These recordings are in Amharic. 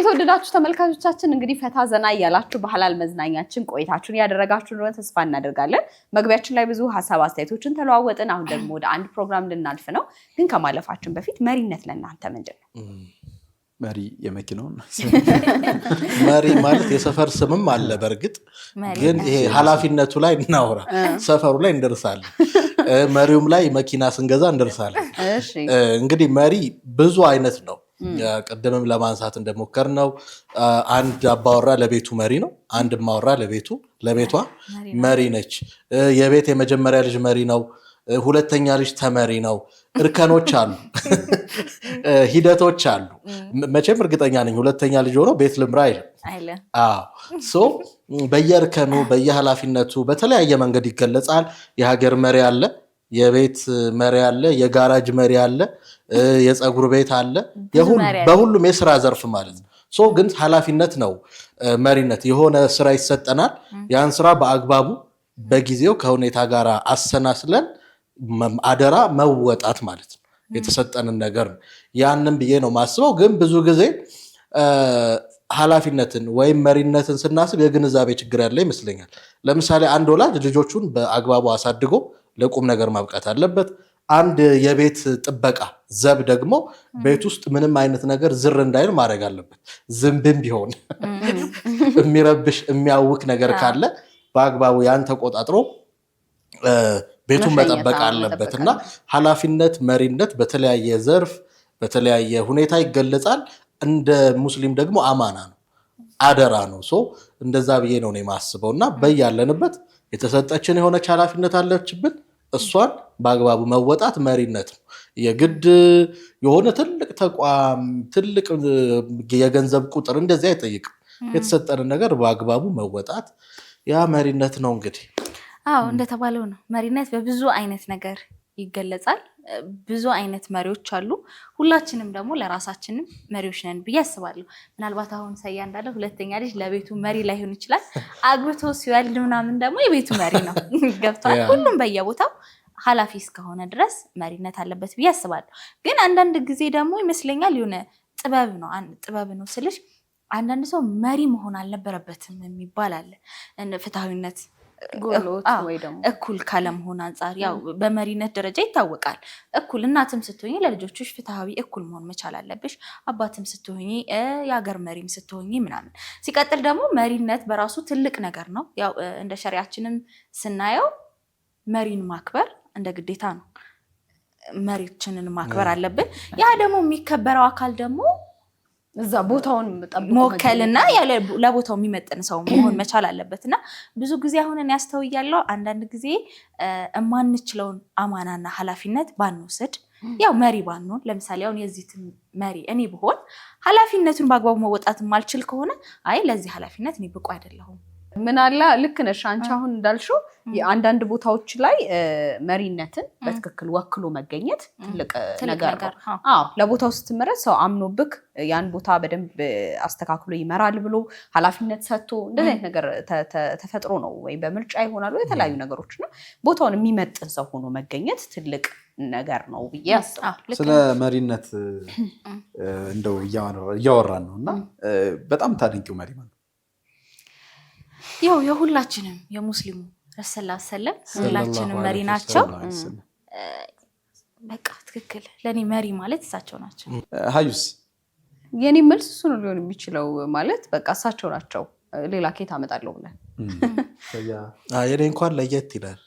የተወደዳችሁ ተመልካቾቻችን እንግዲህ ፈታ ዘና ያላችሁ በሐላል መዝናኛችን ቆይታችሁን ያደረጋችሁ እንደሆነ ተስፋ እናደርጋለን። መግቢያችን ላይ ብዙ ሐሳብ አስተያየቶችን ተለዋወጥን። አሁን ደግሞ ወደ አንድ ፕሮግራም ልናልፍ ነው። ግን ከማለፋችን በፊት መሪነት ለእናንተ ምንድነው? መሪ የመኪናው መሪ ማለት የሰፈር ስምም አለ። በርግጥ ግን ይሄ ኃላፊነቱ ላይ እናወራ። ሰፈሩ ላይ እንደርሳለን። መሪውም ላይ መኪና ስንገዛ እንደርሳለን። እንግዲህ መሪ ብዙ አይነት ነው። ቀደምም ለማንሳት እንደሞከርነው አንድ አባወራ ለቤቱ መሪ ነው። አንድ ማወራ ለቤቷ መሪ ነች። የቤት የመጀመሪያ ልጅ መሪ ነው። ሁለተኛ ልጅ ተመሪ ነው። እርከኖች አሉ፣ ሂደቶች አሉ። መቼም እርግጠኛ ነኝ ሁለተኛ ልጅ ሆኖ ቤት ልምራ አይልም። በየእርከኑ በየኃላፊነቱ በተለያየ መንገድ ይገለጻል። የሀገር መሪ አለ፣ የቤት መሪ አለ፣ የጋራጅ መሪ አለ፣ የፀጉር ቤት አለ። በሁሉም የስራ ዘርፍ ማለት ነው። ግን ኃላፊነት ነው መሪነት። የሆነ ስራ ይሰጠናል። ያን ስራ በአግባቡ በጊዜው ከሁኔታ ጋር አሰናስለን አደራ መወጣት ማለት ነው። የተሰጠንን ነገር ነው። ያንን ብዬ ነው ማስበው። ግን ብዙ ጊዜ ኃላፊነትን ወይም መሪነትን ስናስብ የግንዛቤ ችግር ያለ ይመስለኛል። ለምሳሌ አንድ ወላጅ ልጆቹን በአግባቡ አሳድጎ ለቁም ነገር ማብቃት አለበት። አንድ የቤት ጥበቃ ዘብ ደግሞ ቤት ውስጥ ምንም አይነት ነገር ዝር እንዳይል ማድረግ አለበት። ዝንብም ቢሆን የሚረብሽ የሚያውክ ነገር ካለ በአግባቡ ያን ተቆጣጥሮ ቤቱን መጠበቅ አለበት። እና ኃላፊነት መሪነት በተለያየ ዘርፍ በተለያየ ሁኔታ ይገለጻል። እንደ ሙስሊም ደግሞ አማና ነው፣ አደራ ነው። እንደዛ ብዬ ነው የማስበው። እና በያለንበት የተሰጠችን የሆነች ኃላፊነት አለችብን። እሷን በአግባቡ መወጣት መሪነት ነው። የግድ የሆነ ትልቅ ተቋም ትልቅ የገንዘብ ቁጥር እንደዚህ አይጠይቅም። የተሰጠንን ነገር በአግባቡ መወጣት ያ መሪነት ነው። እንግዲህ እንደተባለው ነው። መሪነት በብዙ አይነት ነገር ይገለጻል። ብዙ አይነት መሪዎች አሉ። ሁላችንም ደግሞ ለራሳችንም መሪዎች ነን ብዬ አስባለሁ። ምናልባት አሁን ሰያ እንዳለ ሁለተኛ ልጅ ለቤቱ መሪ ላይሆን ይችላል። አግብቶ ሲወልድ ምናምን ደግሞ የቤቱ መሪ ነው። ገብቷል። ሁሉም በየቦታው ኃላፊ እስከሆነ ድረስ መሪነት አለበት ብዬ አስባለሁ። ግን አንዳንድ ጊዜ ደግሞ ይመስለኛል የሆነ ጥበብ ነው ስልሽ አንዳንድ ሰው መሪ መሆን አልነበረበትም የሚባል አለ። ፍትሃዊነት እኩል ካለመሆን አንጻር ያው በመሪነት ደረጃ ይታወቃል። እኩል እናትም ስትሆኚ ለልጆችሽ ፍትሃዊ እኩል መሆን መቻል አለብሽ። አባትም ስትሆኚ የሀገር መሪም ስትሆኚ ምናምን። ሲቀጥል ደግሞ መሪነት በራሱ ትልቅ ነገር ነው። ያው እንደ ሸሪዓችንም ስናየው መሪን ማክበር እንደ ግዴታ ነው። መሪዎችንን ማክበር አለብን። ያ ደግሞ የሚከበረው አካል ደግሞ እዛ ቦታውን መወከልና ለቦታው የሚመጥን ሰው መሆን መቻል አለበትና ብዙ ጊዜ አሁን ያስተውያለሁ። አንዳንድ ጊዜ የማንችለውን አማናና ኃላፊነት ባንወስድ ያው መሪ ባንሆን፣ ለምሳሌ አሁን የዚህ መሪ እኔ ብሆን ኃላፊነቱን በአግባቡ መወጣት ማልችል ከሆነ አይ ለዚህ ኃላፊነት እኔ ብቁ አይደለሁም። ምን አለ ልክ ነሽ አንቺ አሁን እንዳልሽው አንዳንድ ቦታዎች ላይ መሪነትን በትክክል ወክሎ መገኘት ትልቅ ነገር ነው። ለቦታው ስትመረጥ ሰው አምኖብክ ያን ቦታ በደንብ አስተካክሎ ይመራል ብሎ ኃላፊነት ሰጥቶ እንደዚህ አይነት ነገር ተፈጥሮ ነው ወይ በምርጫ ይሆናል ወይ የተለያዩ ነገሮች ነው። ቦታውን የሚመጥን ሰው ሆኖ መገኘት ትልቅ ነገር ነው ብዬ አስባለሁ። ስለ መሪነት እንደው እያወራን ነውና በጣም ታድንቂው መሪ ማለት ያው የሁላችንም የሙስሊሙ ረሰላ ሰለም ሁላችንም መሪ ናቸው። በቃ ትክክል። ለኔ መሪ ማለት እሳቸው ናቸው። ሀዩስ የኔ መልስ እሱ ነው ሊሆን የሚችለው። ማለት በቃ እሳቸው ናቸው። ሌላ ኬት አመጣለሁ ብለን የኔ እንኳን ለየት ይላል።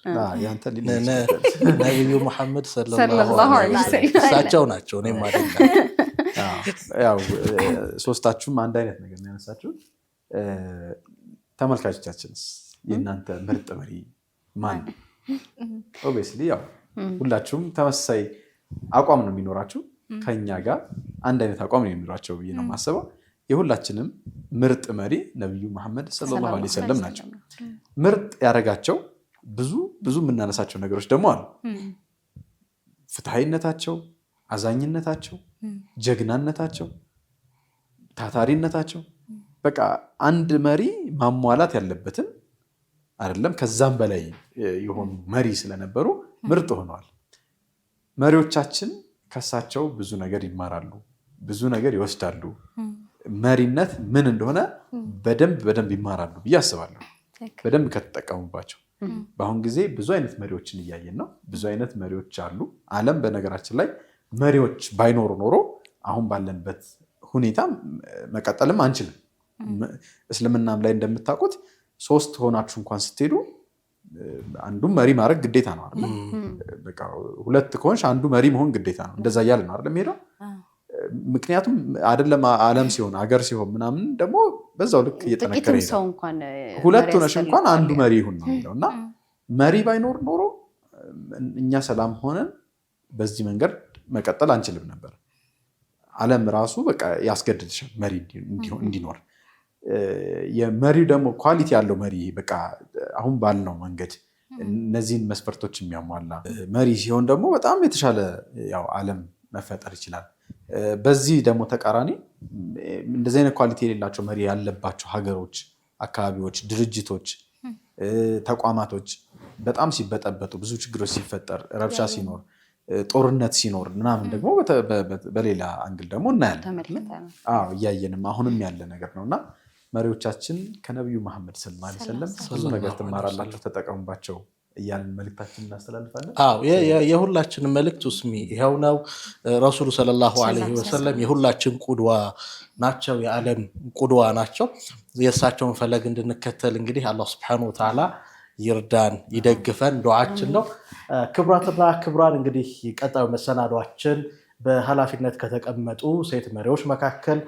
ነብዩ መሐመድ ሰለላሁ ዐለይሂ ወሰለም እሳቸው ናቸው። እኔ ማለት ያው ሶስታችሁም አንድ አይነት ነገር ነው ያነሳችሁት። ተመልካቾቻችንስ የእናንተ ምርጥ መሪ ማን? ኦብቪየስሊ ያው ሁላችሁም ተመሳሳይ አቋም ነው የሚኖራችሁ። ከኛ ጋር አንድ አይነት አቋም ነው የሚኖራቸው ብዬ ነው የማስበው። የሁላችንም ምርጥ መሪ ነብዩ መሐመድ ሰለላሁ ዐለይሂ ወሰለም ናቸው። ምርጥ ያደረጋቸው ብዙ የምናነሳቸው ነገሮች ደግሞ አሉ። ፍትሃዊነታቸው፣ አዛኝነታቸው፣ ጀግናነታቸው፣ ታታሪነታቸው በቃ አንድ መሪ ማሟላት ያለበትን አይደለም ከዛም በላይ የሆኑ መሪ ስለነበሩ ምርጥ ሆነዋል። መሪዎቻችን ከሳቸው ብዙ ነገር ይማራሉ፣ ብዙ ነገር ይወስዳሉ። መሪነት ምን እንደሆነ በደንብ ይማራሉ ብዬ አስባለሁ። በደንብ ከተጠቀሙባቸው። በአሁን ጊዜ ብዙ አይነት መሪዎችን እያየን ነው። ብዙ አይነት መሪዎች አሉ። ዓለም በነገራችን ላይ መሪዎች ባይኖሩ ኖሮ አሁን ባለንበት ሁኔታ መቀጠልም አንችልም። እስልምናም ላይ እንደምታውቁት 3 ሆናችሁ እንኳን ስትሄዱ አንዱም መሪ ማድረግ ግዴታ ነው አይደል? በቃ 2 ከሆንሽ አንዱ መሪ መሆን ግዴታ ነው። እንደዛ እያለ ነው አይደል የሚሄደው? ምክንያቱም አይደለም ዓለም ሲሆን ሀገር ሲሆን ምናምን ደግሞ በዛው ልክ እየጠነከረ ይሄዳል። 2 ሆነሽ እንኳን አንዱ መሪ ይሁን ነው የሚለው እና መሪ ባይኖር ኖሮ እኛ ሰላም ሆነን በዚህ መንገድ መቀጠል አንችልም ነበር። ዓለም ራሱ በቃ ያስገድድሻል መሪ እንዲኖር። የመሪው ደግሞ ኳሊቲ ያለው መሪ በቃ አሁን ባልነው መንገድ እነዚህን መስፈርቶች የሚያሟላ መሪ ሲሆን ደግሞ በጣም የተሻለ ያው ዓለም መፈጠር ይችላል። በዚህ ደግሞ ተቃራኒ እንደዚህ አይነት ኳሊቲ የሌላቸው መሪ ያለባቸው ሀገሮች፣ አካባቢዎች፣ ድርጅቶች፣ ተቋማቶች በጣም ሲበጠበጡ፣ ብዙ ችግሮች ሲፈጠር፣ ረብሻ ሲኖር፣ ጦርነት ሲኖር ምናምን ደግሞ በሌላ አንግል ደግሞ እናያለን። እያየንም አሁንም ያለ ነገር ነውና መሪዎቻችን ከነቢዩ መሐመድ ሰለላሁ ዐለይሂ ወሰለም ብዙ ነገር ትማራላችሁ፣ ተጠቀሙባቸው እያልን መልእክታችን እናስተላልፋለን። የሁላችንም መልእክት ውስሚ ይኸው ነው። ረሱሉ ሰለላሁ ዐለይሂ ወሰለም የሁላችን ቁድዋ ናቸው፣ የዓለም ቁድዋ ናቸው። የእሳቸውን ፈለግ እንድንከተል እንግዲህ አላህ ሱብሓነሁ ወተዓላ ይርዳን ይደግፈን ዱዓችን ነው። ክቡራትና ክቡራን እንግዲህ ቀጣዩ መሰናዷችን በኃላፊነት ከተቀመጡ ሴት መሪዎች መካከል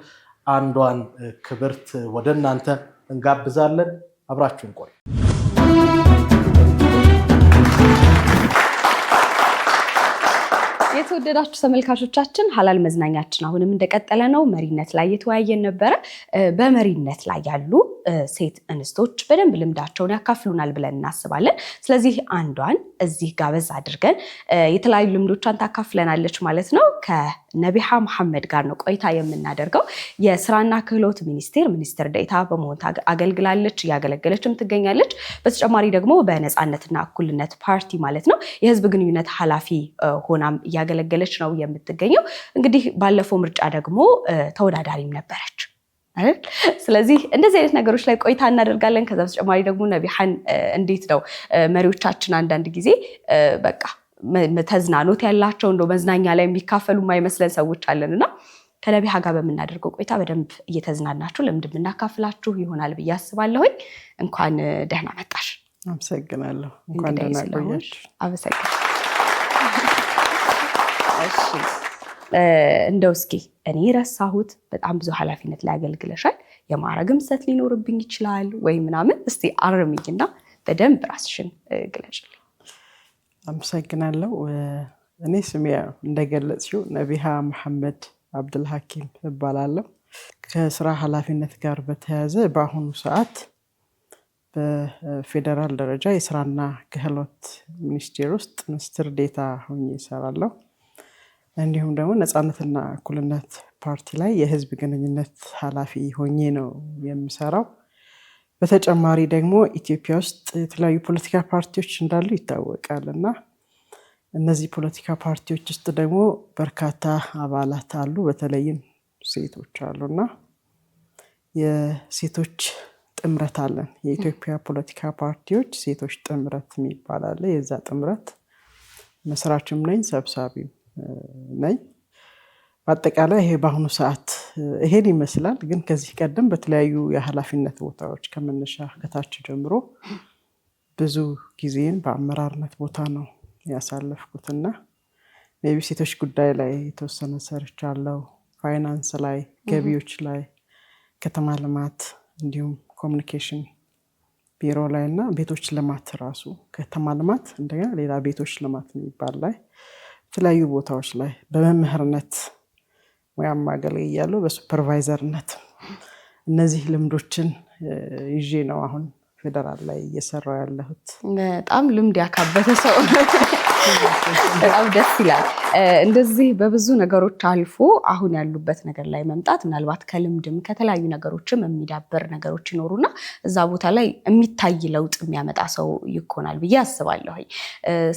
አንዷን ክብርት ወደ እናንተ እንጋብዛለን። አብራችሁን ቆዩ። የተወደዳችሁ ተመልካቾቻችን ሐላል መዝናኛችን አሁንም እንደቀጠለ ነው። መሪነት ላይ የተወያየን ነበረ። በመሪነት ላይ ያሉ ሴት እንስቶች በደንብ ልምዳቸውን ያካፍሉናል ብለን እናስባለን። ስለዚህ አንዷን እዚህ ጋበዝ አድርገን የተለያዩ ልምዶቿን ታካፍለናለች ማለት ነው። ከነቢሃ መሐመድ ጋር ነው ቆይታ የምናደርገው። የስራና ክህሎት ሚኒስቴር ዴኤታ በመሆን አገልግላለች፣ እያገለገለችም ትገኛለች። በተጨማሪ ደግሞ በነፃነትና እኩልነት ፓርቲ ማለት ነው የህዝብ ግንኙነት ኃላፊ ሆናም እያገለገለች ነው የምትገኘው። እንግዲህ ባለፈው ምርጫ ደግሞ ተወዳዳሪም ነበረች አይደል? ስለዚህ እንደዚህ አይነት ነገሮች ላይ ቆይታ እናደርጋለን። ከዛ በተጨማሪ ደግሞ ነቢሃን እንዴት ነው መሪዎቻችን አንዳንድ ጊዜ በቃ ተዝናኖት ያላቸው እንደው መዝናኛ ላይ የሚካፈሉ የማይመስለን ሰዎች አለንና ከነቢሃ ጋር በምናደርገው ቆይታ በደንብ እየተዝናናችሁ ልምድ የምናካፍላችሁ ይሆናል ብዬ አስባለሁኝ። እንኳን ደህና መጣሽ። አመሰግናለሁ። እንኳን ደህና ቆያሽ። አመሰግናለሁ። እሺ እንደው እስኪ እኔ ረሳሁት፣ በጣም ብዙ ኃላፊነት ላይ አገልግለሻል። የማዕረግም ሰት ሊኖርብኝ ይችላል ወይ ምናምን፣ እስቲ አርሚኝና በደንብ ራስሽን ግለጭልኝ። አመሰግናለሁ። እኔ ስሜ እንደገለጽሽው ነቢሃ መሐመድ አብዱልሐኪም እባላለሁ። ከስራ ኃላፊነት ጋር በተያያዘ በአሁኑ ሰዓት በፌዴራል ደረጃ የስራና ክህሎት ሚኒስቴር ውስጥ ሚኒስትር ዴኤታ ሆኜ እሰራለሁ። እንዲሁም ደግሞ ነፃነትና እኩልነት ፓርቲ ላይ የህዝብ ግንኙነት ኃላፊ ሆኜ ነው የምሰራው። በተጨማሪ ደግሞ ኢትዮጵያ ውስጥ የተለያዩ ፖለቲካ ፓርቲዎች እንዳሉ ይታወቃል እና እነዚህ ፖለቲካ ፓርቲዎች ውስጥ ደግሞ በርካታ አባላት አሉ፣ በተለይም ሴቶች አሉና የሴቶች ጥምረት አለን። የኢትዮጵያ ፖለቲካ ፓርቲዎች ሴቶች ጥምረት የሚባል አለ። የዛ ጥምረት መስራችም ነኝ፣ ሰብሳቢም ነኝ። በአጠቃላይ ይሄ በአሁኑ ሰዓት ይሄን ይመስላል። ግን ከዚህ ቀደም በተለያዩ የኃላፊነት ቦታዎች ከመነሻ ከታች ጀምሮ ብዙ ጊዜን በአመራርነት ቦታ ነው ያሳለፍኩትና ሜቢ ሴቶች ጉዳይ ላይ የተወሰነ ሰርቻለሁ። ፋይናንስ ላይ፣ ገቢዎች ላይ፣ ከተማ ልማት እንዲሁም ኮሚኒኬሽን ቢሮ ላይ እና ቤቶች ልማት ራሱ ከተማ ልማት እንደገና ሌላ ቤቶች ልማት የሚባል ላይ የተለያዩ ቦታዎች ላይ በመምህርነት ሙያም አገልግያለሁ፣ በሱፐርቫይዘርነት። እነዚህ ልምዶችን ይዤ ነው አሁን ፌደራል ላይ እየሰራው ያለሁት። በጣም ልምድ ያካበተ ሰው በጣም ደስ ይላል። እንደዚህ በብዙ ነገሮች አልፎ አሁን ያሉበት ነገር ላይ መምጣት ምናልባት ከልምድም ከተለያዩ ነገሮችም የሚዳበር ነገሮች ይኖሩና እዛ ቦታ ላይ የሚታይ ለውጥ የሚያመጣ ሰው ይኮናል ብዬ አስባለሁ።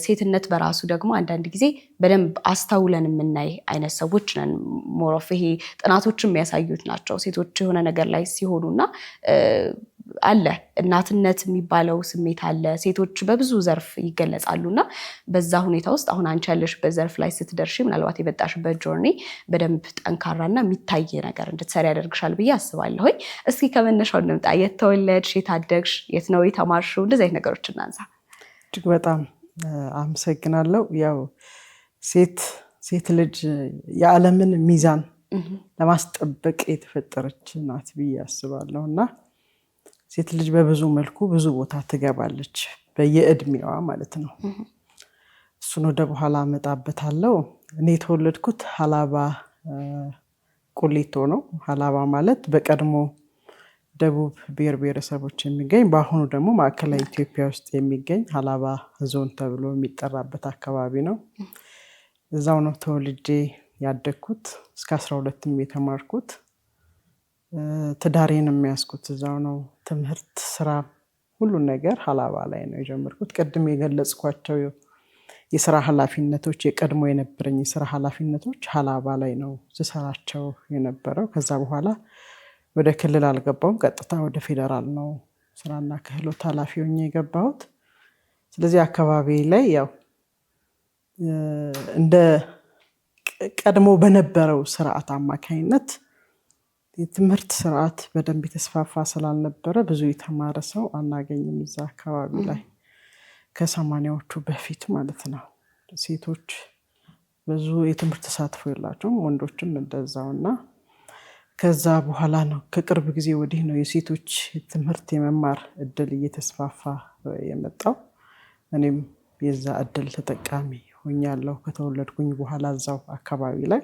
ሴትነት በራሱ ደግሞ አንዳንድ ጊዜ በደንብ አስተውለን የምናይ አይነት ሰዎች ነን። ሞሮፍ ይሄ ጥናቶችም የሚያሳዩት ናቸው። ሴቶች የሆነ ነገር ላይ ሲሆኑና አለ እናትነት የሚባለው ስሜት አለ። ሴቶች በብዙ ዘርፍ ይገለጻሉና በዛ ሁኔታ ውስጥ አሁን አንቺ ያለሽበት ዘርፍ ላይ ስትደርሺ ምናልባት የመጣሽበት ጆርኒ በደንብ ጠንካራና የሚታይ ነገር እንድትሰሪ ያደርግሻል ብዬ አስባለሁኝ። እስኪ ከመነሻው እንምጣ። የት ተወለድሽ? የት አደግሽ? የት ነው የተማርሽው? እንደዚህ አይነት ነገሮች እናንሳ። እጅግ በጣም አመሰግናለሁ። ያው ሴት ልጅ የዓለምን ሚዛን ለማስጠበቅ የተፈጠረች ናት ብዬ አስባለሁ እና ሴት ልጅ በብዙ መልኩ ብዙ ቦታ ትገባለች፣ በየእድሜዋ ማለት ነው። እሱን ወደ በኋላ አመጣበታለሁ። እኔ የተወለድኩት ሀላባ ቁሊቶ ነው። ሀላባ ማለት በቀድሞ ደቡብ ብሔር ብሔረሰቦች የሚገኝ በአሁኑ ደግሞ ማዕከላዊ ኢትዮጵያ ውስጥ የሚገኝ ሀላባ ዞን ተብሎ የሚጠራበት አካባቢ ነው። እዛው ነው ተወልጄ ያደግኩት። እስከ 12ም የተማርኩት። ትዳሬን የሚያስኩት እዛው ነው። ትምህርት፣ ስራ፣ ሁሉን ነገር ሀላባ ላይ ነው የጀመርኩት። ቅድም የገለጽኳቸው የስራ ኃላፊነቶች የቀድሞ የነበረኝ የስራ ኃላፊነቶች ሀላባ ላይ ነው ስሰራቸው የነበረው። ከዛ በኋላ ወደ ክልል አልገባውም። ቀጥታ ወደ ፌዴራል ነው ስራና ክህሎት ኃላፊ ሆኜ የገባሁት። ስለዚህ አካባቢ ላይ ያው እንደ ቀድሞ በነበረው ስርዓት አማካኝነት የትምህርት ስርዓት በደንብ የተስፋፋ ስላልነበረ ብዙ የተማረ ሰው አናገኝም እዛ አካባቢ ላይ ከ80ዎቹ በፊት ማለት ነው። ሴቶች ብዙ የትምህርት ተሳትፎ የላቸውም፣ ወንዶችም እንደዛው እና ከዛ በኋላ ነው ከቅርብ ጊዜ ወዲህ ነው የሴቶች ትምህርት የመማር እድል እየተስፋፋ የመጣው። እኔም የዛ እድል ተጠቃሚ ሆኛለሁ ከተወለድኩኝ በኋላ እዛው አካባቢ ላይ።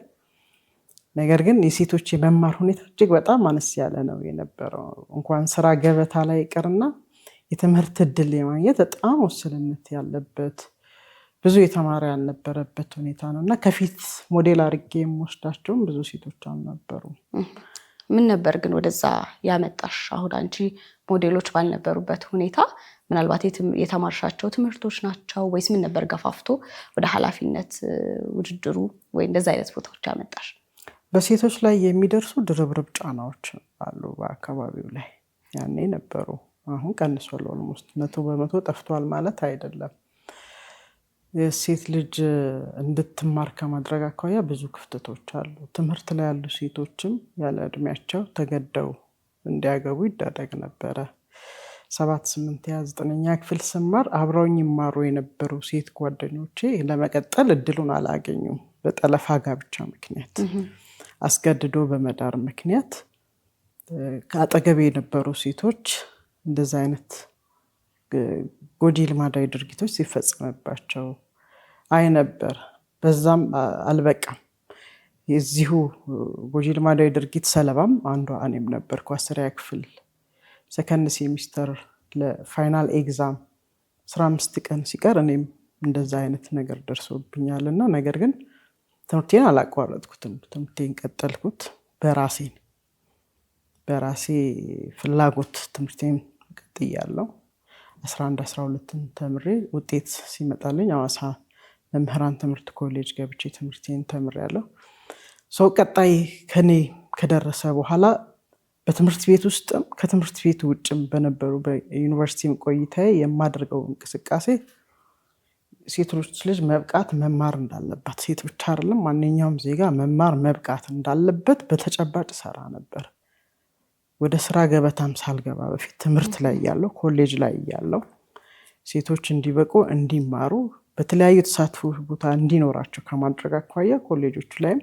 ነገር ግን የሴቶች የመማር ሁኔታ እጅግ በጣም አነስ ያለ ነው የነበረው። እንኳን ስራ ገበታ ላይ ይቅርና የትምህርት እድል የማግኘት በጣም ውስንነት ያለበት ብዙ የተማረ ያልነበረበት ሁኔታ ነው እና ከፊት ሞዴል አድርጌ የምወስዳቸውም ብዙ ሴቶች አልነበሩም። ምን ነበር ግን ወደዛ ያመጣሽ? አሁን አንቺ ሞዴሎች ባልነበሩበት ሁኔታ ምናልባት የተማርሻቸው ትምህርቶች ናቸው ወይስ ምን ነበር ገፋፍቶ ወደ ኃላፊነት ውድድሩ ወይ እንደዛ አይነት ቦታዎች ያመጣሽ? በሴቶች ላይ የሚደርሱ ድርብርብ ጫናዎች አሉ በአካባቢው ላይ ያኔ ነበሩ። አሁን ቀንሷል። ኦልሞስት 100% ጠፍቷል ማለት አይደለም። የሴት ልጅ እንድትማር ከማድረግ አኳያ ብዙ ክፍተቶች አሉ። ትምህርት ላይ ያሉ ሴቶችም ያለ እድሜያቸው ተገደው እንዲያገቡ ይደረግ ነበረ። 7፣ 8፣ 9ኛ ክፍል ስማር አብረውኝ ይማሩ የነበሩ ሴት ጓደኞቼ ለመቀጠል እድሉን አላገኙም። በጠለፋ ጋብቻ ምክንያት፣ አስገድዶ በመዳር ምክንያት ከአጠገቤ የነበሩ ሴቶች እንደዛ አይነት ጎጂ ልማዳዊ ድርጊቶች ሲፈጸምባቸው አይ ነበር። በዛም አልበቃም። የዚሁ ጎጂ ልማዳዊ ድርጊት ሰለባም አንዷ እኔም ነበርኩ። 10ኛ ክፍል ሰከንድ ሴሚስተር ለፋይናል ኤግዛም 15 ቀን ሲቀር እኔም እንደዛ አይነት ነገር ደርሶብኛልና ነገር ግን ትምህርቴን አላቋረጥኩትም። ትምህርቴን ቀጠልኩት። በራሴ ፍላጎት ትምህርቴን ቀጥያለሁ። 11፣ 12ን ተምሬ ውጤት ሲመጣልኝ ሐዋሳ መምህራን ትምህርት ኮሌጅ ገብቼ ትምህርቴን ተምሬያለሁ። ሰው ቀጣይ ከኔ ከደረሰ በኋላ በትምህርት ቤት ውስጥም ከትምህርት ቤት ውጭም በነበሩ በዩኒቨርሲቲም ቆይታዬ የማደርገው እንቅስቃሴ ሴቶች ልጅ መብቃት መማር እንዳለባት፣ ሴት ብቻ አይደለም ማንኛውም ዜጋ መማር መብቃት እንዳለበት በተጨባጭ ሰራ ነበር። ወደ ስራ ገበታም ሳልገባ በፊት ትምህርት ላይ ያለው ኮሌጅ ላይ ያለው ሴቶች እንዲበቁ እንዲማሩ በተለያዩ ተሳትፎ ቦታ እንዲኖራቸው ከማድረግ አኳያ ኮሌጆቹ ላይም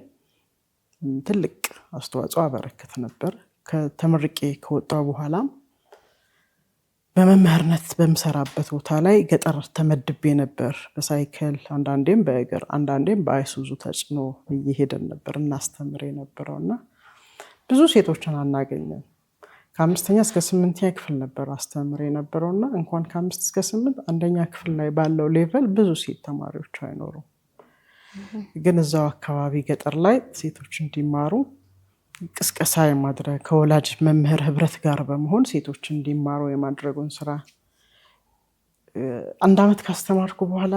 ትልቅ አስተዋጽኦ አበረከት ነበር። ከተመርቄ ከወጣው በኋላም በመምህርነት በምሰራበት ቦታ ላይ ገጠር ተመድቤ ነበር። በሳይክል አንዳንዴም በእግር አንዳንዴም በአይሱዙ ተጭኖ እየሄደን ነበር እናስተምር የነበረውና ብዙ ሴቶችን አናገኘም። ከ5ኛ እስከ 8ኛ ክፍል ነበር አስተምር የነበረውና እንኳን ከ5 እስከ 8 አንደኛ ክፍል ላይ ባለው ሌቨል ብዙ ሴት ተማሪዎች አይኖሩም። ግን እዛው አካባቢ ገጠር ላይ ሴቶች እንዲማሩ ቅስቀሳ የማድረግ ከወላጅ መምህር ህብረት ጋር በመሆን ሴቶች እንዲማሩ የማድረጉን ስራ 1 ዓመት ካስተማርኩ በኋላ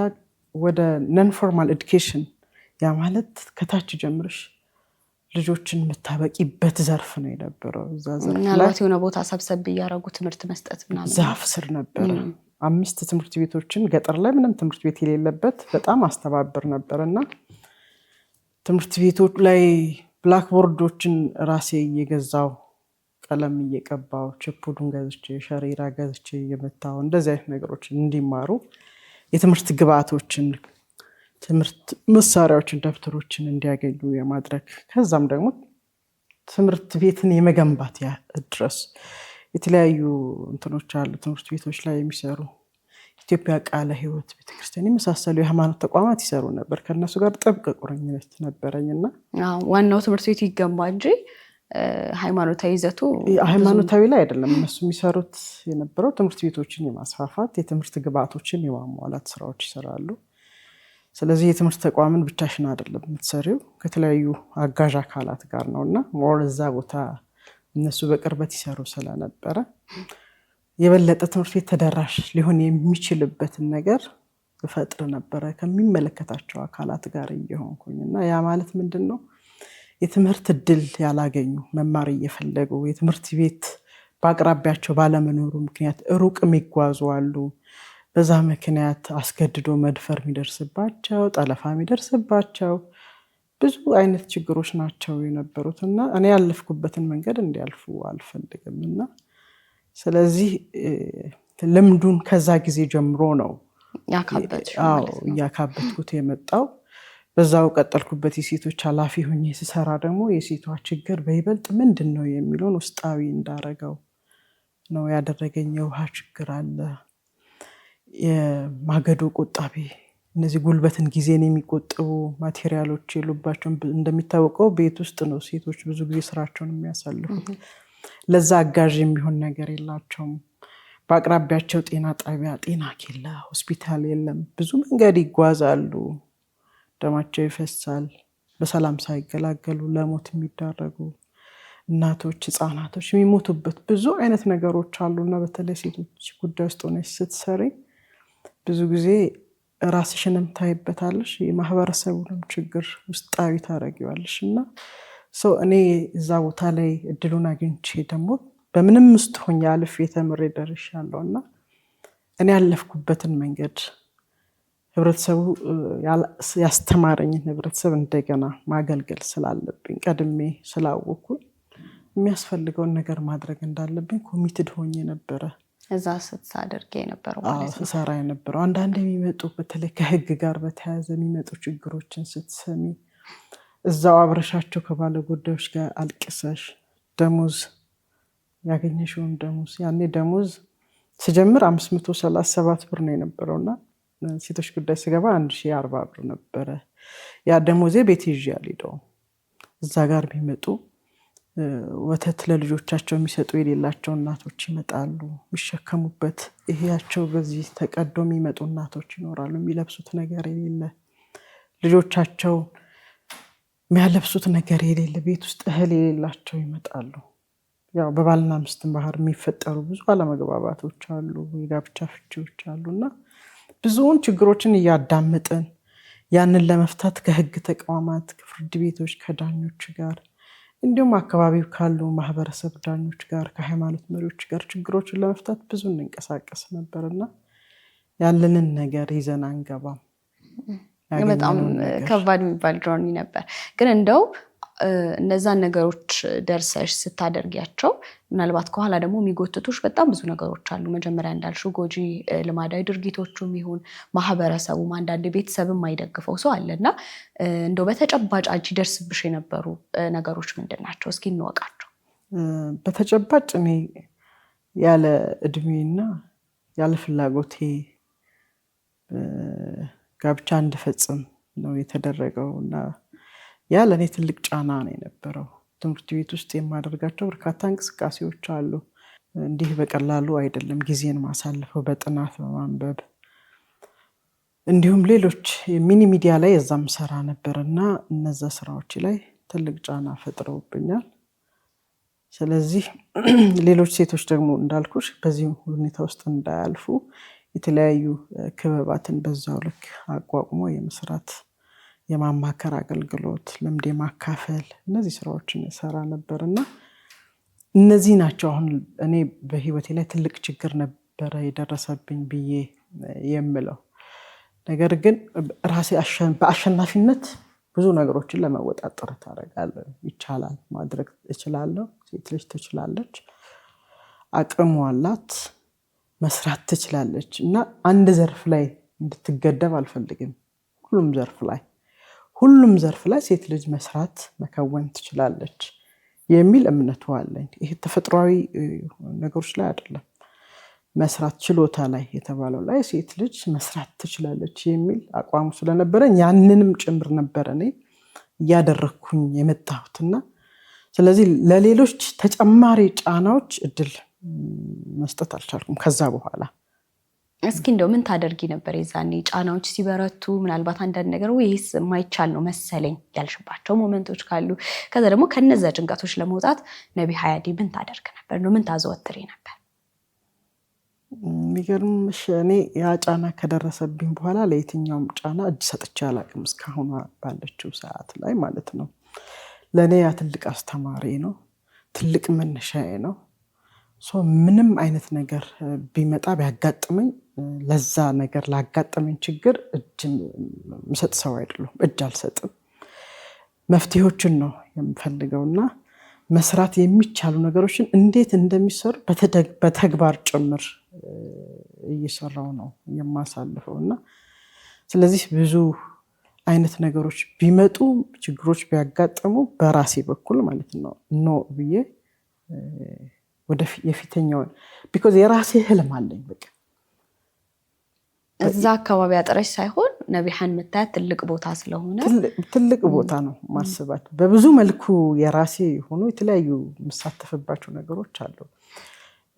ወደ ነን ፎርማል ኤዱኬሽን ያ ማለት ከታች ጀምርሽ ልጆችን የምታበቂበት ዘርፍ ነው የነበረው። እዛ ዘርፍ ላይ የሆነ ቦታ ሰብሰብ እያደረጉ ትምህርት መስጠት ምናምን ዛፍ ስር ነበረ 5 ትምህርት ቤቶችን ገጠር ላይ ምንም ትምህርት ቤት የሌለበት በጣም አስተባብር ነበርና ትምህርት ቤቶች ላይ ብላክቦርዶችን ራሴ እየገዛው ቀለም እየቀባው ችፑዱን ገዝቼ ሸሪራ ገዝቼ እየመታው እንደዚህ አይነት ነገሮችን እንዲማሩ የትምህርት ግብዓቶችን ትምህርት መሳሪያዎችን ደብተሮችን እንዲያገኙ የማድረግ ከዛም ደግሞ ትምህርት ቤትን የመገንባት ድረስ የተለያዩ እንትኖች አሉ ትምህርት ቤቶች ላይ የሚሰሩ ኢትዮጵያ ቃለ ሕይወት ቤተክርስቲያን የመሳሰሉ የሃይማኖት ተቋማት ይሰሩ ነበር። ከነሱ ጋር ጥብቅ ቁርኝነት ነበረኝና ዋናው ትምህርት ቤቱ ይገንባ እንጂ ሃይማኖታዊ ይዘቱ ሃይማኖታዊ ላይ አይደለም። እነሱ የሚሰሩት የነበረው ትምህርት ቤቶችን የማስፋፋት የትምህርት ግብዓቶችን የማሟላት ስራዎች ይሰራሉ። ስለዚህ የትምህርት ተቋምን ብቻሽን አይደለም የምትሰሪው ከተለያዩ አጋዥ አካላት ጋር ነውና ሞር እዛ ቦታ እነሱ በቅርበት ይሰሩ ስለነበረ የበለጠ ትምህርት ቤት ተደራሽ ሊሆን የሚችልበትን ነገር ፈጥር ነበረ ከሚመለከታቸው አካላት ጋር እየሆንኩኝና ያ ማለት ምንድነው የትምህርት እድል ያላገኙ መማር እየፈለጉ የትምህርት ቤት በአቅራቢያቸው ባለመኖሩ ምክንያት ሩቅ የሚጓዙ አሉ። በዛ ምክንያት አስገድዶ መድፈር የሚደርስባቸው ጠለፋ የሚደርስባቸው ብዙ አይነት ችግሮች ናቸው የነበሩትና እኔ ያለፍኩበትን መንገድ እንዲያልፉ አልፈልግምና ስለዚህ ልምዱን ከዛ ጊዜ ጀምሮ ነው ያካበትኩት የመጣው። በዛው ቀጠልኩበት። የሴቶች ኃላፊ ሆኜ ስሰራ ደግሞ የሴቷ ችግር በይበልጥ ምንድነው የሚለውን ውስጣዊ እንዳረገው ነው ያደረገኝ። የውሃ ችግር አለ፣ የማገዶ ቆጣቢ፣ እነዚህ ጉልበትን ጊዜን የሚቆጥቡ ማቴሪያሎች የሉባቸው። እንደሚታወቀው ቤት ውስጥ ነው ሴቶች ብዙ ጊዜ ስራቸውን የሚያሳልፉት። ለዛ አጋዥ የሚሆን ነገር የላቸውም። በአቅራቢያቸው ጤና ጣቢያ፣ ጤና ኬላ፣ ሆስፒታል የለም። ብዙ መንገድ ይጓዛሉ፣ ደማቸው ይፈሳል፣ በሰላም ሳይገላገሉ ለሞት የሚዳረጉ እናቶች፣ ህፃናቶች የሚሞቱበት ብዙ አይነት ነገሮች አሉና በተለይ ሴቶች ጉዳይ ውስጥ ሆነሽ ስትሰሪ ብዙ ጊዜ ራስሽንም ታይበታለሽ፣ የማህበረሰቡንም ችግር ውስጣዊ ታረጊዋለሽ። እና እኔ እዛ ቦታ ላይ እድሉን አግኝቼ ደግሞ በምንም ውስጥ ሆኜ አልፌ ተምሬ ደርሻለሁ እና እኔ ያለፍኩበትን መንገድ ህብረተሰቡ ያስተማረኝን ህብረተሰብ እንደገና ማገልገል ስላለብኝ ቀድሜ ስላወኩኝ የሚያስፈልገውን ነገር ማድረግ እንዳለብኝ ኮሚትድ ሆኜ ነበረ እዛ ስትሳደርግ የነበረው ማለት ነው። ስሰራ የነበረው አንዳንድ የሚመጡ በተለይ ከህግ ጋር በተያያዘ የሚመጡ ችግሮችን ስትሰሚ እዛው አብረሻቸው ከባለ ጉዳዮች ጋር አልቅሰሽ ደሞዝ ያገኘሽውን ደሞዝ ያኔ ደሞዝ ስጀምር 537 ብር ነው የነበረውና ሴቶች ጉዳይ ስገባ 1040 ብር ነበረ። ያ ደሞዜ ቤት ይዤ አልሄደውም። እዛ ጋር ቢመጡ ወተት ለልጆቻቸው የሚሰጡ የሌላቸው እናቶች ይመጣሉ። የሚሸከሙበት ይሄያቸው በዚህ ተቀዶ የሚመጡ እናቶች ይኖራሉ። የሚለብሱት ነገር የሌለ ልጆቻቸው የሚያለብሱት ነገር የሌለ ቤት ውስጥ እህል የሌላቸው ይመጣሉ። ያው በባልና ሚስት ባህር የሚፈጠሩ ብዙ አለመግባባቶች አሉ፣ የጋብቻ ፍቺዎች አሉና ብዙውን ችግሮችን እያዳመጥን ያንን ለመፍታት ከህግ ተቋማት፣ ከፍርድ ቤቶች፣ ከዳኞች ጋር እንዲሁም አካባቢው ካሉ ማህበረሰብ ዳኞች ጋር፣ ከሃይማኖት መሪዎች ጋር ችግሮችን ለመፍታት ብዙ እንንቀሳቀስ ነበርና ያለንን ነገር ይዘን አንገባም። በጣም ከባድ የሚባል ጆርኒ ነበር። ግን እንደው እነዛን ነገሮች ደርሰሽ ስታደርጊያቸው ምናልባት ከኋላ ደግሞ የሚጎትቱሽ በጣም ብዙ ነገሮች አሉ። መጀመሪያ እንዳልሽው ጎጂ ልማዳዊ ድርጊቶቹም ይሁን ማህበረሰቡም አንዳንድ ቤተሰብም የማይደግፈው ሰው አለና እንደው በተጨባጭ አንቺ ደርስብሽ የነበሩ ነገሮች ምንድን ናቸው? እስኪ እንወቃቸው። በተጨባጭ እኔ ያለ እድሜና ያለ ፍላጎቴ ጋብቻ እንድፈጽም ነው የተደረገው እና ያ ለእኔ ትልቅ ጫና ነው የነበረው። ትምህርት ቤት ውስጥ የማደርጋቸው በርካታ እንቅስቃሴዎች አሉ። እንዲህ በቀላሉ አይደለም ጊዜን ማሳልፈው በጥናት በማንበብ እንዲሁም ሌሎች ሚኒ ሚዲያ ላይ እዛም ሰራ ነበርና እነዛ ስራዎች ላይ ትልቅ ጫና ፈጥረውብኛል። ስለዚህ ሌሎች ሴቶች ደግሞ እንዳልኩሽ በዚህ ሁኔታ ውስጥ እንዳያልፉ የተለያዩ ክበባትን በዛው ልክ አቋቁሞ የመስራት የማማከር አገልግሎት ልምድ የማካፈል እነዚህ ስራዎችን ሰራ ነበርና እነዚህ ናቸው አሁን እኔ በህይወቴ ላይ ትልቅ ችግር ነበረ የደረሰብኝ ብዬ የምለው። ነገር ግን ራሴ በአሸናፊነት ብዙ ነገሮችን ለመወጣት ጥረት አደርጋለሁ። ይቻላል፣ ማድረግ እችላለሁ፣ ሴት ልጅ ትችላለች፣ አቅሙ አላት፣ መስራት ትችላለች እና አንድ ዘርፍ ላይ እንድትገደብ አልፈልግም። ሁሉም ዘርፍ ላይ ሴት ልጅ መስራት መከወን ትችላለች የሚል እምነቱ አለኝ። ይሄ ተፈጥሯዊ ነገሮች ላይ አይደለም፣ መስራት ችሎታ ላይ የተባለው ላይ ሴት ልጅ መስራት ትችላለች የሚል አቋሙ ስለነበረኝ ያንንም ጭምር ነበር እኔ እያደረኩኝ የመጣሁትና ስለዚህ ለሌሎች ተጨማሪ ጫናዎች እድል መስጠት አልቻልኩም። ከዛ በኋላ እስኪ እንደው ምን ታደርጊ ነበር የዛኔ ጫናዎች ሲበረቱ? ምናልባት አንዳንድ ነገር ወይስ የማይቻል ነው መሰለኝ ያልሽባቸው ሞመንቶች ካሉ፣ ከዛ ደግሞ ከነዛ ጭንቀቶች ለመውጣት ነቢ ሀያዲ ምን ታደርግ ነበር? ነው ምን ታዘወትሪ ነበር? የሚገርምሽ እኔ ያ ጫና ከደረሰብኝ በኋላ ለየትኛውም ጫና እጅ ሰጥቼ አላውቅም እስካሁን ባለችው ሰዓት ላይ ማለት ነው። ለእኔ ያ ትልቅ አስተማሪ ነው፣ ትልቅ መነሻዬ ነው። ምንም አይነት ነገር ቢመጣ ቢያጋጥመኝ ለዛ ነገር ላጋጠመኝ ችግር እጅ ምሰጥ ሰው አይደለሁም። እጅ አልሰጥም። መፍትሄዎችን ነው የምፈልገውና መስራት የሚቻሉ ነገሮችን እንዴት እንደሚሰሩ በተግባር ጭምር እየሰራው ነው የማሳልፈውና ስለዚህ ብዙ አይነት ነገሮች ቢመጡ ችግሮች ቢያጋጥሙ በራሴ በኩል ማለት ነው ኖ ብዬ ወደ የፊተኛውን ቢኮዝ የራሴ ህልም አለኝ። በቃ እዛ አካባቢ አጥረሽ ሳይሆን ነቢሃን መታየት ትልቅ ቦታ ስለሆነ ትልቅ ቦታ ነው ማስባት። በብዙ መልኩ የራሴ ሆኖ የተለያዩ መሳተፍባቸው ነገሮች አሉ።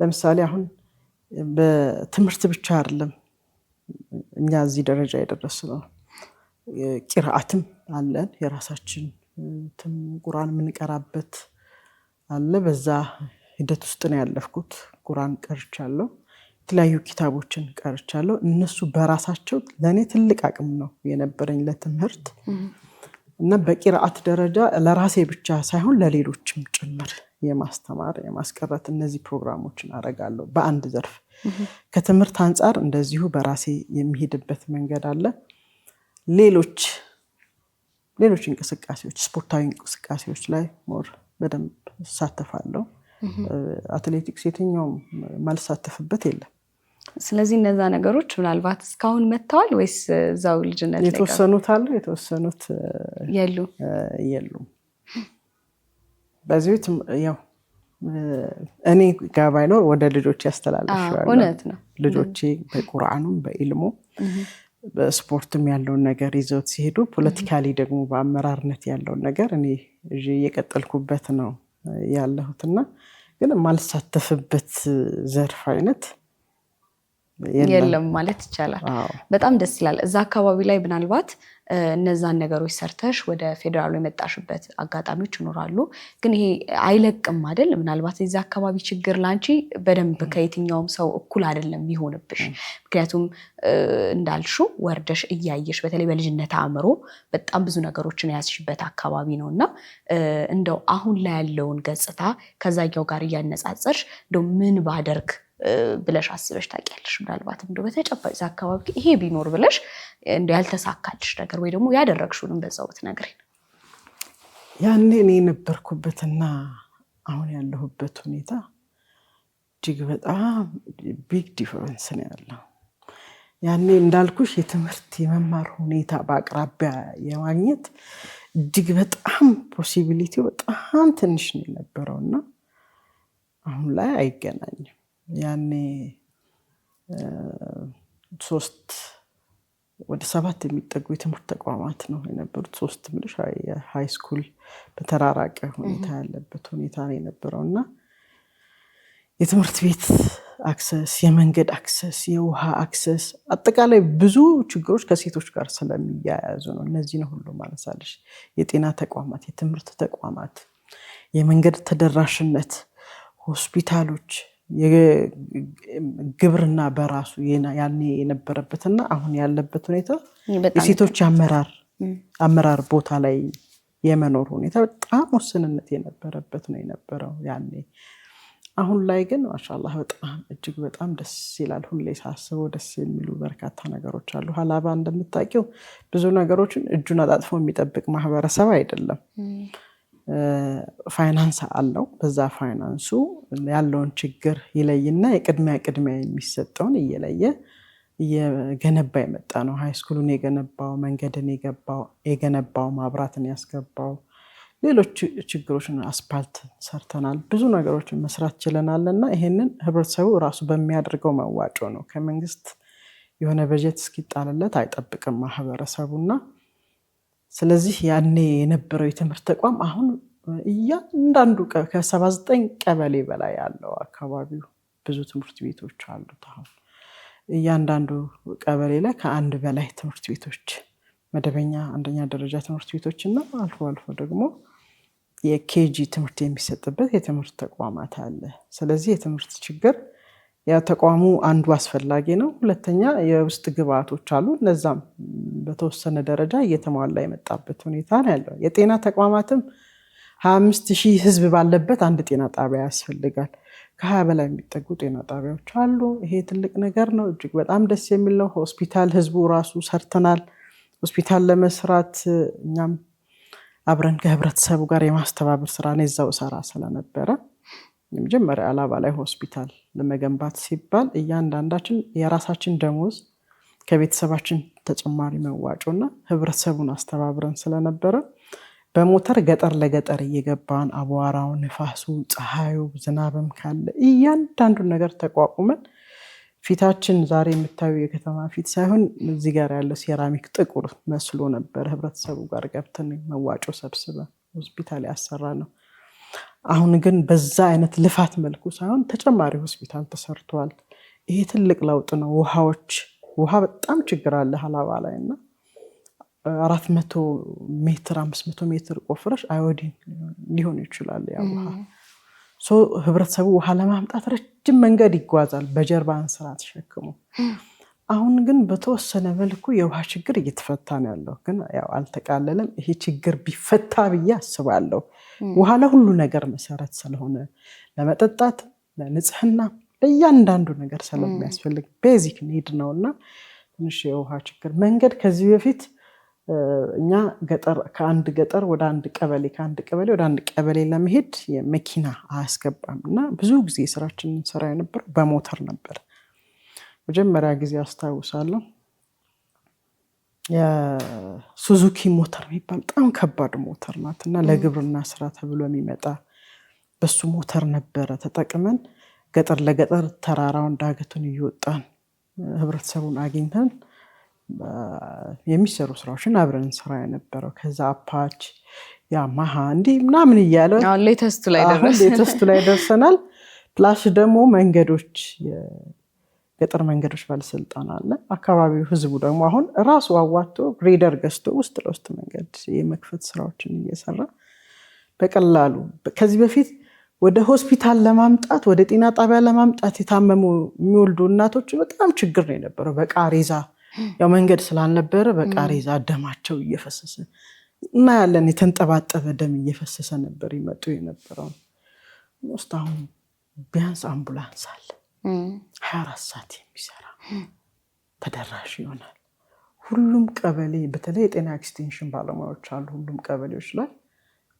ለምሳሌ አሁን በትምህርት ብቻ አይደለም እኛ እዚህ ደረጃ የደረስነው። ቂራአትም አለን የራሳችን ቁርአን የምንቀራበት አለ። በዛ ሂደት ውስጥ ነው ያለፍኩት። ቁርአን ቀርቻለሁ፣ የተለያዩ ኪታቦችን ቀርቻለሁ። እነሱ በራሳቸው ለእኔ ትልቅ አቅም ነው የነበረኝ ለትምህርት እና በቂራአት ደረጃ ለራሴ ብቻ ሳይሆን ለሌሎችም ጭምር የማስተማር የማስቀረት እነዚህ ፕሮግራሞችን አደርጋለሁ በአንድ ዘርፍ። ከትምህርት አንጻር እንደዚሁ በራሴ የሚሄድበት መንገድ አለ። ሌሎች እንቅስቃሴዎች ስፖርታዊ እንቅስቃሴዎች ላይ ሞር በደንብ እሳተፋለሁ። አትሌቲክስ የትኛውም ማልሳተፍበት የለም። ስለዚህ እነዛ ነገሮች ምናልባት እስካሁን መጥተዋል ወይስ እዛው ልጅነት ላይ የተወሰኑት አሉ የተወሰኑት የሉም። በዚህ ያው እኔ ጋር ባይኖር ወደ ልጆች ያስተላልፋለሁ። እውነት ነው። ልጆቼ በቁርአኑም በኢልሙ በስፖርትም ያለውን ነገር ይዘውት ሲሄዱ ፖለቲካሊ ደግሞ በአመራርነት ያለውን ነገር እኔ እየቀጠልኩበት ነው ያለሁትና ግን ማልሳተፍበት ዘርፍ አይነት የለም ማለት ይቻላል። በጣም ደስ ይላል። እዛ አካባቢ ላይ ምናልባት እነዛን ነገሮች ሰርተሽ ወደ ፌደራሉ የመጣሽበት አጋጣሚዎች ይኖራሉ። ግን ይሄ አይለቅም አይደል? ምናልባት የዛ አካባቢ ችግር ላንቺ በደንብ ከየትኛውም ሰው እኩል አይደለም የሚሆንብሽ። ምክንያቱም እንዳልሽው ወርደሽ እያየሽ በተለይ በልጅነት አእምሮ በጣም ብዙ ነገሮችን ያዝሽበት አካባቢ ነው እና እንደው አሁን ላይ ያለውን ገጽታ ከዛኛው ጋር እያነጻጸርሽ እንደው ምን ባደርግ ብለሽ አስበሽ ታውቂያለሽ? ምናልባት እንደው በተጨባጭ አካባቢ ይሄ ቢኖር ብለሽ እንደው ያልተሳካልሽ ነገር ወይ ደግሞ ያደረግሽውንም በዛው ብትነግሪኝ። ያኔ እኔ የነበርኩበትና አሁን ያለሁበት ሁኔታ እጅግ በጣም ቢግ ዲፈረንስ ነው ያለው። ያኔ እንዳልኩሽ የትምህርት የመማር ሁኔታ በአቅራቢያ የማግኘት እጅግ በጣም ፖሲቢሊቲው በጣም ትንሽ ነው የነበረውና አሁን ላይ አይገናኝም። ያኔ 3 ወደ 7 የሚጠጉ የትምህርት ተቋማት ነው የነበሩት። 3 ምልሽ ሃይ ስኩል በተራራቀ ሁኔታ ያለበት ሁኔታ ነው የነበረው እና የትምህርት ቤት አክሰስ፣ የመንገድ አክሰስ፣ የውሃ አክሰስ፣ አጠቃላይ ብዙ ችግሮች ከሴቶች ጋር ስለሚያያዙ ነው። እነዚህ ነው ሁሉ ማለሳለሽ። የጤና ተቋማት፣ የትምህርት ተቋማት፣ የመንገድ ተደራሽነት፣ ሆስፒታሎች፣ ግብርና በራሱ ያኔ የነበረበትና አሁን ያለበት ሁኔታ የሴቶች አመራር ቦታ ላይ የመኖር ሁኔታ በጣም ውስንነት የነበረበት ነው የነበረው ያኔ። አሁን ላይ ግን ማሻአላህ በጣም እጅግ በጣም ደስ ይላል። ሁሌ ሳስበው ደስ የሚሉ በርካታ ነገሮች አሉ። ሀላባ እንደምታውቂው ብዙ ነገሮችን እጁን አጣጥፎ የሚጠብቅ ማህበረሰብ አይደለም። ፋይናንስ አለው። በዛ ፋይናንሱ ያለውን ችግር ይለይና የቅድሚያ የሚሰጠውን እየለየ እየገነባ የመጣ ነው። ሃይስኩሉን የገነባው፣ መንገድን የገነባው፣ ማብራትን ያስገባው፣ ሌሎች ችግሮችን አስፓልት ሰርተናል፣ ብዙ ነገሮችን መስራት ችለናል። እና ይሄንን ህብረተሰቡ ራሱ በሚያደርገው መዋጮ ነው። ከመንግስት የሆነ በጀት እስኪጣልለት አይጠብቅም ማህበረሰቡና ስለዚህ ያኔ የነበረው የትምህርት ተቋም አሁን እያንዳንዱ ከ79 ቀበሌ በላይ ያለው አካባቢው ብዙ ትምህርት ቤቶች አሉት። አሁን እያንዳንዱ ቀበሌ ላይ ከአንድ በላይ ትምህርት ቤቶች፣ መደበኛ አንደኛ ደረጃ ትምህርት ቤቶች እና አልፎ አልፎ ደግሞ የኬጂ ትምህርት የሚሰጥበት የትምህርት ተቋማት አለ። ስለዚህ የትምህርት ችግር ተቋሙ አንዱ አስፈላጊ ነው። ሁለተኛ የውስጥ ግብአቶች አሉ። እነዛም በተወሰነ ደረጃ እየተሟላ የመጣበት ሁኔታ ነው ያለው። የጤና ተቋማትም 25,000 ህዝብ ባለበት አንድ ጤና ጣቢያ ያስፈልጋል። ከ20 በላይ የሚጠጉ ጤና ጣቢያዎች አሉ። ይሄ ትልቅ ነገር ነው። እጅግ በጣም ደስ የሚል ነው። ሆስፒታል ህዝቡ ራሱ ሰርተናል። ሆስፒታል ለመስራት እኛም አብረን ከህብረተሰቡ ጋር የማስተባበር ስራ ነው እዛው ሰራ ስለነበረ የመጀመሪያ ሀላባ ላይ ሆስፒታል ለመገንባት ሲባል እያንዳንዳችን የራሳችን ደሞዝ ከቤተሰባችን ተጨማሪ መዋጮና ህብረተሰቡን አስተባብረን ስለነበረ በሞተር ገጠር ለገጠር እየገባን አቧራው፣ ንፋሱ፣ ፀሐዩ፣ ዝናብም ካለ እያንዳንዱን ነገር ተቋቁመን ፊታችን ዛሬ የምታዩ የከተማ ፊት ሳይሆን እዚህ ጋር ያለው ሴራሚክ ጥቁር መስሎ ነበር። ህብረተሰቡ ጋር ገብተን መዋጮ ሰብስበን ሆስፒታል ያሰራ ነው። አሁን ግን በዛ አይነት ልፋት መልኩ ሳይሆን ተጨማሪ ሆስፒታል ተሰርቷል። ይሄ ትልቅ ለውጥ ነው። ውሃ በጣም ችግር አለ ሀላባ ላይ እና 400 ሜትር 500 ሜትር ቆፍረሽ አዮዲን ሊሆን ይችላል ያ ውሃ። ህብረተሰቡ ውሃ ለማምጣት ረጅም መንገድ ይጓዛል በጀርባ እንስራ ተሸክሞ። አሁን ግን በተወሰነ መልኩ የውሃ ችግር እየተፈታ ነው ያለው። ግን ያው አልተቃለለም። ይሄ ችግር ቢፈታ ብዬ አስባለሁ። ውሃ ለሁሉ ነገር መሰረት ስለሆነ ለመጠጣት፣ ለንጽህና፣ ለእያንዳንዱ ነገር ስለሚያስፈልግ ቤዚክ ኒድ ነውና ትንሽ የውሃ ችግር መንገድ ከዚህ በፊት እኛ ከአንድ ገጠር ወደ አንድ ቀበሌ ከአንድ ቀበሌ ወደ አንድ ቀበሌ ለመሄድ የመኪና አያስገባም እና ብዙ ጊዜ ስራችንን ሰራ የነበረው በሞተር ነበር። መጀመሪያ ጊዜ አስታውሳለሁ የሱዙኪ ሞተር የሚባል በጣም ከባድ ሞተር ናት እና ለግብርና ስራ ተብሎ የሚመጣ በሱ ሞተር ነበረ ተጠቅመን ገጠር ለገጠር ተራራውን ዳገቱን እየወጣን ህብረተሰቡን አግኝተን የሚሰሩ ስራዎችን አብረን ስራ የነበረው። ከዛ አፓች ያማሃ እንዲህ ምናምን እያለ ሌተስቱ ላይ ደርሰናል። ፕላስ ደግሞ መንገዶች ገጠር መንገዶች ባለስልጣን አለ። አካባቢው ህዝቡ ደግሞ አሁን ራሱ አዋጥቶ ግሬደር ገዝቶ ውስጥ ለውስጥ መንገድ የመክፈት ስራዎችን እየሰራ በቀላሉ ከዚህ በፊት ወደ ሆስፒታል ለማምጣት ወደ ጤና ጣቢያ ለማምጣት የታመሙ የሚወልዱ እናቶች በጣም ችግር ነው የነበረው። በቃሬዛ ያው መንገድ ስላልነበረ በቃሬዛ ደማቸው እየፈሰሰ እና ያለን የተንጠባጠበ ደም እየፈሰሰ ነበር ይመጡ የነበረው። ውስጥ አሁን ቢያንስ አምቡላንስ አለ 24 ሰዓት የሚሰራ ተደራሽ ይሆናል። ሁሉም ቀበሌ በተለይ የጤና ኤክስቴንሽን ባለሙያዎች አሉ ሁሉም ቀበሌዎች ላይ።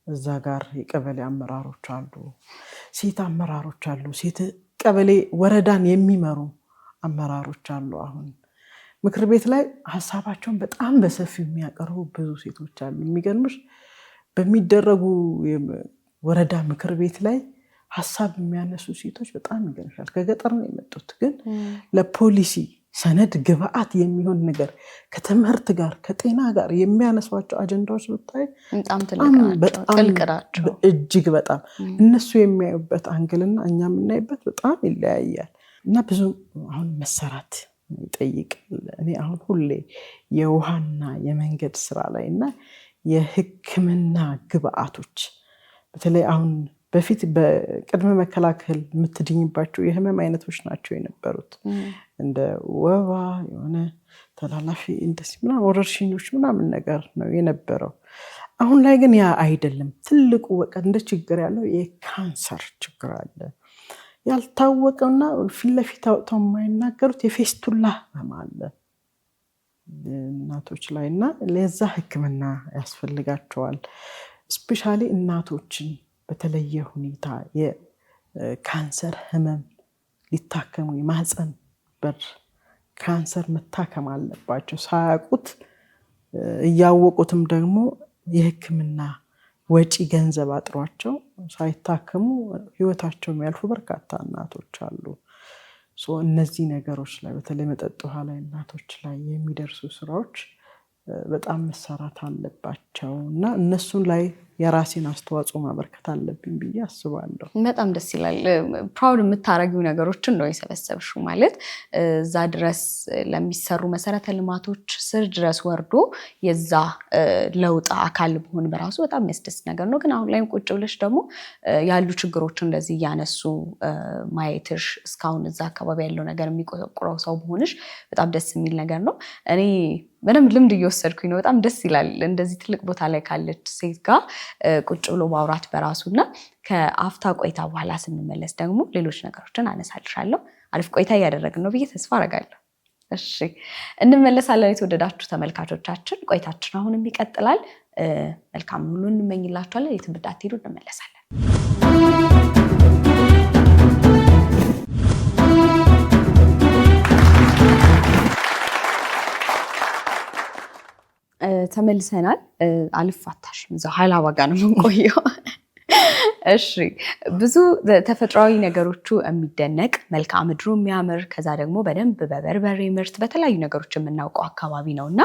እዛ ጋር የቀበሌ አመራሮች አሉ፣ ሴት አመራሮች አሉ፣ ሴት ቀበሌ ወረዳን የሚመሩ አመራሮች አሉ። አሁን ምክር ቤት ላይ ሀሳባቸውን በጣም በሰፊው የሚያቀርቡ ብዙ ሴቶች አሉ። የሚገርምሽ በሚደረጉ ወረዳ ምክር ቤት ላይ ሀሳብ የሚያነሱ ሴቶች በጣም ይገርምሻል። ከገጠር ነው የመጡት፣ ግን ለፖሊሲ ሰነድ ግብአት የሚሆን ነገር ከትምህርት ጋር ከጤና ጋር የሚያነሷቸው አጀንዳዎች ብታይ በጣም እጅግ በጣም እነሱ የሚያዩበት አንግልና እኛ የምናይበት በጣም ይለያያል እና ብዙ አሁን መሰራት ይጠይቃል። እኔ አሁን ሁሌ የውሃና የመንገድ ስራ ላይ እና የሕክምና ግብአቶች በተለይ አሁን በፊት በቅድመ መከላከል የምትድኝባቸው የህመም አይነቶች ናቸው የነበሩት እንደ ወባ የሆነ ተላላፊ እንደዚህ ምናምን ወረርሽኞች ምናምን ነገር ነው የነበረው። አሁን ላይ ግን ያ አይደለም። ትልቁ በቃ እንደ ችግር ያለው የካንሰር ችግር አለ። ያልታወቀውና ፊት ለፊት አውጥተው የማይናገሩት የፌስቱላ ህመም አለ እናቶች ላይ እና ለዛ ሕክምና ያስፈልጋቸዋል። ስፔሻሊ እናቶችን በተለየ ሁኔታ የካንሰር ህመም ሊታከሙ የማህፀን በር ካንሰር መታከም አለባቸው። ሳያውቁት እያወቁትም ደግሞ የሕክምና ወጪ ገንዘብ አጥሯቸው ሳይታከሙ ህይወታቸው የሚያልፉ በርካታ እናቶች አሉ። እነዚህ ነገሮች ላይ በተለይ መጠጥ ውሃ ላይ እናቶች ላይ የሚደርሱ ስራዎች በጣም መሰራት አለባቸው እና እነሱን ላይ የራሴን አስተዋጽኦ ማበርከት አለብኝ ብዬ አስባለሁ። በጣም ደስ ይላል። ፕራውድ የምታረጊው ነገሮችን ነው የሰበሰብሽው። ማለት እዛ ድረስ ለሚሰሩ መሰረተ ልማቶች ስር ድረስ ወርዶ የዛ ለውጥ አካል መሆን በራሱ በጣም የሚያስደስት ነገር ነው። ግን አሁን ላይም ቁጭ ብለሽ ደግሞ ያሉ ችግሮች እንደዚህ እያነሱ ማየትሽ እስካሁን እዛ አካባቢ ያለው ነገር የሚቆረቁረው ሰው መሆንሽ በጣም ደስ የሚል ነገር ነው። እኔ በደንብ ልምድ እየወሰድኩኝ ነው። በጣም ደስ ይላል እንደዚህ ትልቅ ቦታ ላይ ካለች ሴት ጋር ቁጭ ብሎ ማውራት በራሱና ከአፍታ ቆይታ በኋላ ስንመለስ ደግሞ ሌሎች ነገሮችን አነሳልሻለሁ። አሪፍ ቆይታ እያደረግን ነው ብዬ ተስፋ አደርጋለሁ። እሺ እንመለሳለን። የተወደዳችሁ ተመልካቾቻችን ቆይታችን አሁንም ይቀጥላል። መልካም ሁሉ እንመኝላችኋለን። የትም እንዳትሄዱ፣ እንመለሳለን። ተመልሰናል። አልፋታሽም፣ እዛው ሀላባ ጋር ነው የምንቆየው። እሺ ብዙ ተፈጥሯዊ ነገሮቹ የሚደነቅ መልክዓ ምድሩ የሚያምር ከዛ ደግሞ በደንብ በበርበሬ ምርት በተለያዩ ነገሮች የምናውቀው አካባቢ ነው እና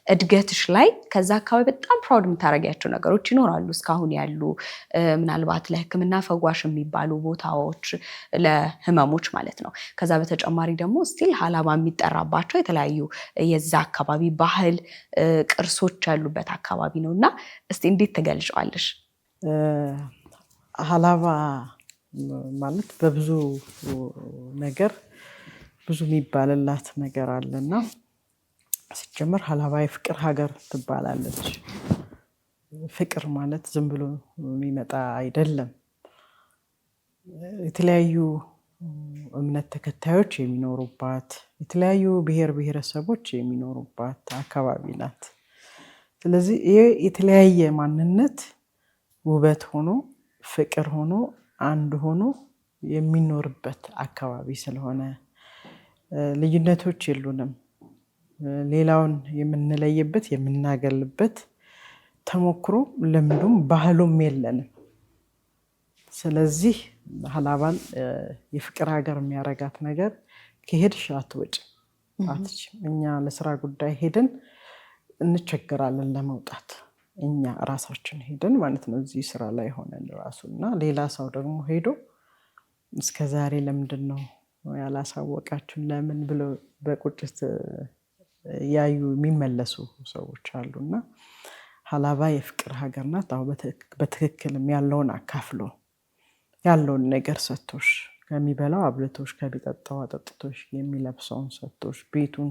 እድገትሽ ላይ ከዛ አካባቢ በጣም ፕራውድ የምታደርጊያቸው ነገሮች ይኖራሉ እስካሁን ያሉ ምናልባት ለሕክምና ፈዋሽ የሚባሉ ቦታዎች ለህመሞች ማለት ነው። ከዛ በተጨማሪ ደግሞ ስቲል ሀላባ የሚጠራባቸው የተለያዩ የዛ አካባቢ ባህል ቅርሶች ያሉበት አካባቢ ነው እና እስቲ እንዴት ትገልጫዋለሽ? ሀላባ ማለት በብዙ ነገር ብዙ የሚባልላት ነገር አለና ሲጀመር ሀላባ የፍቅር ሀገር ትባላለች። ፍቅር ማለት ዝም ብሎ የሚመጣ አይደለም። የተለያዩ እምነት ተከታዮች የሚኖሩባት፣ የተለያዩ ብሔር ብሔረሰቦች የሚኖሩባት አካባቢ ናት። ስለዚህ ይሄ የተለያየ ማንነት ውበት ሆኖ ፍቅር ሆኖ አንድ ሆኖ የሚኖርበት አካባቢ ስለሆነ ልዩነቶች የሉንም። ሌላውን የምንለይበት የምናገልበት ተሞክሮ ልምዱም ባህሉም የለንም። ስለዚህ ሀላባን የፍቅር ሀገር የሚያረጋት ነገር ከሄድሽ አትወጭም አትችም። እኛ ለስራ ጉዳይ ሄደን እንቸገራለን ለመውጣት፣ እኛ ራሳችን ሄደን ማለት ነው እዚህ ስራ ላይ ሆነን ራሱ እና ሌላ ሰው ደግሞ ሄዶ እስከዛሬ ለምንድን ነው ያላሳወቃችሁን ለምን ብሎ በቁጭት ያዩ የሚመለሱ ሰዎች አሉና ሀላባ የፍቅር ሀገር ናት። አሁን በትክክልም ያለውን አካፍሎ ያለውን ነገር ሰጥቶሽ፣ ከሚበላው አብልቶሽ፣ ከሚጠጣው አጠጥቶሽ፣ የሚለብሰውን ሰጥቶሽ፣ ቤቱን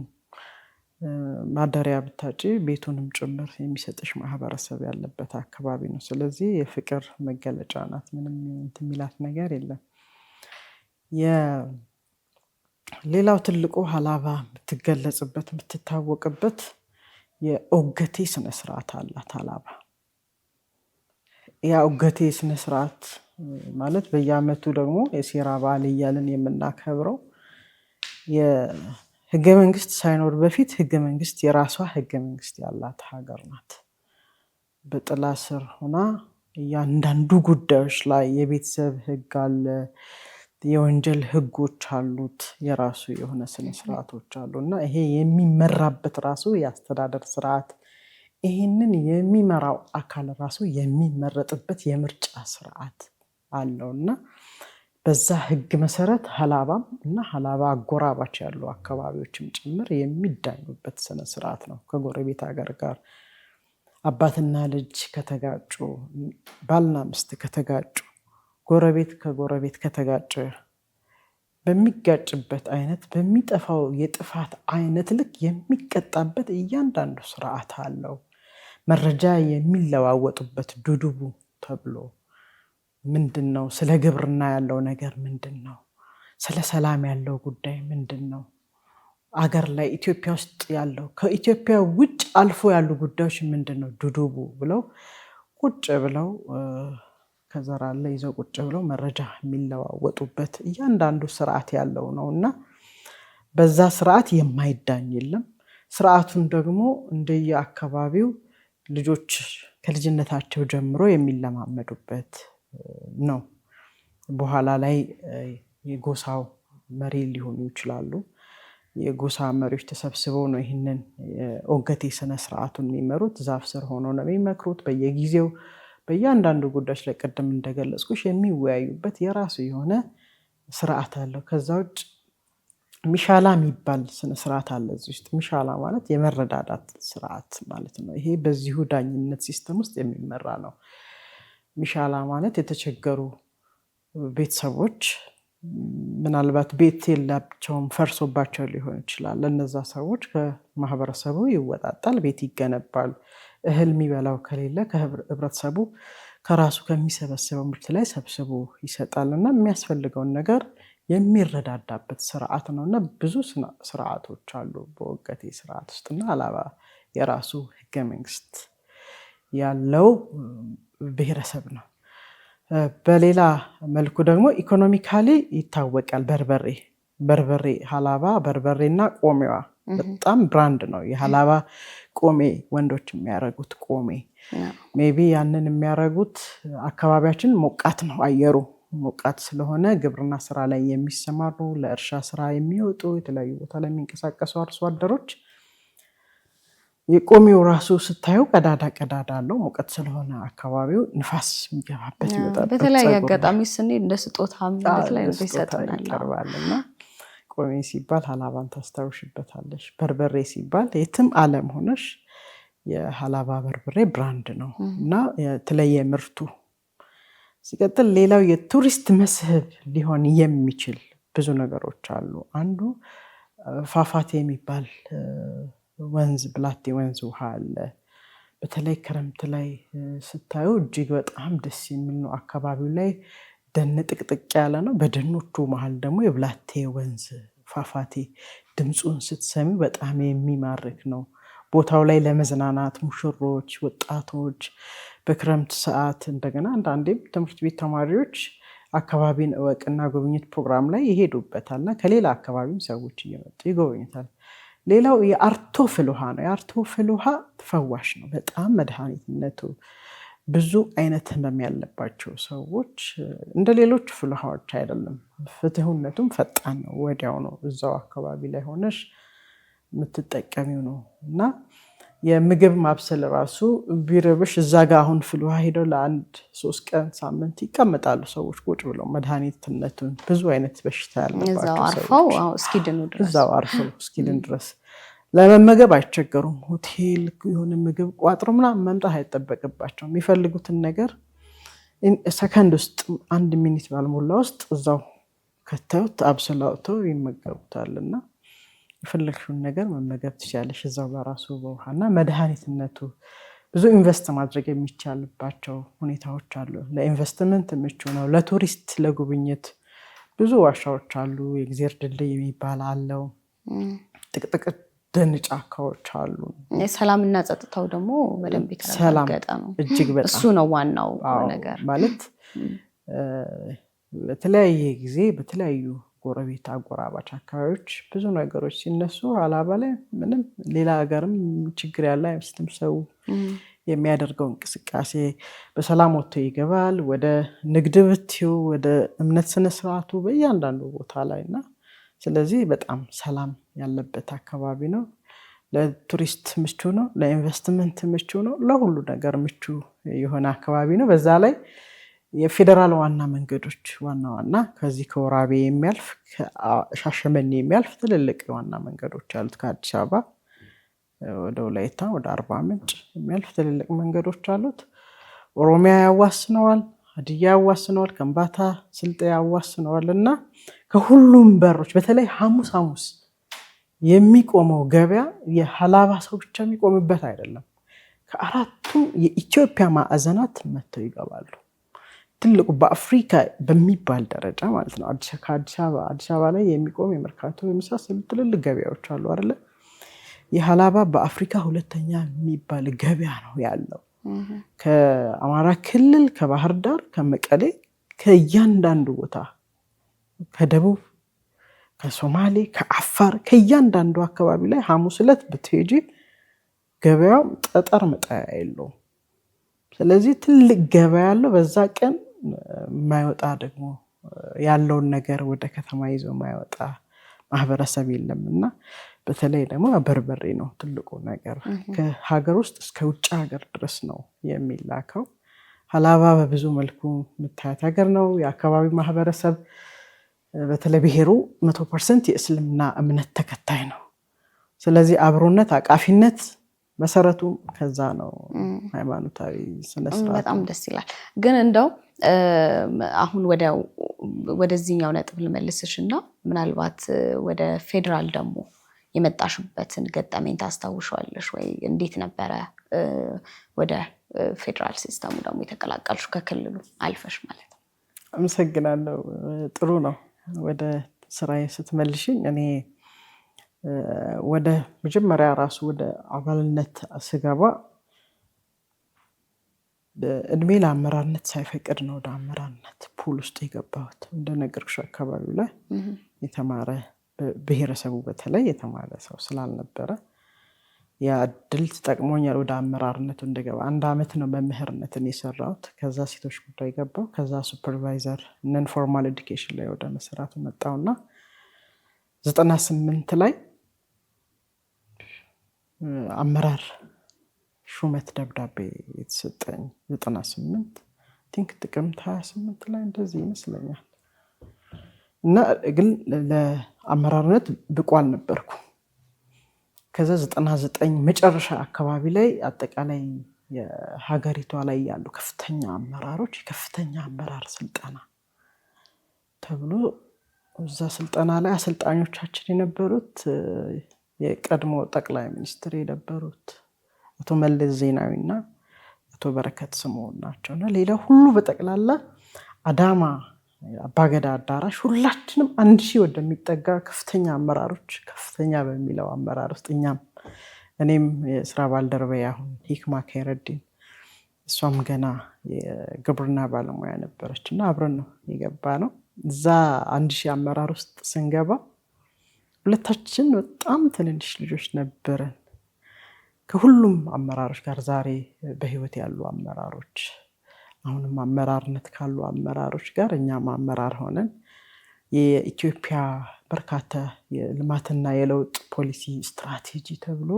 ማደሪያ ብታጪ ቤቱንም ጭምር የሚሰጥሽ ማህበረሰብ ያለበት አካባቢ ነው። ስለዚህ የፍቅር መገለጫ ናት። ምንም እንትን የሚላት ነገር የለም። ሌላው ትልቁ ሀላባ የምትገለጽበት የምትታወቅበት የኦገቴ ስነስርዓት አላት ሀላባ። ያ ኦገቴ ስነስርዓት ማለት በየዓመቱ ደግሞ የሴራ በዓል እያልን የምናከብረው የህገ መንግስት ሳይኖር በፊት ህገ መንግስት የራሷ ህገ መንግስት ያላት ሀገር ናት። በጥላ ስር ሆና እያንዳንዱ ጉዳዮች ላይ የቤተሰብ ህግ አለ፣ የወንጀል ህጎች አሉት፣ የራሱ የሆነ ስነ ስርዓቶች አሉ እና ይሄ የሚመራበት ራሱ የአስተዳደር ስርዓት ይህንን የሚመራው አካል ራሱ የሚመረጥበት የምርጫ ስርዓት አለው እና በዛ ህግ መሰረት ሀላባም እና ሀላባ አጎራባች ያሉ አካባቢዎችም ጭምር የሚዳኙበት ስነ ስርዓት ነው። ከጎረቤት ሀገር ጋር አባትና ልጅ ከተጋጩ፣ ባልና ሚስት ከተጋጩ፣ ጎረቤት ከጎረቤት ከተጋጨ በሚጋጭበት አይነት በሚጠፋው የጥፋት አይነት ልክ የሚቀጣበት እያንዳንዱ ስርዓት አለው። መረጃ የሚለዋወጡበት ዱዱቡ ተብሎ ምንድነው? ስለ ግብርና ያለው ነገር ምንድነው? ስለ ሰላም ያለው ጉዳይ ምንድነው? አገር ላይ ኢትዮጵያ ውስጥ ያለው ከኢትዮጵያ ውጭ አልፎ ያሉ ጉዳዮች ምንድነው? ዱዱቡ ብለው ቁጭ ብለው ከዘራ ላይ ይዘው ቁጭ ብለው መረጃ የሚለዋወጡበት እያንዳንዱ ስርዓት ያለው ነውና በዛ ስርዓት የማይዳኝ የለም። ስርዓቱን ደግሞ እንደየአካባቢው ልጆች ከልጅነታቸው ጀምሮ የሚለማመዱበት ነው። በኋላ ላይ የጎሳው መሪ ሊሆኑ ይችላሉ። የጎሳ መሪዎች ተሰብስበው ነው ይህንን ኦገቴ ስነ ስርዓቱን የሚመሩት። ዛፍ ስር ሆነው ነው የሚመክሩት። በየጊዜው በእያንዳንዱ ጉዳዮች ላይ ቀደም እንደገለጽኩሽ የሚወያዩበት የራሱ የሆነ ስርዓት አለው። ከዛ ውጭ ሚሻላ የሚባል ስነ ስርዓት አለ እዚህ ውስጥ። ሚሻላ ማለት የመረዳዳት ስርዓት ማለት ነው። ይሄ በዚሁ ዳኝነት ሲስተም ውስጥ የሚመራ ነው። ሚሻላ ማለት የተቸገሩ ቤተሰቦች ምናልባት ቤት የላቸውም ፈርሶባቸው ሊሆን ይችላል። ለነዛ ሰዎች ከማህበረሰቡ ይወጣጣል፣ ቤት ይገነባል። እህል የሚበላው ከሌለ ከህብረተሰቡ ከራሱ ከሚሰበስበው ምርት ላይ ሰብስቦ ይሰጣል እና የሚያስፈልገውን ነገር የሚረዳዳበት ስርዓት ነው እና ብዙ ስርዓቶች አሉ በኦገቴ ስርዓት ውስጥና ሀላባ የራሱ ህገ መንግስት ያለው ብሔረሰብ ነው። በሌላ መልኩ ደግሞ ኢኮኖሚካሊ ይታወቃል። በርበሬ ሀላባ በርበሬና ቆሜዋ በጣም ብራንድ ነው። የሀላባ ቆሜ ወንዶች የሚያረጉት ቆሜ ሜቢ ያንን የሚያረጉት አካባቢያችን ሞቃት ነው፣ አየሩ ሞቃት ስለሆነ ግብርና ስራ ላይ የሚሰማሩ ለእርሻ ስራ የሚወጡ የተለያዩ ቦታ ላይ የሚንቀሳቀሱ አርሶ አደሮች የቆሜው ራሱ ስታዩ ቀዳዳ አለው። ሙቀት ስለሆነ አካባቢው ንፋስ የሚገባበት ይወጣል። በተለያየ አጋጣሚ ስንሄድ እንደ ስጦታ ምልክት ላይ ይቀርባልና ቆሜ ሲባል ሀላባን ታስታውሽበታለሽ። በርበሬ ሲባል የትም ዓለም ሆነሽ የሀላባ በርበሬ ብራንድ ነው እና የተለየ ምርቱ። ሲቀጥል ሌላው የቱሪስት መስህብ ሊሆን የሚችል ብዙ ነገሮች አሉ። አንዱ ፏፏቴ የሚባል ወንዝ፣ ብላቴ ወንዝ ውሃ አለ። በተለይ ክረምት ላይ ስታዩ እጅግ በጣም ደስ የሚል ነው። አካባቢው ላይ ደን ጥቅጥቅ ያለ ነው። በደኖቹ መሀል ደግሞ የብላቴ ወንዝ ፏፏቴ ድምፁን ስትሰሚ በጣም የሚማርክ ነው። ቦታው ላይ ለመዝናናት ሙሽሮች፣ ወጣቶች በክረምት ሰዓት እንደገና አንዳንዴም ትምህርት ቤት ተማሪዎች አካባቢን እወቅና ጉብኝት ፕሮግራም ላይ ይሄዱበታልና ከሌላ አካባቢም ሰዎች እየመጡ ይጎበኙታል። ሌላው የአርቶ ፍል ውሃ ነው። የአርቶ ፍል ውሃ ተፈዋሽ ነው። በጣም መድኃኒትነቱ ብዙ አይነት ህመም ያለባቸው ሰዎች እንደ ሌሎች ፍል ውሃዎች አይደለም። ፍትህነቱም ፈጣን ነው። ወዲያው ነው እዛው አካባቢ ላይ ሆነሽ የምትጠቀሚው ነው እና የምግብ ማብሰል ራሱ ቢረብሽ እዛ ጋር አሁን ፍል ውሃ ሄደው ለአንድ 3 ቀን ሳምንት ይቀመጣሉ ሰዎች ቁጭ ብለው። መድኃኒትነቱን ብዙ አይነት በሽታ ያለባቸው እዛው አርፈው እስኪድኑ ድረስ ለመመገብ አይቸገሩም። ሆቴል የሆነ ምግብ ቋጥሮ ምናምን መምጣት አይጠበቅባቸው። የሚፈልጉትን ነገር ሰከንድ ውስጥ 1 ሚኒት ባልሞላ ውስጥ እዛው ከተውት አብስለውተው ይመገቡታልና የፈለግሽውን ነገር መመገብ ትችላለሽ እዛው በራሱ በውሃና መድኃኒትነቱ ብዙ ኢንቨስት ማድረግ የሚቻልባቸው ሁኔታዎች አሉ። ለኢንቨስትመንት ምቹ ነው። ለቱሪስት ለጉብኝት ብዙ ዋሻዎች አሉ። የእግዚአብሔር ድልድይ የሚባል አለው። ጥቅጥቅ ደን ጫካዎች አሉ። ሰላምና ጸጥታው ደግሞ በደንብ የተረጋገጠ ነው። እጅግ በጣም እሱ ነው ዋናው ነገር ማለት በተለያየ ጊዜ በተለያዩ ጎረቤት አጎራባች አካባቢዎች ብዙ ነገሮች ሲነሱ ሀላባ ላይ ምንም ሌላ ሀገርም ችግር ያለ አይመስልም። ሰው የሚያደርገው እንቅስቃሴ በሰላም ወጥቶ ይገባል። ወደ ንግድ ብትዩ ወደ እምነት ስነስርዓቱ በእያንዳንዱ ቦታ ላይ እና ስለዚህ በጣም ሰላም ያለበት አካባቢ ነው። ለቱሪስት ምቹ ነው፣ ለኢንቨስትመንት ምቹ ነው፣ ለሁሉ ነገር ምቹ የሆነ አካባቢ ነው። በዛ ላይ የፌዴራል ዋና መንገዶች ዋና ከዚህ ከወራቤ የሚያልፍ ከሻሸመኔ የሚያልፍ ትልልቅ ዋና መንገዶች አሉት። ከአዲስ አበባ ወደ ወላይታ ወደ አርባ ምንጭ የሚያልፍ ትልልቅ መንገዶች አሉት። ኦሮሚያ ያዋስነዋል፣ ሀዲያ ያዋስነዋል፣ ከምባታ ስልጤ ያዋስነዋል እና ከሁሉም በሮች በተለይ ሐሙስ የሚቆመው ገበያ የሀላባ ሰው ብቻ የሚቆምበት አይደለም። ከአራቱም የኢትዮጵያ ማዕዘናት መጥተው ይገባሉ። ትልቁ በአፍሪካ በሚባል ደረጃ ማለት ነው። አዲስ አበባ ላይ የሚቆም የመርካቶ የመሳሰሉ ትልልቅ ገበያዎች አሉ አይደለ? የሀላባ በአፍሪካ ሁለተኛ የሚባል ገበያ ነው ያለው። ከአማራ ክልል ከባህር ዳር ከመቀሌ ከእያንዳንዱ ቦታ ከደቡብ ከሶማሌ ከአፋር ከእያንዳንዱ አካባቢ ላይ ሐሙስ ዕለት ብትሄጂ ገበያው ጠጠር መጣያ የለውም። ስለዚህ ትልቅ ገበያ ያለው በዛ ቀን የማይወጣ ደግሞ ያለውን ነገር ወደ ከተማ ይዞ የማይወጣ ማህበረሰብ የለም እና በተለይ ደግሞ በርበሬ ነው ትልቁ ነገር። ከሀገር ውስጥ እስከ ውጭ ሀገር ድረስ ነው የሚላከው። ሀላባ በብዙ መልኩ የምታያት ሀገር ነው። የአካባቢ ማህበረሰብ በተለይ ብሔሩ 100% የእስልምና እምነት ተከታይ ነው። ስለዚህ አብሮነት፣ አቃፊነት መሰረቱ ከዛ ነው። ሃይማኖታዊ ስነስርዓት በጣም ደስ ይላል። ግን እንደው አሁን ወደዚህኛው ነጥብ ልመልስሽ እና ምናልባት ወደ ፌዴራል ደግሞ የመጣሽበትን ገጠመኝ ታስታውሻለሽ ወይ? እንዴት ነበረ ወደ ፌዴራል ሲስተሙ ደግሞ የተቀላቀልሽ ከክልሉ አልፈሽ ማለት ነው? አመሰግናለሁ። ጥሩ ነው። ወደ ስራዬ ስትመልሽኝ እኔ ወደ መጀመሪያ ራሱ ወደ አባልነት ስገባ እድሜ ለአመራርነት ሳይፈቅድ ነው ወደ አመራርነት ፑል ውስጥ የገባሁት። እንደነገርኩሽ አካባቢው ላይ የተማረ ብሔረሰቡ በተለይ የተማረ ሰው ስላልነበረ ያ እድል ተጠቅሞኛል ወደ አመራርነቱ እንደገባ። 1 ዓመት ነው መምህርነትን የሰራሁት። ከዛ ሴቶች ጉዳይ ገባሁ። ከዛ ሱፐርቫይዘር ነን ፎርማል ኤዱኬሽን ላይ ወደ መስራቱ መጣሁና 98 ላይ አመራር ሹመት ደብዳቤ የተሰጠኝ 98 ቲንክ ጥቅምት 28 ላይ እንደዚህ ይመስለኛል። እና ግን ለአመራርነት ብቁ አልነበርኩ። ከዛ 99 መጨረሻ አካባቢ ላይ አጠቃላይ የሀገሪቷ ላይ ያሉ ከፍተኛ አመራሮች የከፍተኛ አመራር ስልጠና ተብሎ እዛ ስልጠና ላይ አሰልጣኞቻችን የነበሩት የቀድሞ ጠቅላይ ሚኒስትር የነበሩት አቶ መለስ ዜናዊና አቶ በረከት ስምኦን ናቸውና ሌላ ሁሉ በጠቅላላ አዳማ አባገዳ አዳራሽ ሁላችንም 1000 ወደሚጠጋ ከፍተኛ አመራሮች ከፍተኛ በሚለው አመራር ውስጥ እኔም የስራ ባልደረባዬ አሁን ሂክማ ከይረዲን እሷም ገና የግብርና ባለሙያ ነበረችና አብረን ነው የገባነው። እዛ 1000 አመራር ውስጥ ስንገባ ሁለታችን በጣም ትንንሽ ልጆች ነበረን። ከሁሉም አመራሮች ጋር ዛሬ በህይወት ያሉ አመራሮች አሁንም አመራርነት ካሉ አመራሮች ጋር እኛም አመራር ሆነን የኢትዮጵያ በርካታ የልማትና የለውጥ ፖሊሲ ስትራቴጂ ተብሎ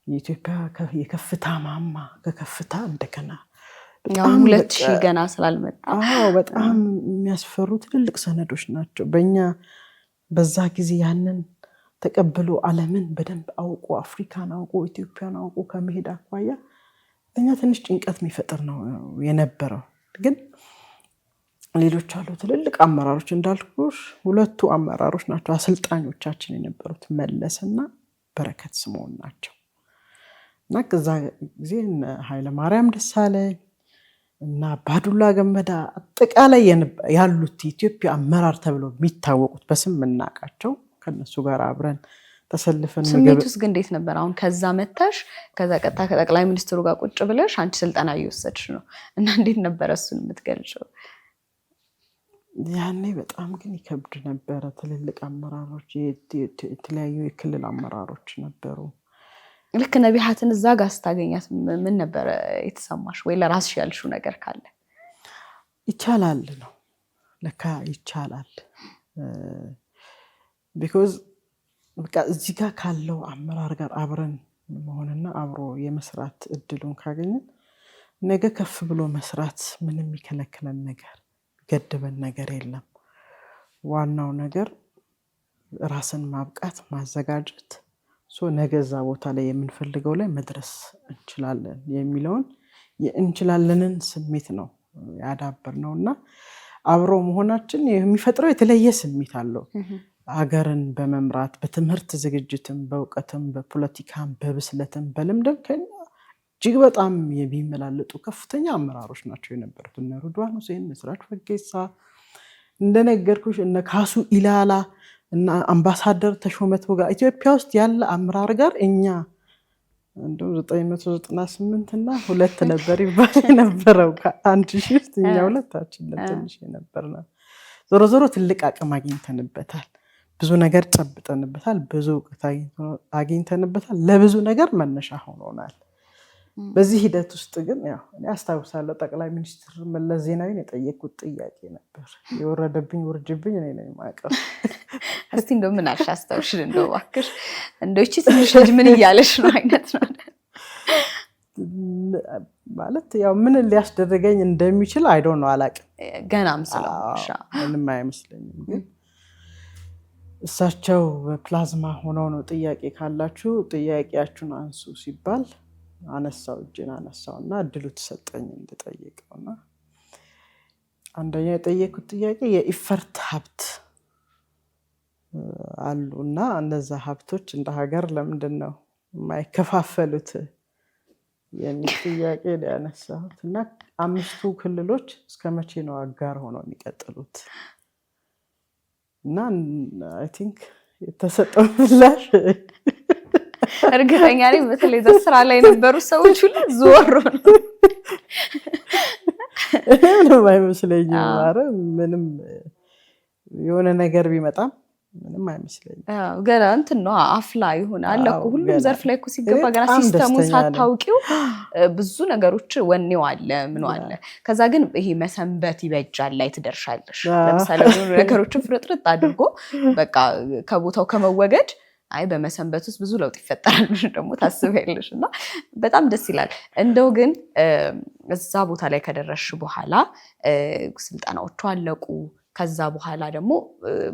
የኢትዮጵያ የከፍታ ማማ ከከፍታ እንደገና በጣም 2000 ገና ስላልመጣ በጣም የሚያስፈሩ ትልልቅ ሰነዶች ናቸው። በእኛ በዛ ጊዜ ያንን ተቀብሎ ዓለምን በደንብ አውቆ አፍሪካን አውቆ ኢትዮጵያን አውቆ ከመሄድ አኳያ እኛ ትንሽ ጭንቀት የሚፈጥር ነው የነበረው። ግን ሌሎች አሉ ትልልቅ አመራሮች እንዳልኩሽ 2 አመራሮች ናቸው አሰልጣኞቻችን የነበሩት መለስና በረከት ስምኦን ናቸው። እና ከዛ ጊዜ ኃይለ ማርያም ደሳለኝ እና ባዱላ ገመዳ አጠቃላይ ያሉት ኢትዮጵያ አመራር ተብሎ የሚታወቁት በስም እናቃቸው ከነሱ ጋር አብረን ተሰልፈን ስሜቱስ ግን እንዴት ነበር? አሁን ከዛ መተሽ ከዛ ቀጣ ከጠቅላይ ሚኒስትሩ ጋር ቁጭ ብለሽ አንቺ ስልጠና እየወሰድሽ ነው እና እንዴት ነበር እሱን የምትገልጪው? ያኔ በጣም ግን ይከብድ ነበረ። ትልልቅ አመራሮች የተለያዩ የክልል አመራሮች ነበሩ። ልክ ነቢያትን እዛ ጋር ስታገኛት ምን ነበር የተሰማሽ? ወይ ለራስሽ ያልሽው ነገር ካለ? ይቻላል ነው ለካ ይቻላል። ቢኮዝ በቃ እዚህ ጋር ካለው አመራር ጋር አብረን መሆንና አብሮ የመስራት እድሉን ካገኘን ነገ ከፍ ብሎ መስራት ምንም የሚከለክለን ነገር ገድበን ነገር የለም። ዋናው ነገር ራስን ማብቃት ማዘጋጀት ነገ እዛ ቦታ ላይ የምንፈልገው ላይ መድረስ እንችላለን የሚለውን የእንችላለንን ስሜት ነው ያዳበርነው እና አብሮ መሆናችን የሚፈጥረው የተለየ ስሜት አለው። ሀገርን በመምራት በትምህርት ዝግጅትም በእውቀትም በፖለቲካም በብስለትም በልምድም ከኛ እጅግ በጣም የሚመላለጡ ከፍተኛ አመራሮች ናቸው የነበሩት። እነ ሬድዋን ሁሴን፣ ስራጅ ፈጌሳ፣ እንደነገርኩሽ እነ ካሱ ኢላላ እና አምባሳደር ተሾመ ቶጋ ኢትዮጵያ ውስጥ ያለ አመራር ጋር እኛ እንደው 998 እና 2 ነበር ይባል የነበረው ከአንድ ሺህ ውስጥ እኛ ሁለታችን ትንሽ ነበርና ዞሮ ዞሮ ትልቅ አቅም አግኝተንበታል። ብዙ ነገር ጨብጠንበታል። ብዙ እውቀት አግኝተንበታል። ለብዙ ነገር መነሻ ሆኖናል። በዚህ ሂደት ውስጥ ግን ያው እኔ አስታውሳለሁ ጠቅላይ ሚኒስትር መለስ ዜናዊን የጠየቁት ጥያቄ ነበር። የወረደብኝ ውርጅብኝ እኔ ነኝ የማውቀው። እስቲ እንደው ምን አልሽ አስታውሽን? እንደው እባክሽ እንደው እቺ ትንሽ ልጅ ምን እያለሽ ነው አይነት ነው ማለት ያው ምን ሊያስደርገኝ እንደሚችል አይ ዶንት ኖ አላውቅም። ገናም ስለሆነሽ ምንም አይመስለኝም። ግን እሳቸው በፕላዝማ ሆነው ነው ጥያቄ ካላችሁ ጥያቄያችሁን አንሱ ሲባል አነሳው እጄን አነሳውና እድሉ ተሰጠኝ እንድጠይቀውና አንደኛ የጠየቁት ጥያቄ የኢፈርት ሀብት አሉና እነዛ ሀብቶች እንደ ሀገር ለምንድን ነው የማይከፋፈሉት የሚል ጥያቄ ያነሳሁት እና 5ቱ ክልሎች እስከመቼ ነው አጋር ሆነው የሚቀጥሉት? እና አይ ቲንክ የተሰጠው ምላሽ እርግጠኛ ነኝ በተለይ ስራ ላይ የነበሩ ሰዎች ሁሉ ዞር ነው ምንም አይመስለኝም። ኧረ ምንም የሆነ ነገር ቢመጣም ምንም አይመስለኝም። ገና እንትን ነው አፍላ ይሆናል እኮ ሁሉም ዘርፍ ላይ እኮ ሲገባ ገና ሲስተሙን ሳታውቂው ብዙ ነገሮች ወኔው አለ ምን አለ። ከዛ ግን ይሄ መሰንበት ይበጃል ላይ ትደርሻለሽ። ለምሳሌ ነገሮችን ፍርጥርጥ አድርጎ በቃ ከቦታው ከመወገድ አይ በመሰንበት ውስጥ ብዙ ለውጥ ይፈጠራል ደግሞ ታስቢያለሽ እና በጣም ደስ ይላል። እንደው ግን እዛ ቦታ ላይ ከደረስሽ በኋላ ስልጠናዎቹ አለቁ። ከዛ በኋላ ደግሞ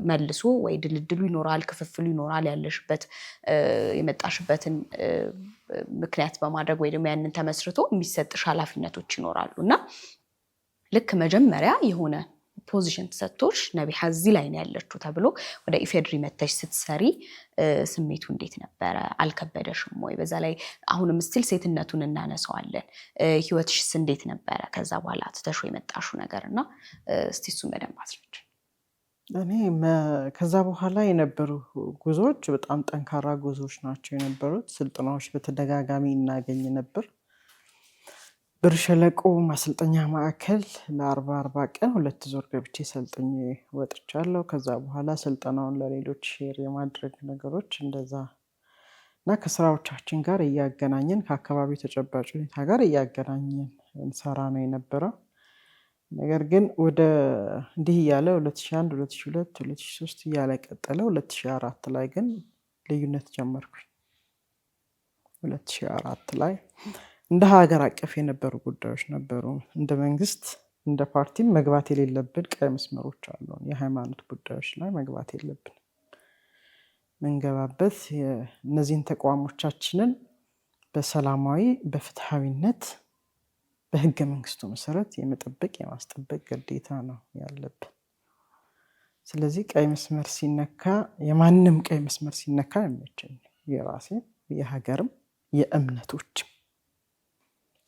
መልሶ ወይ ድልድሉ ይኖራል፣ ክፍፍሉ ይኖራል። ያለሽበት የመጣሽበትን ምክንያት በማድረግ ወይ ደግሞ ያንን ተመስርቶ የሚሰጥሽ ኃላፊነቶች ይኖራሉ እና ልክ መጀመሪያ የሆነ ፖዚሽን ተሰጥቶሽ ነቢሃ እዚህ ላይ ነው ያለችው ተብሎ ወደ ኢፌድሪ መተሽ ስትሰሪ ስሜቱ እንዴት ነበረ? አልከበደሽም ወይ? በዛ ላይ አሁንም ስቲል ሴትነቱን እናነሳዋለን። ህይወትሽስ እንዴት ነበረ? ከዛ በኋላ ትተሽ የመጣሽው ነገርና እስቲ እሱን በደንብ አስረጅ። እኔ ከዛ በኋላ የነበሩ ጉዞዎች በጣም ጠንካራ ጉዞዎች ናቸው የነበሩት። ስልጠናዎች በተደጋጋሚ እናገኝ ነበር። ብር ሸለቆ ማሰልጠኛ ማዕከል ለ40 ቀን 2 ዙር ገብቼ ሰልጥኜ ወጥቻለሁ። ከዛ በኋላ ስልጠናውን ለሌሎች ሼር የማድረግ ነገሮች እንደዛ እና ከስራዎቻችን ጋር እያገናኘን ከአካባቢው ተጨባጭ ሁኔታ ጋር እያገናኘን እንሰራ ነው የነበረው። ነገር ግን ወደ እንዲህ እያለ 2001 2002 2003 እያለ ቀጠለ። 2004 ላይ ግን ልዩነት ጀመርኩኝ። 2004 ላይ እንደ ሀገር አቀፍ የነበሩ ጉዳዮች ነበሩ። እንደ መንግስት እንደ ፓርቲም መግባት የሌለብን ቀይ መስመሮች አሉ። የሃይማኖት ጉዳዮች ላይ መግባት የለብን። መንገባበት እነዚህን ተቋሞቻችንን በሰላማዊ በፍትሃዊነት በህገ መንግስቱ መሰረት የመጠበቅ የማስጠበቅ ግዴታ ነው ያለብን። ስለዚህ ቀይ መስመር ሲነካ የማንም ቀይ መስመር ሲነካ አይመቸኝም። የራሴ የሀገርም የእምነቶችም።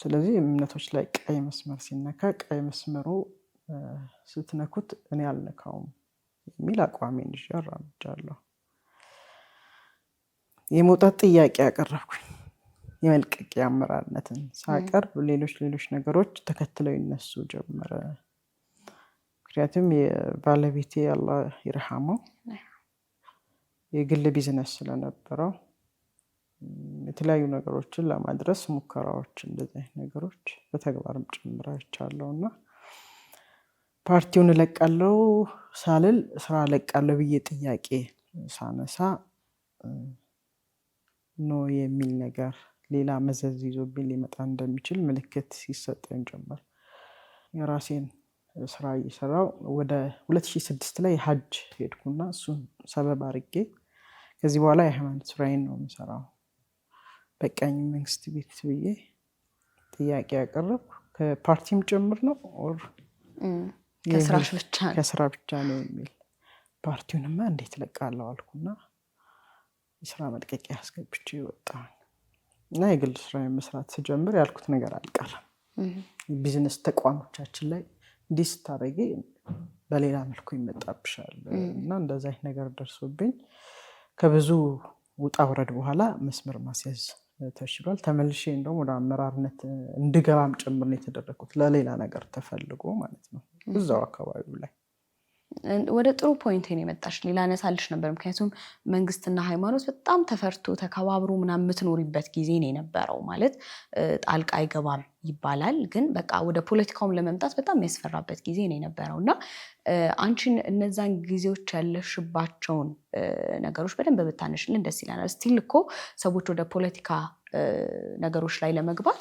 ስለዚህ እምነቶች ላይ ቀይ መስመር ሲነካ ቀይ መስመሩ ስትነኩት እኔ አልነካውም የሚል አቋሜን ይዤ አራምጃለሁ። የመውጣት ጥያቄ ያቀረብኩኝ የመልቀቂያ አመራርነትን ሳቀርብ ሌሎች ነገሮች ተከትለው ይነሱ ጀመረ። ምክንያቱም የባለቤቴ አላህ ይርሐመው የግል ቢዝነስ ስለነበረው የተለያዩ ነገሮችን ለማድረስ ሙከራዎች እንደዚህ ነገሮች በተግባርም ጭምር አይቻለሁና ፓርቲውን እለቃለሁ ሳልል ስራ እለቃለሁ ብዬ ጥያቄ ሳነሳ ኖ የሚል ነገር ሌላ መዘዝ ይዞብኝ ሊመጣ እንደሚችል ምልክት ሲሰጠኝ ጀመር። የራሴን ስራ እየሰራው ወደ 2006 ላይ ሀጅ ሄድኩና እሱን ሰበብ አድርጌ ከዚህ በኋላ የሃይማኖት ስራዬን ነው የምሰራው በቃኝ መንግስት ቤት ብዬ ጥያቄ ያቀረብኩ ከፓርቲም ጭምር ነው ኦር ከስራ ብቻ ነው የሚል ፓርቲውንማ እንዴት ለቃለሁ አልኩና የስራ መልቀቂያ አስገብቼ ወጣሁ እና የግል ስራዬን መስራት ስጀምር ያልኩት ነገር አልቀረም። ቢዝነስ ተቋሞቻችን ላይ እንዲህ ስታደርጊ በሌላ መልኩ ይመጣብሻል እና እንደዛ አይነት ነገር ደርሶብኝ ከብዙ ውጣ ውረድ በኋላ መስመር ማስያዝ ተችሏል። ተመልሼ እንደውም ወደ አመራርነት እንድገባም ጭምር ነው የተደረኩት ለሌላ ነገር ተፈልጎ ማለት ነው እዛው አካባቢው ላይ። ወደ ጥሩ ፖይንት ነው የመጣሽ። ሌላ ነሳልሽ ነበር ምክንያቱም መንግስትና ሃይማኖት በጣም ተፈርቶ ተከባብሮ ምናምን የምትኖሪበት ጊዜ ነው የነበረው ማለት ጣልቃ አይገባም ይባላል ግን በቃ ወደ ፖለቲካውም ለመምጣት በጣም ያስፈራበት ጊዜ ነው የነበረውና አንቺን እነዛን ጊዜዎች ያለሽባቸውን ነገሮች በደንብ ብታነሽልን ደስ ይላል። ስቲል እኮ ሰዎች ወደ ፖለቲካ ነገሮች ላይ ለመግባት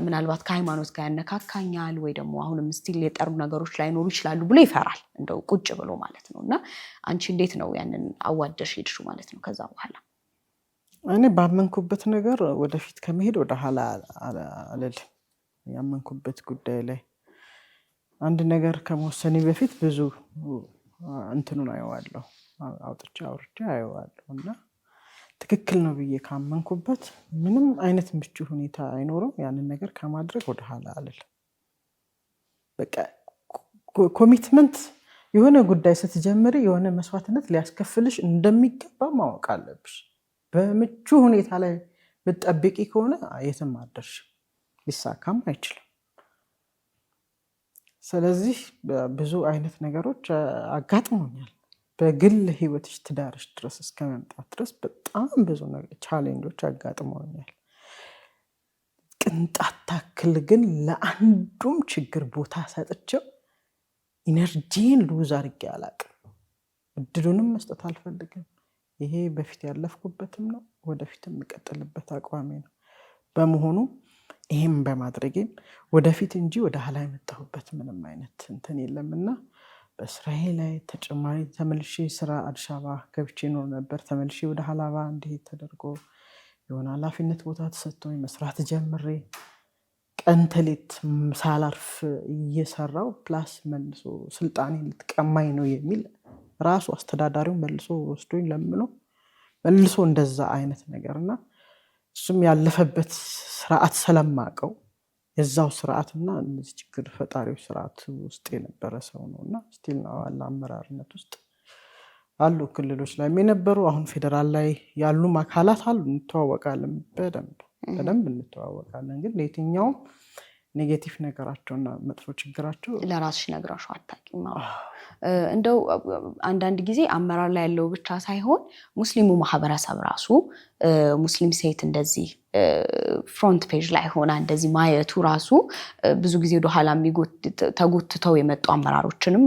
ምናልባት ከሃይማኖት ጋር ያነካካኛል ወይ ደግሞ አሁንም ስቲል የጠሩ ነገሮች ላይ ኖሩ ይችላሉ ብሎ ይፈራል እንደው ቁጭ ብሎ ማለት ነውና አንቺ እንዴት ነው ያንን አዋደሽ ሄድሽ ማለት ነው? ከዛ በኋላ እኔ ባመንኩበት ነገር ወደፊት ከመሄድ ወደ ኋላ አልልም። ያመንኩበት ጉዳይ ላይ አንድ ነገር ከመወሰኔ በፊት ብዙ እንትኑን አየዋለሁ አውጥቼ አውርቼ አየዋለሁና ትክክል ነው ብዬ ካመንኩበት ምንም አይነት ምቹ ሁኔታ አይኖርም ያንን ነገር ከማድረግ ወደ ኋላ አልልም። በቃ ኮሚትመንት የሆነ ጉዳይ ስትጀምሪ የሆነ መስዋዕትነት ሊያስከፍልሽ እንደሚገባ ማወቅ አለብሽ። በምቹ ሁኔታ ላይ ብትጠብቂ ከሆነ የትም አትደርሽም፣ ሊሳካም አይችልም። ስለዚህ ብዙ አይነት ነገሮች አጋጥሞኛል። በግል ህይወትሽ ትዳርሽ ድረስ እስከመምጣት ድረስ በጣም ብዙ ቻሌንጆች አጋጥመውኛል። ቅንጣት ታክል ግን ለአንዱም ችግር ቦታ ሰጥቼው ኢነርጂን ሉዝ አድርጌ አላውቅም። እድሉንም መስጠት አልፈልግም። ይሄ በፊት ያለፍኩበትም ነው ወደፊትም የምቀጥልበት አቋሜ ነው። በመሆኑ ይሄም በማድረጌም ወደፊት እንጂ ወደ ኋላ የመጣሁበት ምንም አይነት እንትን የለምና በስራዬ ላይ ተጨማሪ ተመልሼ ስራ አዲስ አበባ ገብቼ ኖር ነበር። ተመልሼ ወደ ሀላባ እንዲሄድ ተደርጎ የሆነ ኃላፊነት ቦታ ተሰጥቶኝ መስራት ጀምሬ ቀን ተሌት ሳላርፍ እየሰራው ፕላስ መልሶ ስልጣኔ ልትቀማኝ ነው የሚል ራሱ አስተዳዳሪው መልሶ ወስዶኝ ለምኖ መልሶ እንደዛ አይነት ነገርና እሱም ያለፈበት ስርዓት ስለማቀው የዛው ስርዓትና እነዚህ ችግር ፈጣሪው ስርዓት ውስጥ የነበረ ሰው ነውና ስቲል ነው አለ አመራርነት ውስጥ አሉ ክልሎች ላይ የነበሩ አሁን ፌደራል ላይ ያሉ አካላት አሉ። እንተዋወቃለን፣ በደንብ እንተዋወቃለን። ግን ለየትኛው ኔጌቲቭ ነገራቸውና መጥፎ ችግራቸው ለራስሽ ነግራሽው አታውቂም? እንደው አንዳንድ ጊዜ አመራር ላይ ያለው ብቻ ሳይሆን ሙስሊሙ ማህበረሰብ ራሱ ሙስሊም ሴት እንደዚህ ፍሮንት ፔጅ ላይ ሆና እንደዚህ ማየቱ ራሱ ብዙ ጊዜ ወደ ኋላ ተጎትተው የመጡ አመራሮችንም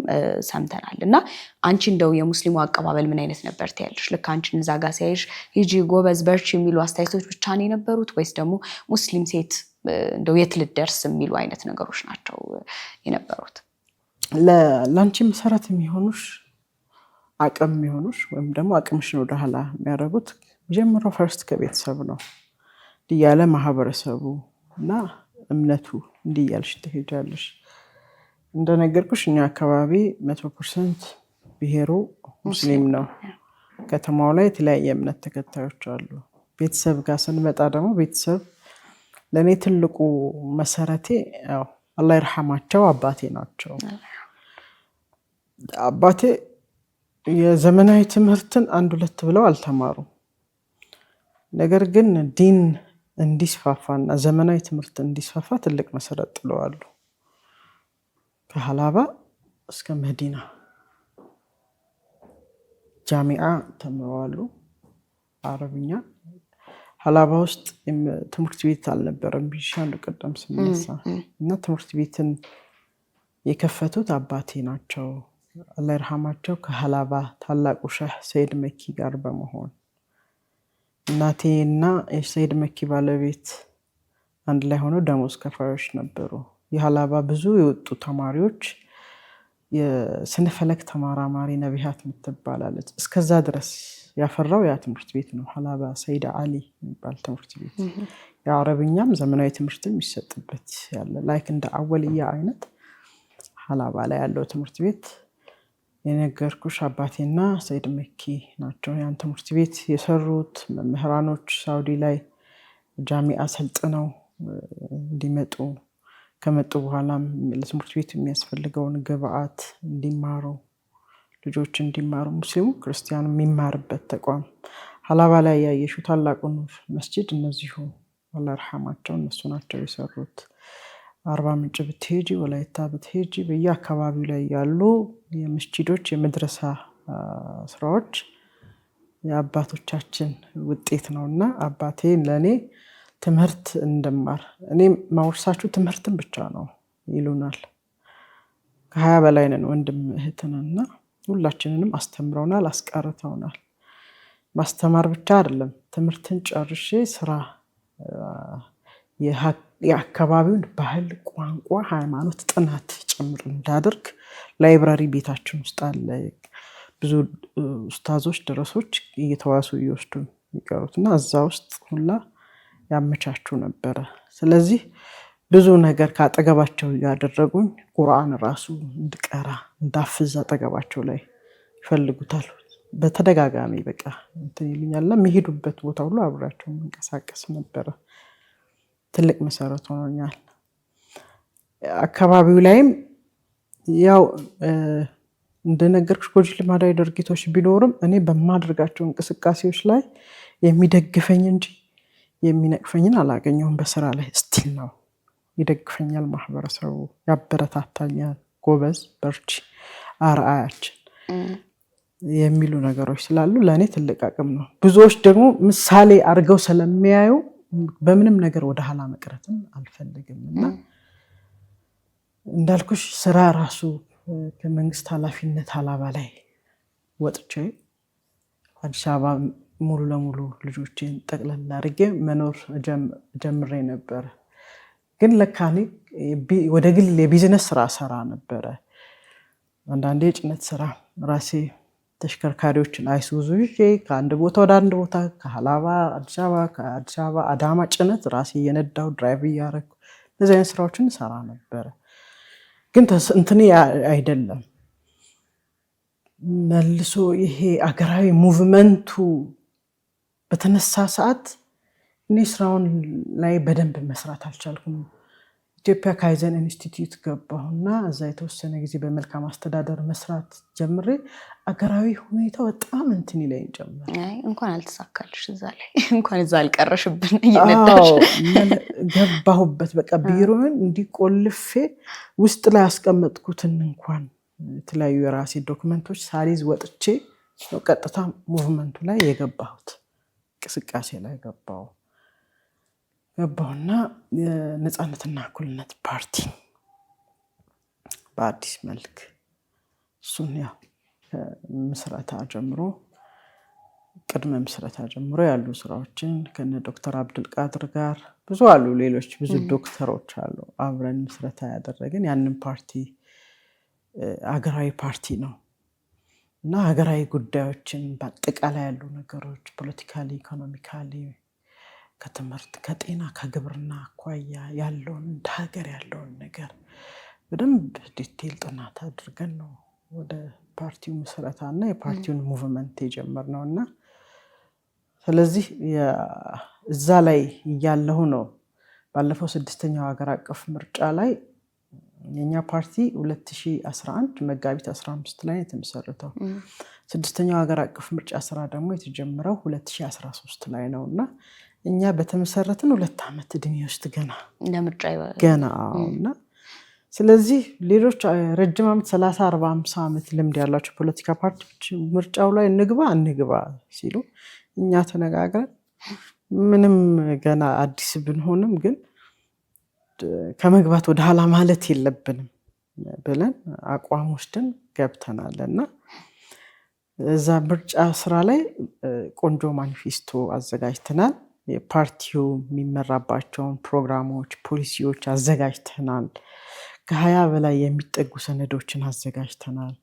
ሰምተናል። እና አንቺ እንደው የሙስሊሙ አቀባበል ምን አይነት ነበር ትያለሽ? ልክ አንቺን እዛ ጋር ሲያይሽ ሂጂ ጎበዝ በርቺ የሚሉ አስተያየቶች ብቻ ነው የነበሩት ወይስ ደግሞ ሙስሊም ሴት እንደው የት ልትደርስ የሚሉ አይነት ነገሮች ናቸው የነበሩት? ለአንቺ መሰረት የሚሆኑሽ አቅም የሚሆኑሽ ወይም ደግሞ አቅምሽን ወደ ኋላ የሚያደርጉት ጀምሮ ፈርስት ከቤተሰብ ነው ያለ ማህበረሰቡ እና እምነቱ እንዲያልሽ ትሄጃለሽ። እንደነገርኩሽ እኛ አካባቢ 100% ብሔሩ ሙስሊም ነው። ከተማው ላይ የተለያየ እምነት ተከታዮች አሉ። ቤተሰብ ጋር ስንመጣ ደግሞ ቤተሰብ ለኔ ትልቁ መሰረቴ ያው አላህ ይርሐማቸው አባቴ ናቸው። አባቴ የዘመናዊ ትምህርትን አንድ ሁለት ብለው አልተማሩም። ነገር ግን ዲን እንዲስፋፋና ዘመናዊ ትምህርት እንዲስፋፋ ትልቅ መሰረት ጥለዋል። ከሀላባ እስከ መዲና ጃሚዓ ተምረዋል። አረብኛ ሀላባ ውስጥ ትምህርት ቤት አልነበረም ብዬሻለሁ ቀደም ስነሳ እና ትምህርት ቤትን የከፈቱት አባቴ ናቸው አላህ ይርሐማቸው ከሀላባ ታላቁ ሼህ ሰይድ መኪ ጋር በመሆን እናቴና የሰይድ መኪ ባለቤት አንድ ላይ ሆነው ደሞዝ ከፋዮች ነበሩ። የሀላባ ብዙ የወጡ ተማሪዎች የስነፈለክ ተመራማሪ ነቢያት የምትባላለች እስከዛ ድረስ ያፈራው ያ ትምህርት ቤት ነው። ሀላባ ሰይድ አሊ የሚባል ትምህርት ቤት የአረብኛም ዘመናዊ ትምህርትም ይሰጥበት ያለ ላይክ እንደ አወልያ አይነት ሀላባ ላይ ያለው ትምህርት ቤት የነገርኩሽ አባቴና ሰይድ መኪ ናቸው ያን ትምህርት ቤት የሰሩት። መምህራኖች ሳውዲ ላይ ጃሚዓ ሰልጥነው እንዲመጡ ከመጡ በኋላም ለትምህርት ቤት የሚያስፈልገውን ግብአት እንዲማሩ ልጆች እንዲማሩ ሙስሊሙ ክርስቲያኑ የሚማርበት ተቋም ሀላባ ላይ ያየሽው ታላቁ ኑር መስጂድ እነዚሁ አላህ ይርሐማቸው እነሱ ናቸው የሰሩት። አርባ ምንጭ ብትሄጂ ወላይታ ብትሄጂ በየአካባቢው ላይ ያሉ የመስጂዶች የመድረሳ ስራዎች የአባቶቻችን ውጤት ነውና አባቴ ለኔ ትምህርት እንደማር እኔ ማውርሳችሁ ትምህርትን ብቻ ነው ይሉናል። ከ20 በላይ ነን ወንድም እህትንና ሁላችንንም አስተምረውናል አስቀርተውናል። ማስተማር ብቻ አይደለም ትምህርትን ጨርሼ ስራ የአካባቢውን ባህል ቋንቋ ሃይማኖት ጥናት ጭምር እንዳደርግ ላይብራሪ ቤታችን ውስጥ አለ። ብዙ ኡስታዞች ደረሶች እየተዋሱ እየወስዱ የሚቀሩትና እዛ ውስጥ ሁላ ያመቻቹ ነበረ። ስለዚህ ብዙ ነገር ካጠገባቸው ያደረጉኝ ቁርአን ራሱ እንድቀራ እንዳፍዝ አጠገባቸው ላይ ይፈልጉታል በተደጋጋሚ በቃ እንትን ይሉኛልና የሚሄዱበት ቦታ ሁሉ አብራቸው መንቀሳቀስ ነበረ። ትልቅ መሰረት ሆኖኛል። አካባቢው ላይም ያው እንደነገርኩሽ ጎጂ ልማዳዊ ድርጊቶች ቢኖርም እኔ በማድረጋቸው እንቅስቃሴዎች ላይ የሚደግፈኝ እንጂ የሚነቅፈኝን አላገኘሁም። በስራ ላይ ስቲል ነው ይደግፈኛል ማህበረሰቡ ያበረታታኛል። ጎበዝ በርቺ አርአያችን የሚሉ ነገሮች ስላሉ ለእኔ ትልቅ አቅም ነው። ብዙዎች ደግሞ ምሳሌ አድርገው ስለሚያዩ በምንም ነገር ወደ ኋላ መቅረትን አልፈልግም እና እንዳልኩሽ ስራ ራሱ ከመንግስት ኃላፊነት ሀላባ ላይ ወጥቼ አዲስ አበባ ሙሉ ለሙሉ ልጆቼን ጠቅላላ አድርጌ መኖር ጀምሬ ነበር። ግን ለካኔ ወደ ግል የቢዝነስ ስራ ሰራ ነበረ። አንዳንዴ የጭነት ስራ ራሴ ተሽከርካሪዎችን አይሱዙ ይዤ ከአንድ ቦታ ወደ አንድ ቦታ ከሀላባ አዲስ አበባ ከአዲስ አበባ አዳማ ጭነት ራሴ የነዳው ድራይቭ እያደረኩ እንደዚህ አይነት ስራዎችን ሰራ ነበረ። ግን እንትኔ አይደለም መልሶ ይሄ አገራዊ ሙቭመንቱ በተነሳ ሰዓት እኔ ስራውን ላይ በደንብ መስራት አልቻልኩም። ኢትዮጵያ ካይዘን ኢንስቲትዩት ገባሁና እዛ የተወሰነ ጊዜ በመልካም አስተዳደር መስራት ጀምሬ አገራዊ ሁኔታው በጣም እንትን ይለኝ ጀመረ። እንኳን አልተሳካልሽ እዛ ላይ እንኳን እዛ አልቀረሽብን እየነዳሽ ገባሁበት። በቃ ቢሮውን እንዲቆልፌ ውስጥ ላይ ያስቀመጥኩትን እንኳን የተለያዩ የራሴ ዶክመንቶች ሳሊዝ ወጥቼ ቀጥታ ሙቭመንቱ ላይ የገባሁት እንቅስቃሴ ላይ ገባሁና የነፃነትና እኩልነት ፓርቲ በአዲስ መልክ እሱን ያው ምስረታ ጀምሮ ቅድመ ምስረታ ጀምሮ ያሉ ስራዎችን ከነ ዶክተር አብዱልቃድር ጋር ብዙ አሉ፣ ሌሎች ብዙ ዶክተሮች አሉ አብረን ምስረታ ያደረግን ያንን ፓርቲ አገራዊ ፓርቲ ነው እና ሀገራዊ ጉዳዮችን በአጠቃላይ ያሉ ነገሮች ፖለቲካሊ፣ ኢኮኖሚካሊ፣ ከትምህርት፣ ከጤና፣ ከግብርና አኳያ ያለውን እንደ ሀገር ያለውን ነገር በደንብ ዲቴል ጥናት አድርገን ነው ወደ ፓርቲው ምስረታ እና የፓርቲውን ሙቭመንት የጀመርነው እና ስለዚህ እዛ ላይ እያለሁ ነው ባለፈው 6ኛው ሀገር አቀፍ ምርጫ ላይ የኛ ፓርቲ 2011 መጋቢት 15 ላይ የተመሰረተው 6ኛው ሀገር አቀፍ ምርጫ ስራ ደግሞ የተጀመረው 2013 ላይ ነውና እኛ በተመሰረትን 2 ዓመት እድሜ ውስጥ ገና እና ስለዚህ ሌሎች ረጅም ዓመት 30 40 50 ዓመት ልምድ ያላቸው ፖለቲካ ፓርቲዎች ምርጫው ላይ እንግባ ሲሉ እኛ ተነጋግረን ምንም ገና አዲስ ብንሆንም ግን ከመግባት ወደ ኋላ ማለት የለብንም ብለን አቋም ወስደን ገብተናል እና እዛ ምርጫ ስራ ላይ ቆንጆ ማኒፌስቶ አዘጋጅተናል። የፓርቲው የሚመራባቸውን ፕሮግራሞች፣ ፖሊሲዎች አዘጋጅተናል። ከ20 በላይ የሚጠጉ ሰነዶችን አዘጋጅተናል።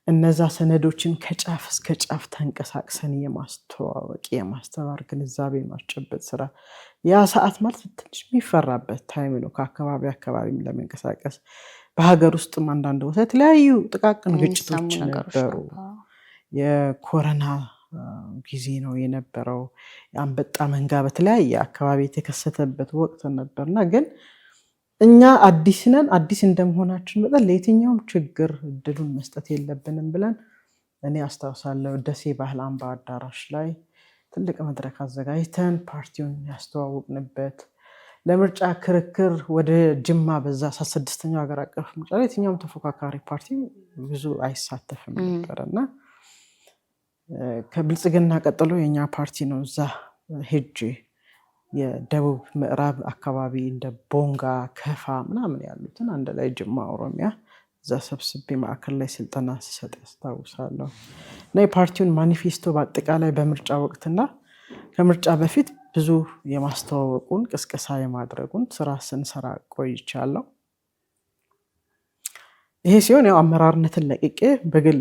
እነዛ ሰነዶችን ከጫፍ እስከ ጫፍ ተንቀሳቅሰን የማስተዋወቅ የማስተማር ግንዛቤ ማስጨበጥ ስራ ያ ሰዓት ማለት ትንሽ የሚፈራበት ታይም ነው። ከአካባቢም ለመንቀሳቀስ በሀገር ውስጥም አንዳንድ ቦታ የተለያዩ ጥቃቅን ግጭቶች ነበሩ። የኮረና ጊዜ ነው የነበረው። የአንበጣ መንጋ በተለያየ አካባቢ የተከሰተበት ወቅት ነበርና ግን እኛ አዲስ ነን። አዲስ እንደመሆናችን መጠን ለየትኛውም ችግር እድሉን መስጠት የለብንም ብለን እኔ አስታውሳለሁ ደሴ ባህል አምባ አዳራሽ ላይ ትልቅ መድረክ አዘጋጅተን ፓርቲውን ያስተዋወቅንበት፣ ለምርጫ ክርክር ወደ ጅማ በዛ 16ኛው ሀገር አቀፍ ምርጫ ላይ የትኛውም ተፎካካሪ ፓርቲ ብዙ አይሳተፍም ነበርና ከብልጽግና ቀጥሎ የኛ ፓርቲ ነው እዛ ሄጄ የደቡብ ምዕራብ አካባቢ እንደ ቦንጋ ከፋ ምናምን ያሉትን አንድ ላይ ጅማ ኦሮሚያ እዛ ሰብስቤ ማዕከል ላይ ስልጠና ሲሰጥ ያስታውሳለሁ። እና የፓርቲውን ማኒፌስቶ በአጠቃላይ በምርጫ ወቅትና ከምርጫ በፊት ብዙ የማስተዋወቁን ቅስቀሳ የማድረጉን ስራ ስንሰራ ቆይቻለሁ። ይሄ ሲሆን ያው አመራርነትን ለቅቄ በግል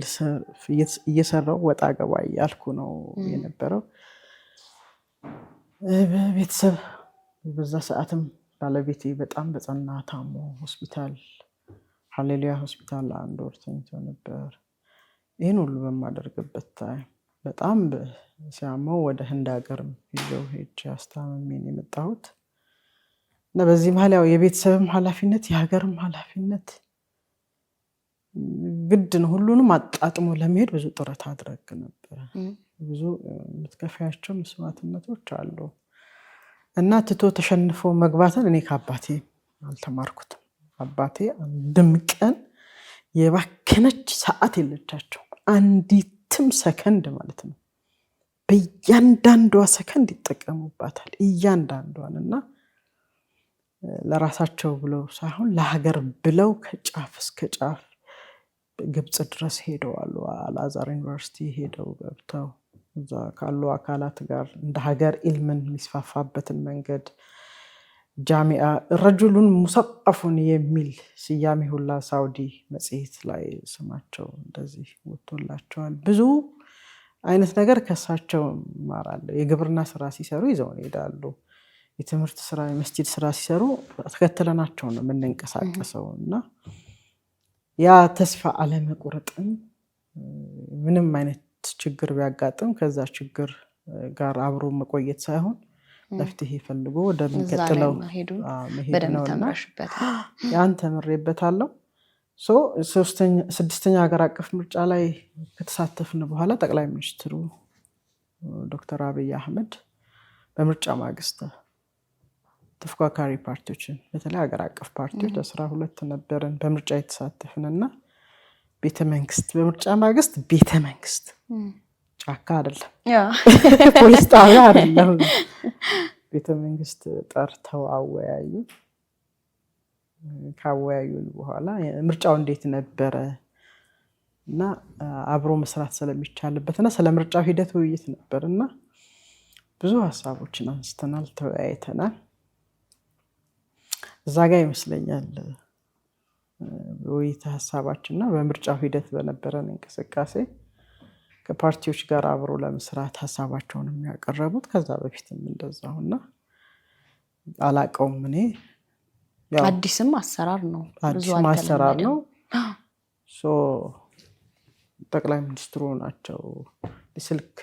እየሰራው ወጣ ገባ እያልኩ ነው የነበረው። በቤተሰብ በዛ ሰዓትም ባለቤቴ በጣም በጸና ታሞ ሆስፒታል ሃሌሉያ ሆስፒታል ለአንድ ወር ተኝቶ ነበር። ይህን ሁሉ በማደርግበት ታይም በጣም ሲያመው ወደ ህንድ ሀገርም ይዘው ሄጄ አስታምሜን የመጣሁት እና በዚህ መሀል ያው የቤተሰብም ኃላፊነት የሀገርም ኃላፊነት ግድ ነው። ሁሉንም አጣጥሞ ለመሄድ ብዙ ጥረት አድርግ ነበር። ብዙ የምትከፍያቸው መስዋዕትነቶች አሉ እና ትቶ ተሸንፎ መግባትን እኔ ከአባቴ አልተማርኩትም። አባቴ አንድም ቀን የባከነች ሰዓት የለቻቸው፣ አንዲትም ሰከንድ ማለት ነው። በእያንዳንዷ ሰከንድ ይጠቀሙባታል እያንዳንዷን እና ለራሳቸው ብለው ሳይሆን ለሀገር ብለው ከጫፍ እስከ ጫፍ ግብጽ ድረስ ሄደዋል። አልአዛር ዩኒቨርሲቲ ሄደው ገብተው እዛ ካሉ አካላት ጋር እንደ ሀገር ኢልምን የሚስፋፋበትን መንገድ ጃሚዓ ረጁሉን ሙሰቀፉን የሚል ስያሜ ሁላ ሳውዲ መጽሔት ላይ ስማቸው እንደዚህ ወጥቶላቸዋል። ብዙ አይነት ነገር ከሳቸው ማራለሁ። የግብርና ስራ ሲሰሩ ይዘውን ይሄዳሉ። የትምህርት ስራ፣ የመስጂድ ስራ ሲሰሩ ተከትለናቸው ነው የምንንቀሳቀሰው እና ያ ተስፋ አለመቁረጥን ምንም አይነት ችግር ቢያጋጥም ከዛ ችግር ጋር አብሮ መቆየት ሳይሆን መፍትሄ ፈልጎ ወደሚቀጥለው መሄድ ነውና ያን ተምሬበታለሁ። 6ኛ ሀገር አቀፍ ምርጫ ላይ ከተሳተፍን በኋላ ጠቅላይ ሚኒስትሩ ዶክተር አብይ አህመድ በምርጫ ማግስት ተፎካካሪ ፓርቲዎችን በተለይ ሀገር አቀፍ ፓርቲዎች 12 ነበርን በምርጫ የተሳተፍንና ቤተመንግስት በምርጫ ማግስት ቤተመንግስት ጫካ አይደለም ፖሊስ ጣቢያ አይደለም ቤተመንግስት ጠርተው አወያዩ። ካወያዩን በኋላ ምርጫው እንዴት ነበረ እና አብሮ መስራት ስለሚቻልበትና ስለ ምርጫው ሂደት ውይይት ነበርና ብዙ ሀሳቦችን አንስተናል፣ ተወያይተናል። እዛ ጋር ይመስለኛል ውይይት ሀሳባችንና በምርጫው ሂደት በነበረን እንቅስቃሴ ከፓርቲዎች ጋር አብሮ ለመስራት ሀሳባቸውን የሚያቀርቡት ከዛ በፊትም እንደዛውና አላቀውም። እኔ አዲስም አሰራር ነው አዲስም አሰራር ነው። ጠቅላይ ሚኒስትሩ ናቸው ስልክ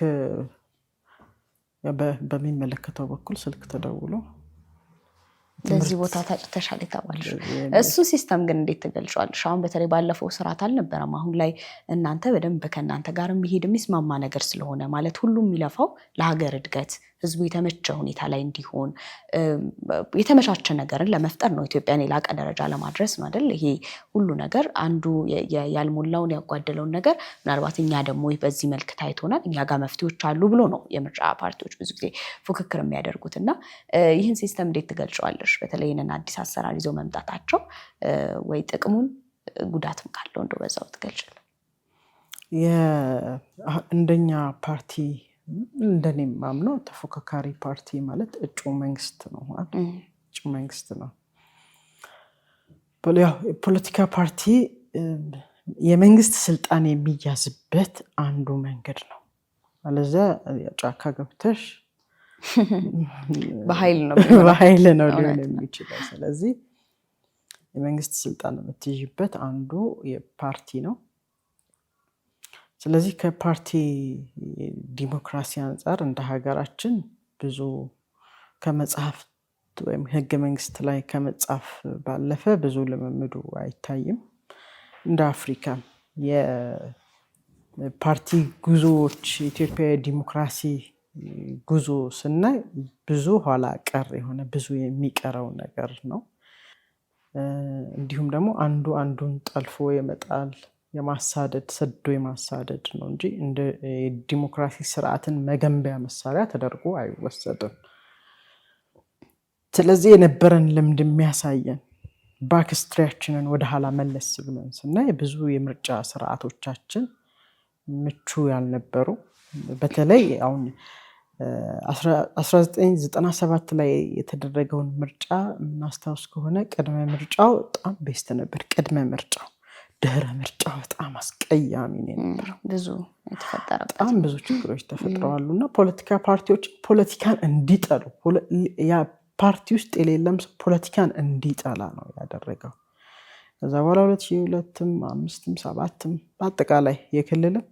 በሚመለከተው በኩል ስልክ ተደውሎ ለዚህ ቦታ ታጭተሻል የተባልሽ እሱ ሲስተም ግን እንዴት ትገልጫለሽ? አሁን በተለይ ባለፈው ስርዓት አልነበረም። አሁን ላይ እናንተ በደንብ ከእናንተ ጋር የሚሄድ የሚስማማ ነገር ስለሆነ ማለት ሁሉም የሚለፋው ለሀገር እድገት ህዝቡ የተመቸ ሁኔታ ላይ እንዲሆን የተመቻቸ ነገርን ለመፍጠር ነው ኢትዮጵያን የላቀ ደረጃ ለማድረስ ነው አይደል ይሄ ሁሉ ነገር አንዱ ያልሞላውን ያጓደለውን ነገር ምናልባት እኛ ደግሞ በዚህ መልክ ታይቶናል እኛ ጋር መፍትሄዎች አሉ ብሎ ነው የምርጫ ፓርቲዎች ብዙ ጊዜ ፉክክር የሚያደርጉትና ይህን ሲስተም እንዴት ትገልጫዋለሽ በተለይ እነና አዲስ አሰራር ይዘው መምጣታቸው ወይ ጥቅሙን ጉዳትም ካለው እንደው በዛው ትገልጫለሽ እንደኛ ፓርቲ እንደኔም ማምነው ተፎካካሪ ፓርቲ ማለት እጩ መንግስት ነው እጩ መንግስት ነው ፖለቲካ ፓርቲ የመንግስት ስልጣን የሚያዝበት አንዱ መንገድ ነው አለዛ ጫካ ገብተሽ በኃይል ነው ሊሆን የሚችለው ስለዚህ የመንግስት ስልጣን የምትይዥበት አንዱ የፓርቲ ነው ስለዚህ ከፓርቲ ዲሞክራሲ አንፃር እንደ ሀገራችን ብዙ ከመጽሐፍ ወይም ህገ መንግስት ላይ ከመጻፍ ባለፈ ብዙ ልምምዱ አይታይም እንደ አፍሪካ የፓርቲ ጉዞዎች ኢትዮጵያ ዲሞክራሲ ጉዞ ስናይ ብዙ ኋላ ቀር የሆነ ብዙ የሚቀረው ነገር ነው እንዲሁም ደግሞ አንዱን ጠልፎ የመጣል የማሳደድ ሰዶ የማሳደድ ነው እንጂ እንደ ዲሞክራሲ ስርዓትን መገንቢያ መሳሪያ ተደርጎ አይወሰድም ስለዚህ የነበረን ልምድ የሚያሳየን ባክስትሪያችንን ወደ ኋላ መለስ ብለን ስናይ ብዙ የምርጫ ስርዓቶቻችን ምቹ ያልነበሩ በተለይ አሁን 1997 ላይ የተደረገውን ምርጫ ምናስታውስ ከሆነ ቅድመ ምርጫው በጣም ቤስት ነበር ቅድመ ምርጫው ድህረ ምርጫው በጣም አስቀያሚ ነበር ብዙ የተፈጠረበት በጣም ብዙ ችግሮች ተፈጥረዋልና ፖለቲካ ፓርቲዎች ፖለቲካን እንዲጠሉ ያ ፓርቲ ውስጥ የሌለም ፖለቲካን እንዲጠላ ነው ያደረገው ከዛ በኋላ 2002ም 5ም 7ም በአጠቃላይ የክልልም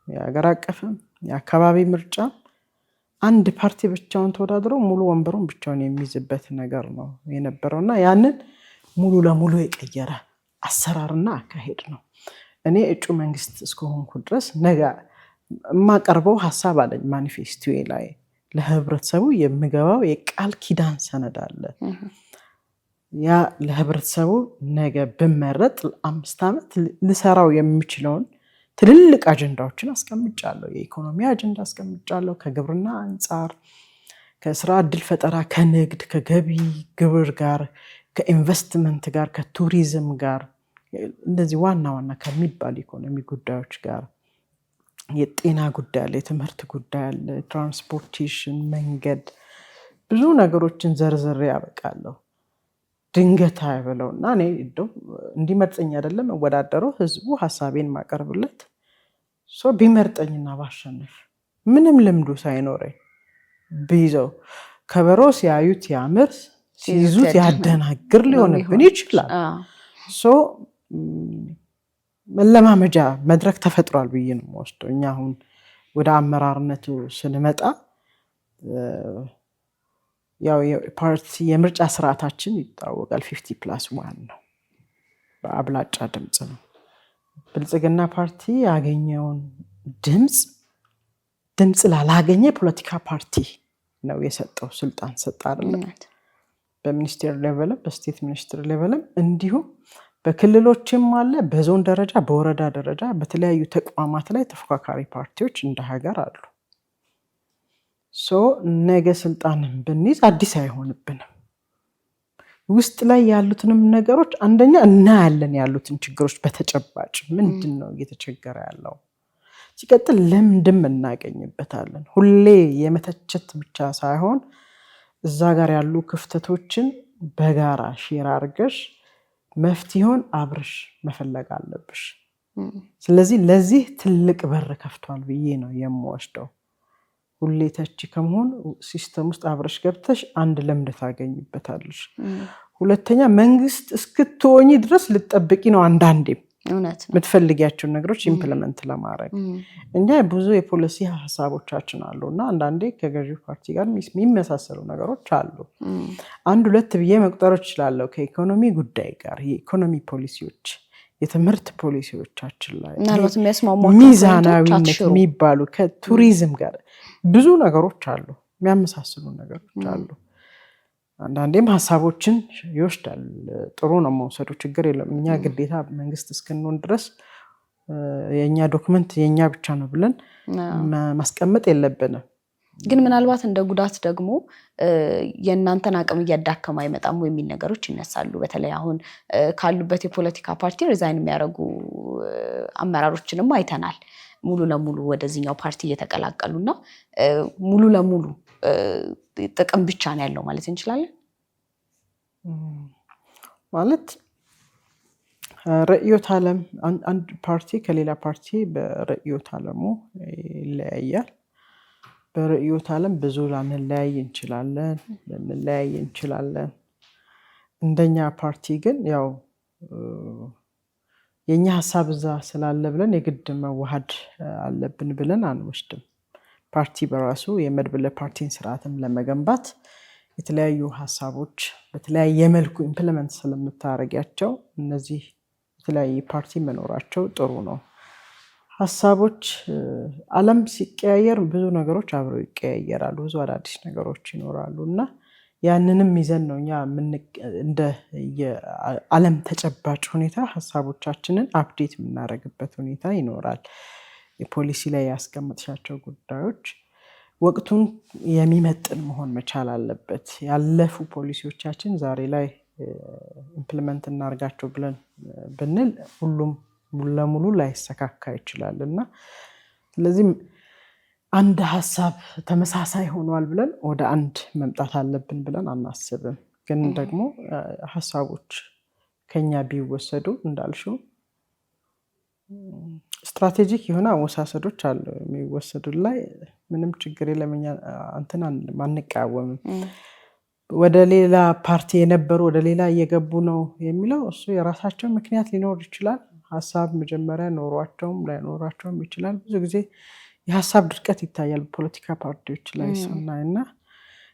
የሀገር አቀፍም የአካባቢ ምርጫ አንድ ፓርቲ ብቻውን ተወዳድሮ ሙሉ ወንበሩን ብቻውን የሚይዝበት ነገር ነው የነበረውና ያንን ሙሉ ለሙሉ የቀየረ አሰራርና አካሄድ ነው እኔ እጩ መንግስት እስከሆንኩ ድረስ ነገ ማቀርበው ሐሳብ አለኝ ማኒፌስቶዬ ላይ ለህብረተሰቡ የሚገባው የቃል ኪዳን ሰነድ አለ ያ ለህብረተሰቡ ነገ በመረጥ 5 አመት ልሰራው የሚችለውን ትልልቅ አጀንዳዎችን አስቀምጫለሁ የኢኮኖሚ አጀንዳ አስቀምጫለሁ ከግብርና አንፃር ከስራ ዕድል ፈጠራ ከንግድ ከገቢ ግብር ጋር ከኢንቨስትመንት ጋር ከቱሪዝም ጋር እንደዚህ ዋና ከሚባል ኢኮኖሚ ጉዳዮች ጋር የጤና ጉዳይ አለ የትምህርት ጉዳይ አለ ትራንስፖርቴሽን መንገድ ብዙ ነገሮችን ዘርዝሬ ያበቃለሁ ድንገት አይበለውና እኔ እንዲመርጠኝ አይደለም ወዳደረው ህዝቡ ሐሳቤን ማቀርብለት ቢመርጠኝና ባሸንፍ ምንም ልምዱ ሳይኖረኝ ቢይዘው ከበሮ ሲያዩት ያምር ሲይዙት ያደናግር ሊሆንብን ይችላል መለማመጃ መድረክ ተፈጥሯል ብዬ ነው የምወስደው እኛ አሁን ወደ አመራርነቱ ስንመጣ ያው የፓርቲ የምርጫ ስርዓታችን ይታወቃል 50+1 ነው በአብላጫ ድምጽ ነው ብልጽግና ፓርቲ ያገኘውን ድምጽ ላላገኘ ፖለቲካ ፓርቲ ነው የሰጠው ስልጣን ሰጣ አይደል በሚኒስቴር ሌቨልም በስቴት ሚኒስትር ሌቨልም እንዲሁም በክልሎችም አለ በዞን ደረጃ በወረዳ ደረጃ በተለያዩ ተቋማት ላይ ተፎካካሪ ፓርቲዎች እንደ ሀገር አሉ ነገ ስልጣንን ብንይዝ አዲስ አይሆንብንም ውስጥ ላይ ያሉትንም ነገሮች አንደኛ እናያለን ያሉትን ችግሮች በተጨባጭ ምንድነው እየተቸገረ ያለው ሲቀጥል ለምንድም እናገኝበታለን ሁሌ የመተቸት ብቻ ሳይሆን እዛ ጋር ያሉ ክፍተቶችን በጋራ ሼር አድርገሽ መፍትሄውን አብርሽ መፈለግ አለብሽ ስለዚህ ለዚህ ትልቅ በር ከፍቷል ብዬ ነው የምወስደው ሁሌ ተቺ ከመሆን ሲስተም ውስጥ አብረሽ ገብተሽ አንድ ልምድ ታገኝበታለሽ ሁለተኛ መንግስት እስክትሆኚ ድረስ ልትጠብቂ ነው አንዳንዴ እውነት ነው የምትፈልጊያቸው ነገሮች ኢምፕሊመንት ለማድረግ እኛ ብዙ የፖሊሲ ሐሳቦቻችን አሉና አንዳንዴ ከገዢው ፓርቲ ጋር የሚመሳሰሉ ነገሮች አሉ አንድ ሁለት ብዬ መቁጠር እችላለሁ ከኢኮኖሚ ጉዳይ ጋር የኢኮኖሚ ፖሊሲዎች የትምህርት ፖሊሲዎቻችን ላይ ምናልባት የሚያስማሟቸው ሚዛናዊነት የሚባሉ ከቱሪዝም ጋር ብዙ ነገሮች አሉ የሚያመሳስሉ ነገሮች አሉ። አንዳንዴም ሀሳቦችን ይወስዳል። ጥሩ ነው መውሰዱ፣ ችግር የለም። እኛ ግዴታ መንግስት እስክንሆን ድረስ የእኛ ዶክመንት የእኛ ብቻ ነው ብለን ማስቀመጥ የለብንም። ግን ምናልባት እንደ ጉዳት ደግሞ የእናንተን አቅም እያዳከመ አይመጣም የሚል ነገሮች ይነሳሉ። በተለይ አሁን ካሉበት የፖለቲካ ፓርቲ ሪዛይን የሚያደርጉ አመራሮችንም አይተናል። ሙሉ ለሙሉ ወደዚህኛው ፓርቲ እየተቀላቀሉና ሙሉ ለሙሉ ጥቅም ብቻ ነው ያለው ማለት እንችላለን። ማለት ርዕዮተ ዓለም አንድ ፓርቲ ከሌላ ፓርቲ በርዕዮተ ዓለሙ ይለያያል። በርዕዮተ ዓለም ብዙ ላንለያይ እንችላለን። እንደኛ ፓርቲ ግን ያው የኛ ሐሳብ እዛ ስላለ ብለን የግድ መዋሃድ አለብን ብለን አንወስድም። ፓርቲ በራሱ የመድብለ ፓርቲን ስርዓትም ለመገንባት የተለያዩ ሐሳቦች በተለያየ መልኩ ኢምፕሊመንት ስለምታረጋቸው እነዚህ የተለያየ ፓርቲ መኖራቸው ጥሩ ነው። ሐሳቦች ዓለም ሲቀያየር ብዙ ነገሮች አብረው ይቀያየራሉ፣ ብዙ አዳዲስ ነገሮች ይኖራሉ እና ያንንም ይዘን ነው እኛ እንደ የዓለም ተጨባጭ ሁኔታ ሐሳቦቻችንን አፕዴት የምናደርግበት ሁኔታ ይኖራል። የፖሊሲ ላይ ያስቀመጥሻቸው ጉዳዮች ወቅቱን የሚመጥን መሆን መቻል አለበት። ያለፉ ፖሊሲዎቻችን ዛሬ ላይ ኢምፕሊመንት እናርጋቸው ብለን ብንል ሁሉም ሙሉ ለሙሉ ላይሰካካ ይችላል እና ስለዚህ አንድ ሐሳብ ተመሳሳይ ሆኗል ብለን ወደ አንድ መምጣት አለብን ብለን አናስብም። ግን ደግሞ ሐሳቦች ከኛ ቢወሰዱ እንዳልሽው ስትራቴጂክ የሆነ አወሳሰዶች አሉ። የሚወሰዱ ላይ ምንም ችግር የለም፣ እኛ አንቃወምም። ወደ ሌላ ፓርቲ የነበሩ ወደ ሌላ እየገቡ ነው የሚለው እሱ የራሳቸው ምክንያት ሊኖር ይችላል። ሐሳብ መጀመሪያ ኖሯቸውም ላይኖራቸውም ይችላል። ብዙ ጊዜ የሐሳብ ድርቀት ይታያል ፖለቲካ ፓርቲዎች ላይ እና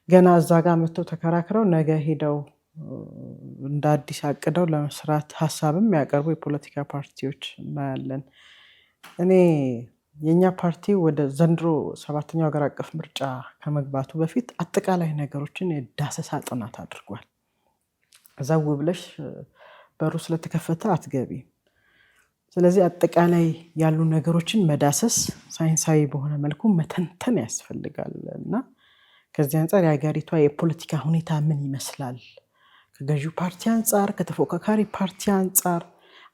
ገና እዛ ጋር መጥተው ተከራክረው ነገ ሄደው እንደ አዲስ አቅደው ለመስራት ሐሳብም ያቀርቡ የፖለቲካ ፓርቲዎች እናያለን። እኔ የኛ ፓርቲ ወደ ዘንድሮ 7ኛው ሀገር አቀፍ ምርጫ ከመግባቱ በፊት አጠቃላይ ነገሮችን የዳሰሳ ጥናት አድርጓል። እዛው ብለሽ በሩ ስለተከፈተ አትገቢ። ስለዚህ አጠቃላይ ያሉ ነገሮችን መዳሰስ፣ ሳይንሳዊ በሆነ መልኩ መተንተን ያስፈልጋል እና ከዚህ አንጻር የሀገሪቷ የፖለቲካ ሁኔታ ምን ይመስላል፣ ከገዢው ፓርቲ አንጻር፣ ከተፎካካሪ ፓርቲ አንጻር፣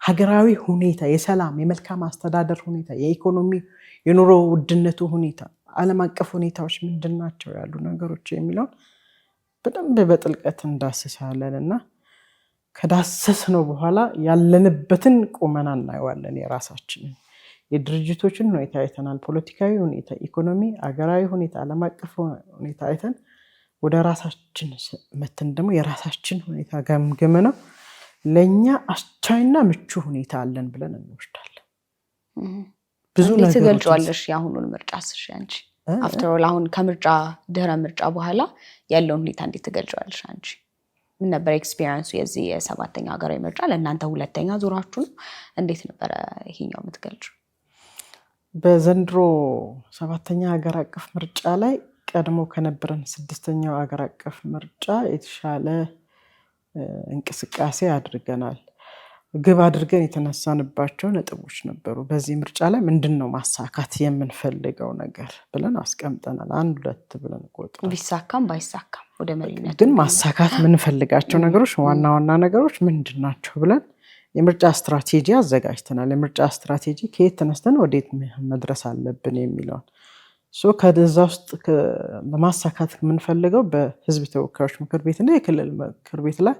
ሀገራዊ ሁኔታ፣ የሰላም የመልካም አስተዳደር ሁኔታ፣ የኢኮኖሚ የኑሮ ውድነቱ ሁኔታ፣ ዓለም አቀፍ ሁኔታዎች ምንድናቸው ያሉ ነገሮች የሚለውን በደንብ በጥልቀት እንዳስሳለን እና ከዳሰስ ነው በኋላ ያለንበትን ቁመና እናየዋለን። የራሳችንን የድርጅቶችን ሁኔታ አይተናል። ፖለቲካዊ ሁኔታ፣ ኢኮኖሚ፣ አገራዊ ሁኔታ፣ ዓለም አቀፍ ሁኔታ አይተን ወደ ራሳችን መተን ደግሞ የራሳችን ሁኔታ ገምግም ነው ለእኛ አስቻይና ምቹ ሁኔታ አለን ብለን እንወስዳለን። ብዙ እንዴት ትገልጫዋለሽ የአሁኑን ምርጫ? ስሽ አንቺ አፍተር ኦል አሁን ከምርጫ ድህረ ምርጫ በኋላ ያለውን ሁኔታ እንዴት ትገልጫዋለሽ አንቺ? ምን ነበር ኤክስፒሪየንሱ የዚህ የ7ኛ ሀገራዊ ምርጫ? ለእናንተ ሁለተኛ ዙራችሁ ነው። እንዴት ነበረ ይሄኛው የምትገልጪው? በዘንድሮ 7ኛ ሀገር አቀፍ ምርጫ ላይ ቀድሞ ከነበረን 6ኛው ሀገር አቀፍ ምርጫ የተሻለ እንቅስቃሴ አድርገናል። ግብ አድርገን የተነሳንባቸው ነጥቦች ነበሩ። በዚህ ምርጫ ላይ ምንድነው ማሳካት የምንፈልገው ነገር ብለን አስቀምጠናል። 1 2 ብለን ቆጥረን ቢሳካም ባይሳካም ወደ መሪነት ግን ማሳካት የምንፈልጋቸው ነገሮች ዋና ዋና ነገሮች ምንድናቸው ብለን የምርጫ ስትራቴጂ አዘጋጅተናል። የምርጫ ስትራቴጂ ከየት ተነስተን ወዴት መድረስ አለብን የሚለውን ከዛ ውስጥ ለማሳካት የምንፈልገው በህዝብ ተወካዮች ምክር ቤትና የክልል ምክር ቤት ላይ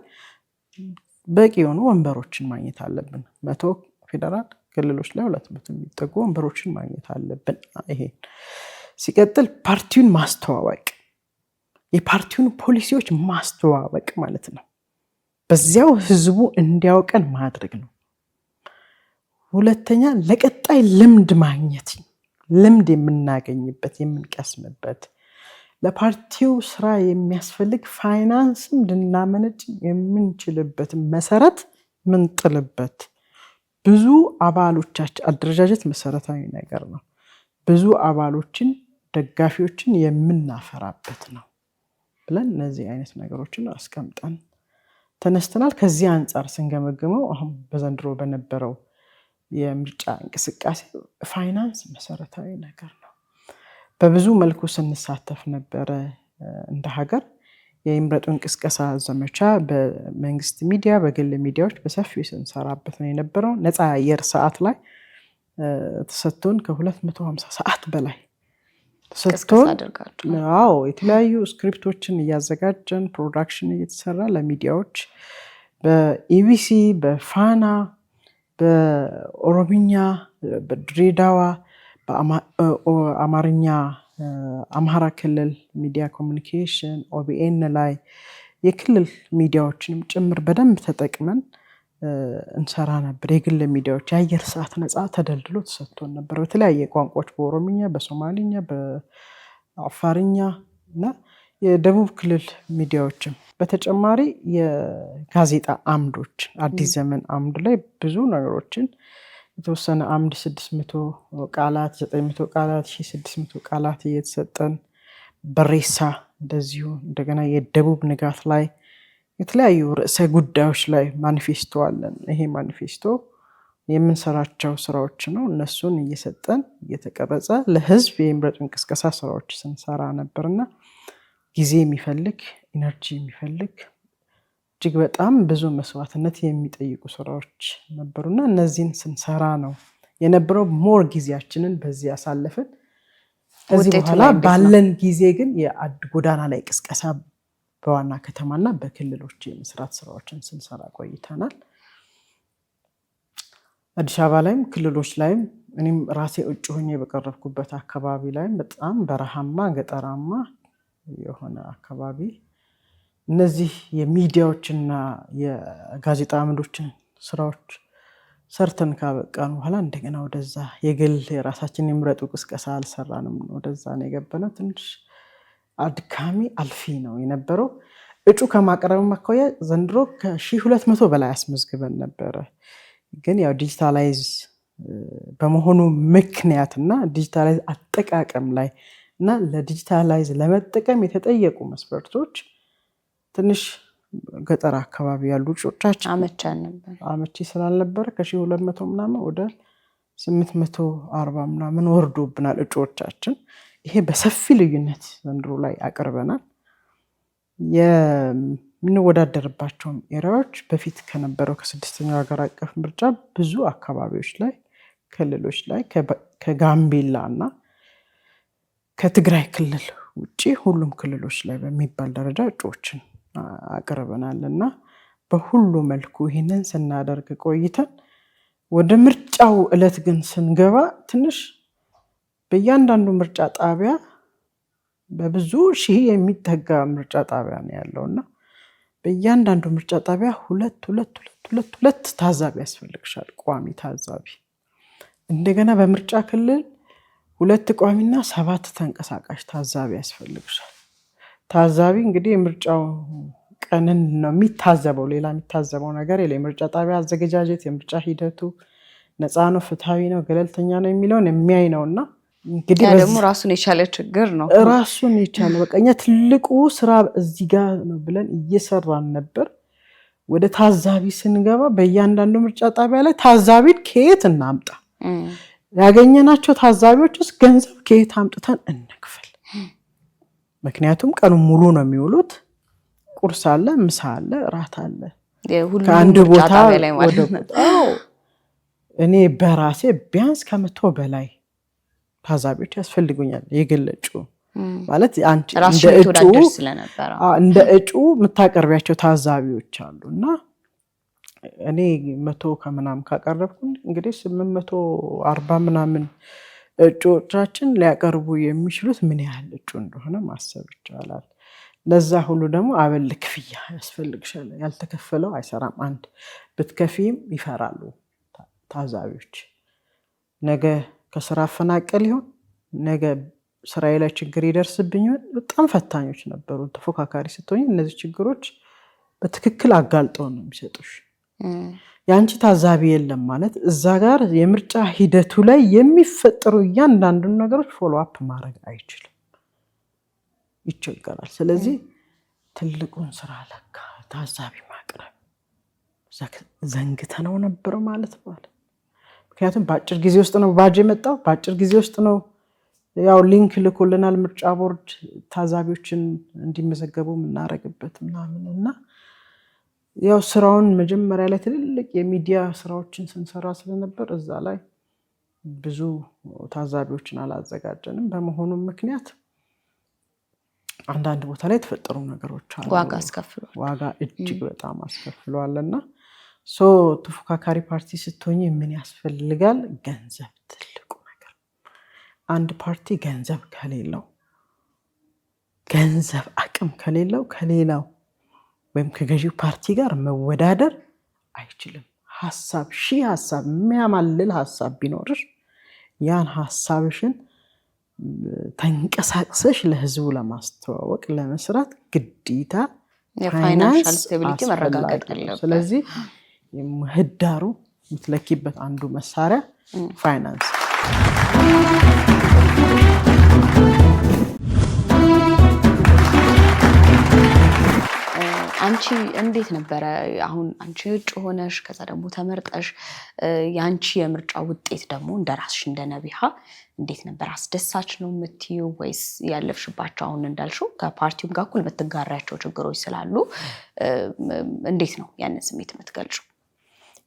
በቂ የሆኑ ወንበሮችን ማግኘት አለብን። 100 ፌደራል ክልሎች ላይ 200 የሚጠጉ ወንበሮችን ማግኘት አለብን። ይሄ ሲቀጥል ፓርቲውን ማስተዋወቅ፣ የፓርቲውን ፖሊሲዎች ማስተዋወቅ ማለት ነው። በዚያው ህዝቡ እንዲያውቀን ማድረግ ነው። ሁለተኛ ለቀጣይ ልምድ ማግኘት፣ ልምድ የምናገኝበት የምንቀስምበት፣ ለፓርቲው ስራ የሚያስፈልግ ፋይናንስም ልናመነጭ የምንችልበት መሰረት ምንጥልበት። ብዙ አባሎቻችን አደረጃጀት መሰረታዊ ነገር ነው። ብዙ አባሎችን ደጋፊዎችን የምናፈራበት ነው ብለን እነዚህ አይነት ነገሮችን አስቀምጠን ተነስተናል። ከዚህ አንጻር ስንገመግመው አሁን በዘንድሮ በነበረው የምርጫ እንቅስቃሴ ፋይናንስ መሰረታዊ ነገር ነው። በብዙ መልኩ ስንሳተፍ ነበረ እንደ ሀገር። የይምረጡ እንቅስቃሴ ዘመቻ በመንግስት ሚዲያ፣ በግል ሚዲያዎች በሰፊው ስንሰራበት ነው የነበረው። ነፃ አየር ሰዓት ላይ ተሰጥቶን ከ250 ሰዓት በላይ ተሰጥቶን የተለያዩ ስክሪፕቶችን እያዘጋጀን ፕሮዳክሽን እየተሰራ ለሚዲያዎች በኢቢሲ፣ በፋና፣ በኦሮምኛ፣ በድሬዳዋ፣ በአማርኛ አምሃራ ክልል ሚዲያ ኮሚኒኬሽን ኦቢኤን ላይ የክልል ሚዲያዎችንም ጭምር በደንብ ተጠቅመን እንሰራ ነበር። የግል ሚዲያዎች የአየር ሰዓት ነፃ ተደልድሎ ተሰጥቶን ነበር በተለያየ ቋንቋዎች፣ በኦሮምኛ፣ በሶማሊኛ፣ በአፋርኛ እና የደቡብ ክልል ሚዲያዎችም በተጨማሪ የጋዜጣ አምዶች አዲስ ዘመን አምድ ላይ ብዙ ነገሮችን የተወሰነ አምድ 600 ቃላት 900 ቃላት 1600 ቃላት እየተሰጠን በሬሳ እንደዚሁ እንደገና የደቡብ ንጋት ላይ የተለያዩ ርዕሰ ጉዳዮች ላይ ማኒፌስቶ አለን። ይሄ ማኒፌስቶ የምንሰራቸው ስራዎች ነው። እነሱን እየሰጠን እየተቀረጸ ለህዝብ የይምረጡ እንቅስቃሴ ስራዎች ስንሰራ ነበርና ጊዜ የሚፈልግ ኢነርጂ የሚፈልግ እጅግ በጣም ብዙ መስዋዕትነት የሚጠይቁ ስራዎች ነበሩና እነዚህን ስንሰራ ነው የነበረው። ሞር ጊዜያችንን በዚህ ያሳለፍን። ከዚህ በኋላ ባለን ጊዜ ግን የጎዳና ላይ ቅስቀሳ በዋና ከተማና በክልሎች የመስራት ስራዎችን ስንሰራ ቆይተናል። አዲስ አበባ ላይም ክልሎች ላይም እኔም ራሴ እጩ ሆኜ በቀረብኩበት አካባቢ ላይ በጣም በረሃማ ገጠራማ የሆነ አካባቢ እነዚህ የሚዲያዎችና የጋዜጣ አምዶችን ስራዎች ሰርተን ካበቃን በኋላ እንደገና ወደዛ የግል የራሳችን ይምረጡ ቅስቀሳ አልሰራንም። ወደዛ ነው የገባነው። ትንሽ አድካሚ አልፊ ነው የነበረው። እጩ ከማቅረብ አኳያ ዘንድሮ ከ1200 በላይ አስመዝግበን ነበረ። ግን ያው ዲጂታላይዝ በመሆኑ ምክንያትና ዲጂታላይዝ አጠቃቀም ላይ እና ለዲጂታላይዝ ለመጠቀም የተጠየቁ መስፈርቶች ትንሽ ገጠር አካባቢ ያሉ እጩዎቻችን አመቺ ስላልነበረ ከ1200 ምናምን ወደ 840 ምናምን ወርዶብናል እጩዎቻችን። ይሄ በሰፊ ልዩነት ዘንድሮ ላይ አቅርበናል። የምንወዳደርባቸውም ኤሪያዎች በፊት ከነበረው ከ6ኛው ሀገር አቀፍ ምርጫ ብዙ አካባቢዎች ላይ ክልሎች ላይ ከጋምቤላ እና ከትግራይ ክልል ውጪ ሁሉም ክልሎች ላይ በሚባል ደረጃ እጩዎችን አቅርበናል እና በሁሉ መልኩ ይህንን ስናደርግ ቆይተን ወደ ምርጫው ዕለት ግን ስንገባ ትንሽ በእያንዳንዱ ምርጫ ጣቢያ በብዙ ሺህ የሚጠጋ ምርጫ ጣቢያ ነው ያለውና በእያንዳንዱ ምርጫ ጣቢያ ሁለት ታዛቢ ያስፈልግሻል፣ ቋሚ ታዛቢ። እንደገና በምርጫ ክልል 2 ቋሚና 7 ተንቀሳቃሽ ታዛቢ ያስፈልግሻል። ታዛቢ እንግዲህ የምርጫው ቀንን ነው የሚታዘበው፣ ሌላ የሚታዘበው ነገር የለም። የምርጫ ጣቢያ አዘገጃጀት፣ የምርጫ ሂደቱ ነፃ ነው፣ ፍትሃዊ ነው፣ ገለልተኛ ነው የሚለውን የሚያይ ነውና እንግዲህ ደግሞ ራሱን የቻለ ችግር ነው። ራሱን የቻለ በቃኛ ትልቁ ስራ እዚህ ጋር ነው ብለን እየሰራን ነበር። ወደ ታዛቢ ስንገባ በእያንዳንዱ ምርጫ ጣቢያ ላይ ታዛቢን ከየት እናምጣ፣ ያገኘናቸው ታዛቢዎች ውስጥ ገንዘብ ከየት አምጥተን እንክፈል። ምክንያቱም ቀኑ ሙሉ ነው የሚውሉት። ቁርስ አለ፣ ምሳ አለ፣ ራት አለ። ከአንድ ቦታ ወደ እኔ በራሴ ቢያንስ ከ100 በላይ ታዛቢዎች ያስፈልጉኛል። የግል እጩ ማለት አንቺ እንደ እጩ የምታቀርቢያቸው ታዛቢዎች አሉ እና እኔ 100 ከምናምን ካቀረብኩ እንግዲህ 840 ምናምን እጩዎቻችን ሊያቀርቡ የሚችሉት ምን ያህል እጩ እንደሆነ ማሰብ ይቻላል። ለዛ ሁሉ ደግሞ አበል ክፍያ ያስፈልግሻል። ያልተከፈለው አይሰራም። አንድ ብትከፊም ይፈራሉ ታዛቢዎች። ነገ ከስራ አፈናቀል ይሆን፣ ነገ ስራዬ ላይ ችግር ይደርስብኝ ይሆን። በጣም ፈታኞች ነበሩ። ተፎካካሪ ስትሆኝ እነዚህ ችግሮች በትክክል አጋልጠው ነው የሚሰጡሽ። ያንቺ ታዛቢ የለም ማለት እዛ ጋር የምርጫ ሂደቱ ላይ የሚፈጠሩ እያንዳንዱን ነገሮች ፎሎ አፕ ማድረግ አይችልም፣ ይቸገራል። ስለዚህ ትልቁን ስራ ለካ ታዛቢ ማቅረብ ዘንግተነው ነበር ማለት ነው። ምክንያቱም በአጭር ጊዜ ውስጥ ነው ባጅ የመጣው፣ በአጭር ጊዜ ውስጥ ነው ያው ሊንክ ልኮልናል ምርጫ ቦርድ ታዛቢዎችን እንዲመዘገቡ የምናደርግበት ምናምን እና ያው ስራውን መጀመሪያ ላይ ትልልቅ የሚዲያ ስራዎችን ስንሰራ ስለነበር እዛ ላይ ብዙ ታዛቢዎችን አላዘጋጀንም። በመሆኑም ምክንያት አንዳንድ ቦታ ላይ የተፈጠሩ ነገሮች አሉ። ዋጋ እጅግ በጣም አስከፍሏልና ተፎካካሪ ፓርቲ ስትሆኚ ምን ያስፈልጋል? ገንዘብ ትልቁ ነገር። አንድ ፓርቲ ገንዘብ ከሌለው ገንዘብ አቅም ከሌለው ከሌላው ወይም ከገዢው ፓርቲ ጋር መወዳደር አይችልም። ሐሳብ ሐሳብ የሚያማልል ሐሳብ ቢኖርሽ ያን ሐሳብሽን ተንቀሳቅሰሽ ለህዝቡ ለማስተዋወቅ ለመስራት ግዴታ የፋይናንሻል ስቴቢሊቲ መረጋገጥ አለበት። ስለዚህ ምህዳሩ የምትለኪበት አንዱ መሳሪያ ፋይናንስ። አንቺ እንዴት ነበረ? አሁን አንቺ እጩ ሆነሽ ከዛ ደግሞ ተመርጠሽ ያንቺ የምርጫ ውጤት ደግሞ እንደራስሽ እንደነቢሃ እንዴት ነበር? አስደሳች ነው የምትይው ወይስ ያለፍሽባቸው አሁን እንዳልሽው ከፓርቲውም ጋር እኩል የምትጋራቸው ችግሮች ስላሉ እንዴት ነው ያንን ስሜት የምትገልጪው?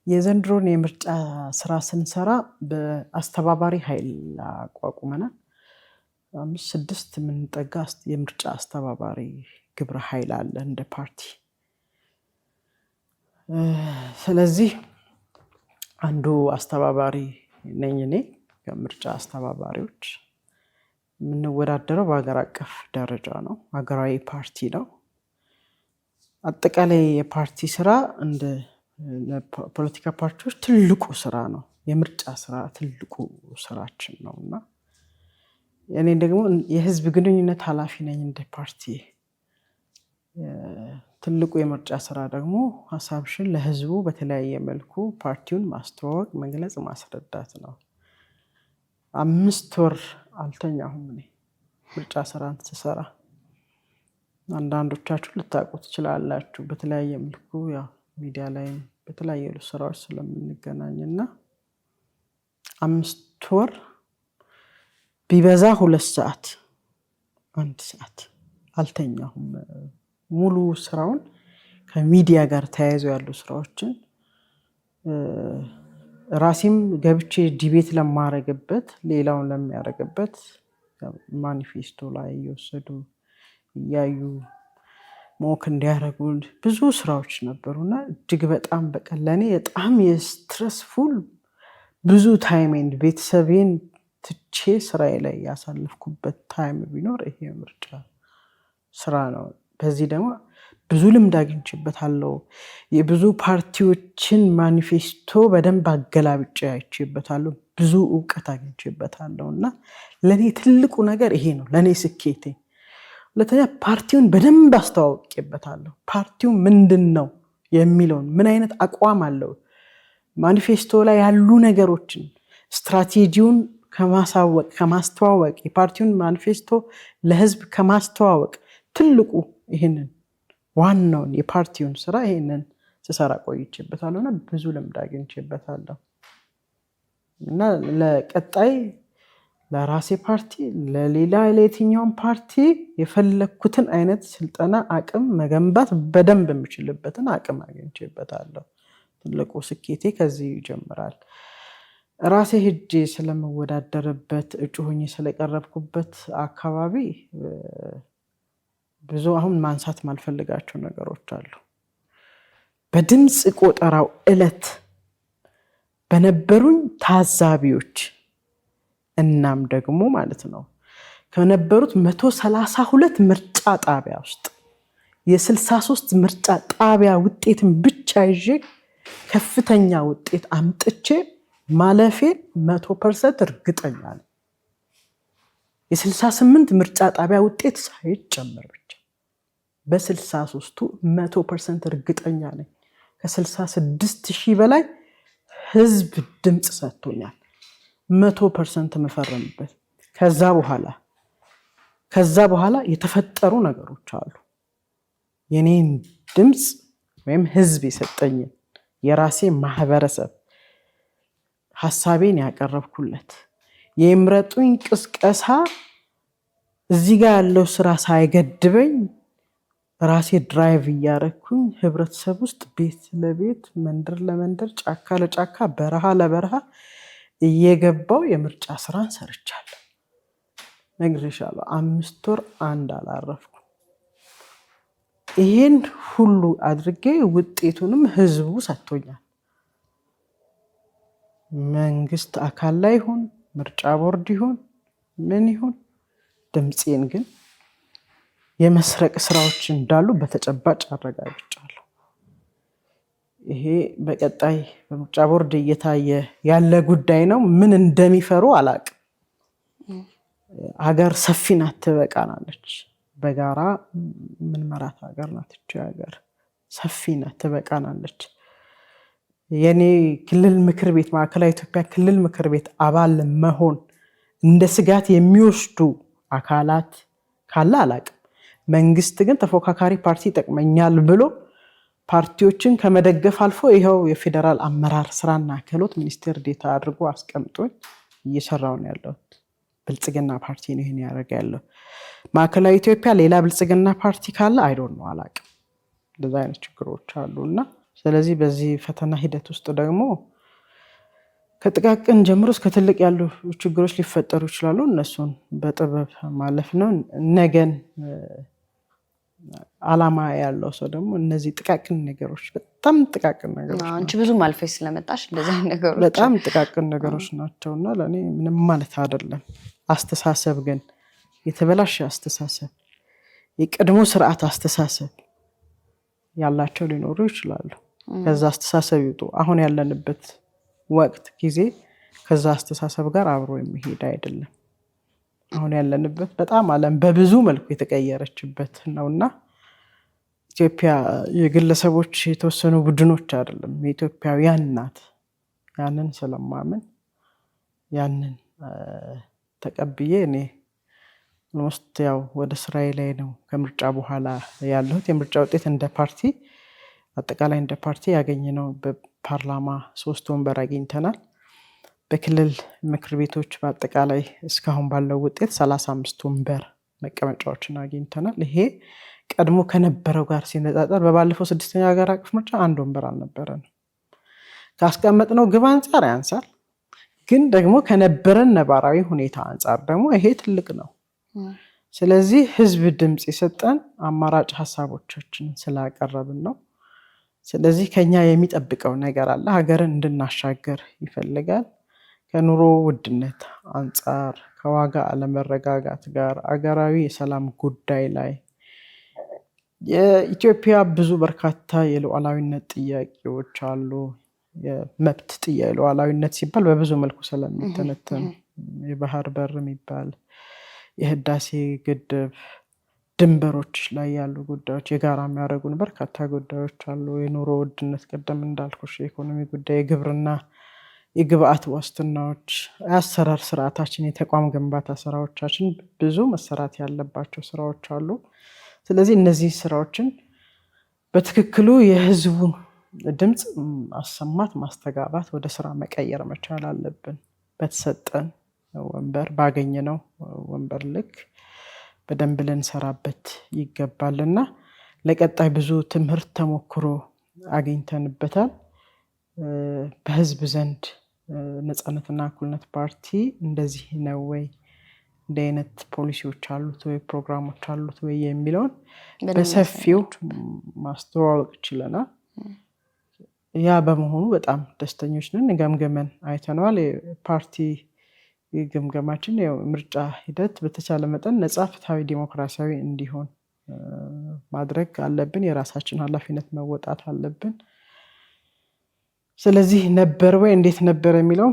የዘንድሮን የምርጫ ስራ ስንሰራ በአስተባባሪ ኃይል አቋቁመናል። 5-6 የምንጠጋ የምርጫ አስተባባሪ ግብረ ኃይል አለ እንደ ፓርቲ። ስለዚህ አንዱ አስተባባሪ ነኝ እኔ። ከምርጫ አስተባባሪዎች የምንወዳደረው በሀገር አቀፍ ደረጃ ነው፣ ሀገራዊ ፓርቲ ነው። አጠቃላይ የፓርቲ ስራ እንደ ፖለቲካ ፓርቲዎች ትልቁ ስራ ነው። የምርጫ ስራ ትልቁ ስራችን ነውና እኔ ደግሞ የህዝብ ግንኙነት ኃላፊ ነኝ እንደ ፓርቲ። ትልቁ የምርጫ ስራ ደግሞ ሀሳብሽን ለህዝቡ በተለያየ መልኩ ፓርቲውን ማስተዋወቅ፣ መግለጽ፣ ማስረዳት ነው። 5 ወር አልተኛሁም እኔ ምርጫ ስራን ስሰራ። አንዳንዶቻችሁ ልታውቁ ትችላላችሁ በተለያየ መልኩ ያው ሚዲያ ላይ በተለያየ ስራዎች ስለምንገናኝና 5 ወር ቢበዛ 2 ሰዓት 1 ሰዓት አልተኛሁም። ሙሉ ስራውን ከሚዲያ ጋር ተያይዘው ያሉ ስራዎችን ራሴም ገብቼ ዲቤት ለማረግበት ሌላውን ለሚያረግበት ማኒፌስቶ ላይ እየወሰዱ እያዩ ሞክ እንዲያረጉ ብዙ ስራዎች ነበሩና እጅግ በጣም በቀለኔ በጣም የስትረስፉል ብዙ ታይም ኤንድ ቤተሰቤን ትቼ ስራዬ ላይ ያሳለፍኩበት ታይም ቢኖር ይሄ ምርጫ ስራ ነው። በዚህ ደግሞ ብዙ ልምድ አግኝቼበታለሁ። የብዙ ፓርቲዎችን ማኒፌስቶ በደንብ አገላብጬ አይቼበታለሁ። ብዙ እውቀት አግኝቼበታለሁና ለኔ ትልቁ ነገር ይሄ ነው፣ ለኔ ስኬቴ። ሁለተኛ ፓርቲውን በደንብ አስተዋውቄበታለሁ። ፓርቲው ምንድነው የሚለውን ምን አይነት አቋም አለው፣ ማኒፌስቶ ላይ ያሉ ነገሮችን ስትራቴጂውን ከማሳወቅ ከማስተዋወቅ፣ የፓርቲውን ማኒፌስቶ ለህዝብ ከማስተዋወቅ ትልቁ ይሄንን ዋናውን የፓርቲውን ስራ ይሄንን ስሰራ ቆይቼበታለሁና ብዙ ልምድ አግኝቼበታለሁ እና ለቀጣይ ለራሴ ፓርቲ ለሌላ ለየትኛውም ፓርቲ የፈለኩትን አይነት ስልጠና አቅም መገንባት በደንብ የምችልበትን አቅም አግኝቼበታለሁ። ትልቁ ስኬቴ ከዚህ ይጀምራል። ራሴ ሄጄ ስለመወዳደርበት እጩ ሆኜ ስለቀረብኩበት አካባቢ ብዙ አሁን ማንሳት ማልፈልጋቸው ነገሮች አሉ። በድምጽ ቆጠራው ዕለት በነበሩኝ ታዛቢዎች እናም ደግሞ ማለት ነው ከነበሩት 132 ምርጫ ጣቢያ ውስጥ የ63 ምርጫ ጣቢያ ውጤትን ብቻ ይዤ ከፍተኛ ውጤት አምጥቼ ማለፌን 100% እርግጠኛ ነኝ። የ68 ምርጫ ጣቢያ ውጤት ሳይጨመር ብቻ በ63ቱ 100% እርግጠኛ ነኝ ከ66,000 በላይ ህዝብ ድምፅ ሰጥቶኛል። 100% መፈረምበት። ከዛ በኋላ የተፈጠሩ ነገሮች አሉ። የኔን ድምፅ ወይም ህዝብ የሰጠኝን የራሴ ማህበረሰብ ሐሳቤን ያቀረብኩለት የምረጡኝ ቅስቀሳ እዚህ ጋር ያለው ስራ ሳይገድበኝ ራሴ ድራይቭ እያረኩኝ ህብረተሰብ ውስጥ ቤት ለቤት መንደር ለመንደር ጫካ ለጫካ በረሃ ለበረሃ እየገባው የምርጫ ስራን ሰርቻለሁ። ነግሬሻለሁ። 5 ወር አንድ አላረፍኩ። ይሄን ሁሉ አድርጌ ውጤቱንም ህዝቡ ሰጥቶኛል። መንግስት አካል ላይ ይሁን ምርጫ ቦርድ ይሁን ምን ይሁን ድምፄን ግን የመስረቅ ስራዎች እንዳሉ በተጨባጭ አረጋግጫለሁ። ይሄ በቀጣይ በምርጫ ቦርድ እየታየ ያለ ጉዳይ ነው። ምን እንደሚፈሩ አላቅም። ሀገር ሰፊ ናት፣ ትበቃናለች። በጋራ ምን መራት ሀገር ናት። እቺ ሀገር ሰፊ ናት፣ ትበቃናለች። የኔ ክልል ምክር ቤት ማዕከላዊ ኢትዮጵያ ክልል ምክር ቤት አባል መሆን እንደ ስጋት የሚወስዱ አካላት ካለ አላቅም። መንግስት ግን ተፎካካሪ ፓርቲ ይጠቅመኛል ብሎ ፓርቲዎችን ከመደገፍ አልፎ ይኸው የፌዴራል አመራር ስራና ክህሎት ሚኒስቴር ዴታ አድርጎ አስቀምጦኝ እየሰራው ነው ያለሁት። ብልጽግና ፓርቲ ነው ይሄን ያደረገ ያለው። ማዕከላዊ ኢትዮጵያ ሌላ ብልጽግና ፓርቲ ካለ አይዶን ነው አላቅም። እንደዛ አይነት ችግሮች አሉና ስለዚህ በዚህ ፈተና ሂደት ውስጥ ደግሞ ከጥቃቅን ጀምሮ እስከ ትልቅ ያሉ ችግሮች ሊፈጠሩ ይችላሉ። እነሱን በጥበብ ማለፍ ነው። ነገን አላማ ያለው ሰው ደግሞ እነዚህ ጥቃቅን ነገሮች በጣም ጥቃቅን ነገሮች አንቺ ብዙ ማልፈሽ ስለመጣሽ እንደዚህ አይነት ነገሮች በጣም ጥቃቅን ነገሮች ናቸውና ለኔ ምንም ማለት አይደለም። አስተሳሰብ ግን የተበላሸ አስተሳሰብ፣ የቀድሞ ስርዓት አስተሳሰብ ያላቸው ሊኖሩ ይችላሉ። ከዛ አስተሳሰብ ይውጡ። አሁን ያለንበት ወቅት ጊዜ ከዛ አስተሳሰብ ጋር አብሮ የሚሄድ አይደለም። አሁን ያለንበት በጣም ዓለም በብዙ መልኩ የተቀየረችበት ነውና ኢትዮጵያ የግለሰቦች የተወሰኑ ቡድኖች አይደለም፣ የኢትዮጵያውያን ናት። ያንን ስለማምን ያንን ተቀብዬ እኔ ኦልሞስት ያው ወደ ስራዬ ላይ ነው ከምርጫ በኋላ ያለሁት። የምርጫ ውጤት እንደ ፓርቲ አጠቃላይ እንደ ፓርቲ ያገኘነው በፓርላማ 3 ወንበር አግኝተናል። በክልል ምክር ቤቶች በአጠቃላይ እስካሁን ባለው ውጤት 35 ወንበር መቀመጫዎችን አግኝተናል። ይሄ ቀድሞ ከነበረው ጋር ሲነጻጸር በባለፈው 6ኛ ሀገር አቀፍ ምርጫ 1 ወንበር አልነበረንም። ካስቀመጥነው ግብ አንጻር ያንሳል፣ ግን ደግሞ ከነበረን ነባራዊ ሁኔታ አንጻር ደግሞ ይሄ ትልቅ ነው። ስለዚህ ህዝብ ድምፅ የሰጠን አማራጭ ሀሳቦቻችን ስላቀረብን ነው። ስለዚህ ከኛ የሚጠብቀው ነገር አለ። ሀገርን እንድናሻገር ይፈልጋል። ከኑሮ ውድነት አንጻር፣ ከዋጋ አለመረጋጋት ጋር፣ አገራዊ የሰላም ጉዳይ ላይ የኢትዮጵያ ብዙ በርካታ የሉዓላዊነት ጥያቄዎች አሉ። የመብት ጥያቄ ሉዓላዊነት ሲባል በብዙ መልኩ ስለሚተነተን የባህር በር የሚባል የህዳሴ ግድብ ድንበሮች ላይ ያሉ ጉዳዮች የጋራ የሚያደርጉን በርካታ ጉዳዮች አሉ። የኑሮ ውድነት ቀደም እንዳልኩሽ፣ የኢኮኖሚ ጉዳይ፣ የግብርና የግብአት ዋስትናዎች፣ የአሰራር ስርዓታችን፣ የተቋም ግንባታ ስራዎቻችን ብዙ መሰራት ያለባቸው ስራዎች አሉ። ስለዚህ እነዚህ ስራዎችን በትክክሉ የህዝቡን ድምፅ ማሰማት፣ ማስተጋባት፣ ወደ ስራ መቀየር መቻል አለብን። በተሰጠን ወንበር ባገኘነው ወንበር ልክ በደንብ ልንሰራበት ይገባልና ለቀጣይ ብዙ ትምህርት ተሞክሮ አግኝተንበታል። በህዝብ ዘንድ ነፃነትና እኩልነት ፓርቲ እንደዚህ ነው ወይ፣ እንደ አይነት ፖሊሲዎች አሉት ወይ፣ ፕሮግራሞች አሉት ወይ የሚለውን በሰፊው ማስተዋወቅ ችለናል። ያ በመሆኑ በጣም ደስተኞች ነን። ገምገመን አይተነዋል። የፓርቲ ግምገማችን ምርጫ ሂደት በተቻለ መጠን ነፃ፣ ፍትሃዊ፣ ዲሞክራሲያዊ እንዲሆን ማድረግ አለብን። የራሳችን ኃላፊነት መወጣት አለብን። ስለዚህ ነበር ወይ እንዴት ነበር የሚለው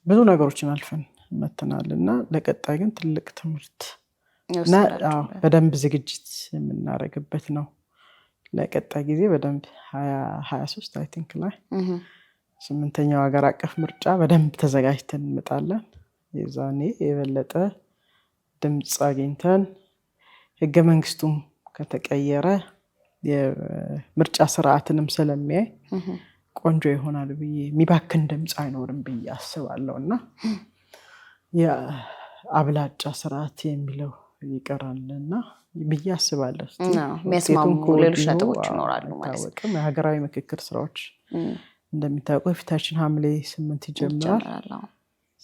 ብዙ ነገሮችን አልፈን መተናል እና ለቀጣይ ግን ትልቅ ትምህርት እና በደንብ ዝግጅት የምናደርግበት ነው። ለቀጣይ ጊዜ በደንብ 2023 አይ ቲንክ ላይ 8ኛው ሀገር አቀፍ ምርጫ በደንብ ተዘጋጅተን እንመጣለን። የዛኔ የበለጠ ድምፅ አግኝተን ህገ መንግስቱም ከተቀየረ የምርጫ ስርዓትንም ስለሚያይ ቆንጆ ይሆናል ብዬ የሚባክን ድምፅ አይኖርም ብዬ አስባለሁ እና የአብላጫ ስርዓት የሚለው ይቀራልና ብዬ አስባለሁ። የሚያስማሙ ሌሎች ነጥቦች ይኖራሉ ማለት ነው። የሀገራዊ ምክክር ስራዎች እንደሚታወቀው የፊታችን ሐምሌ 8 ይጀምራል።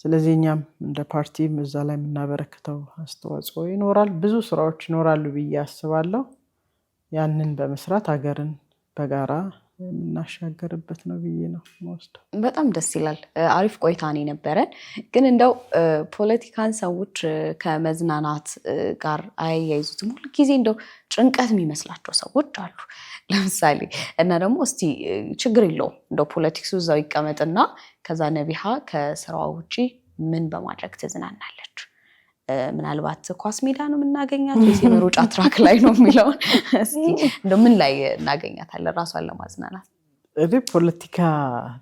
ስለዚህ እኛም እንደ ፓርቲም እዛ ላይ የምናበረክተው አስተዋጽኦ ይኖራል፣ ብዙ ስራዎች ይኖራሉ ብዬ አስባለሁ። ያንን በመስራት ሀገርን በጋራ የምናሻገርበት ነው ብዬ ነው የምወስደው። በጣም ደስ ይላል። አሪፍ ቆይታ ነው የነበረን። ግን እንደው ፖለቲካን ሰዎች ከመዝናናት ጋር አያይዙትም። ሁሉ ጊዜ እንደው ጭንቀት የሚመስላቸው ሰዎች አሉ ለምሳሌ። እና ደግሞ እስቲ ችግር የለውም እንደው ፖለቲክሱ እዛው ይቀመጥና ከዛ ነቢሃ ከስራዋ ውጪ ምን በማድረግ ትዝናናለች? ምናልባት ኳስ ሜዳ ነው የምናገኛት ወይስ የመሮጫ ትራክ ላይ ነው የሚለውን እስኪ እንደው ምን ላይ እናገኛታለን ራሷን ለማዝናናት? ፖለቲካ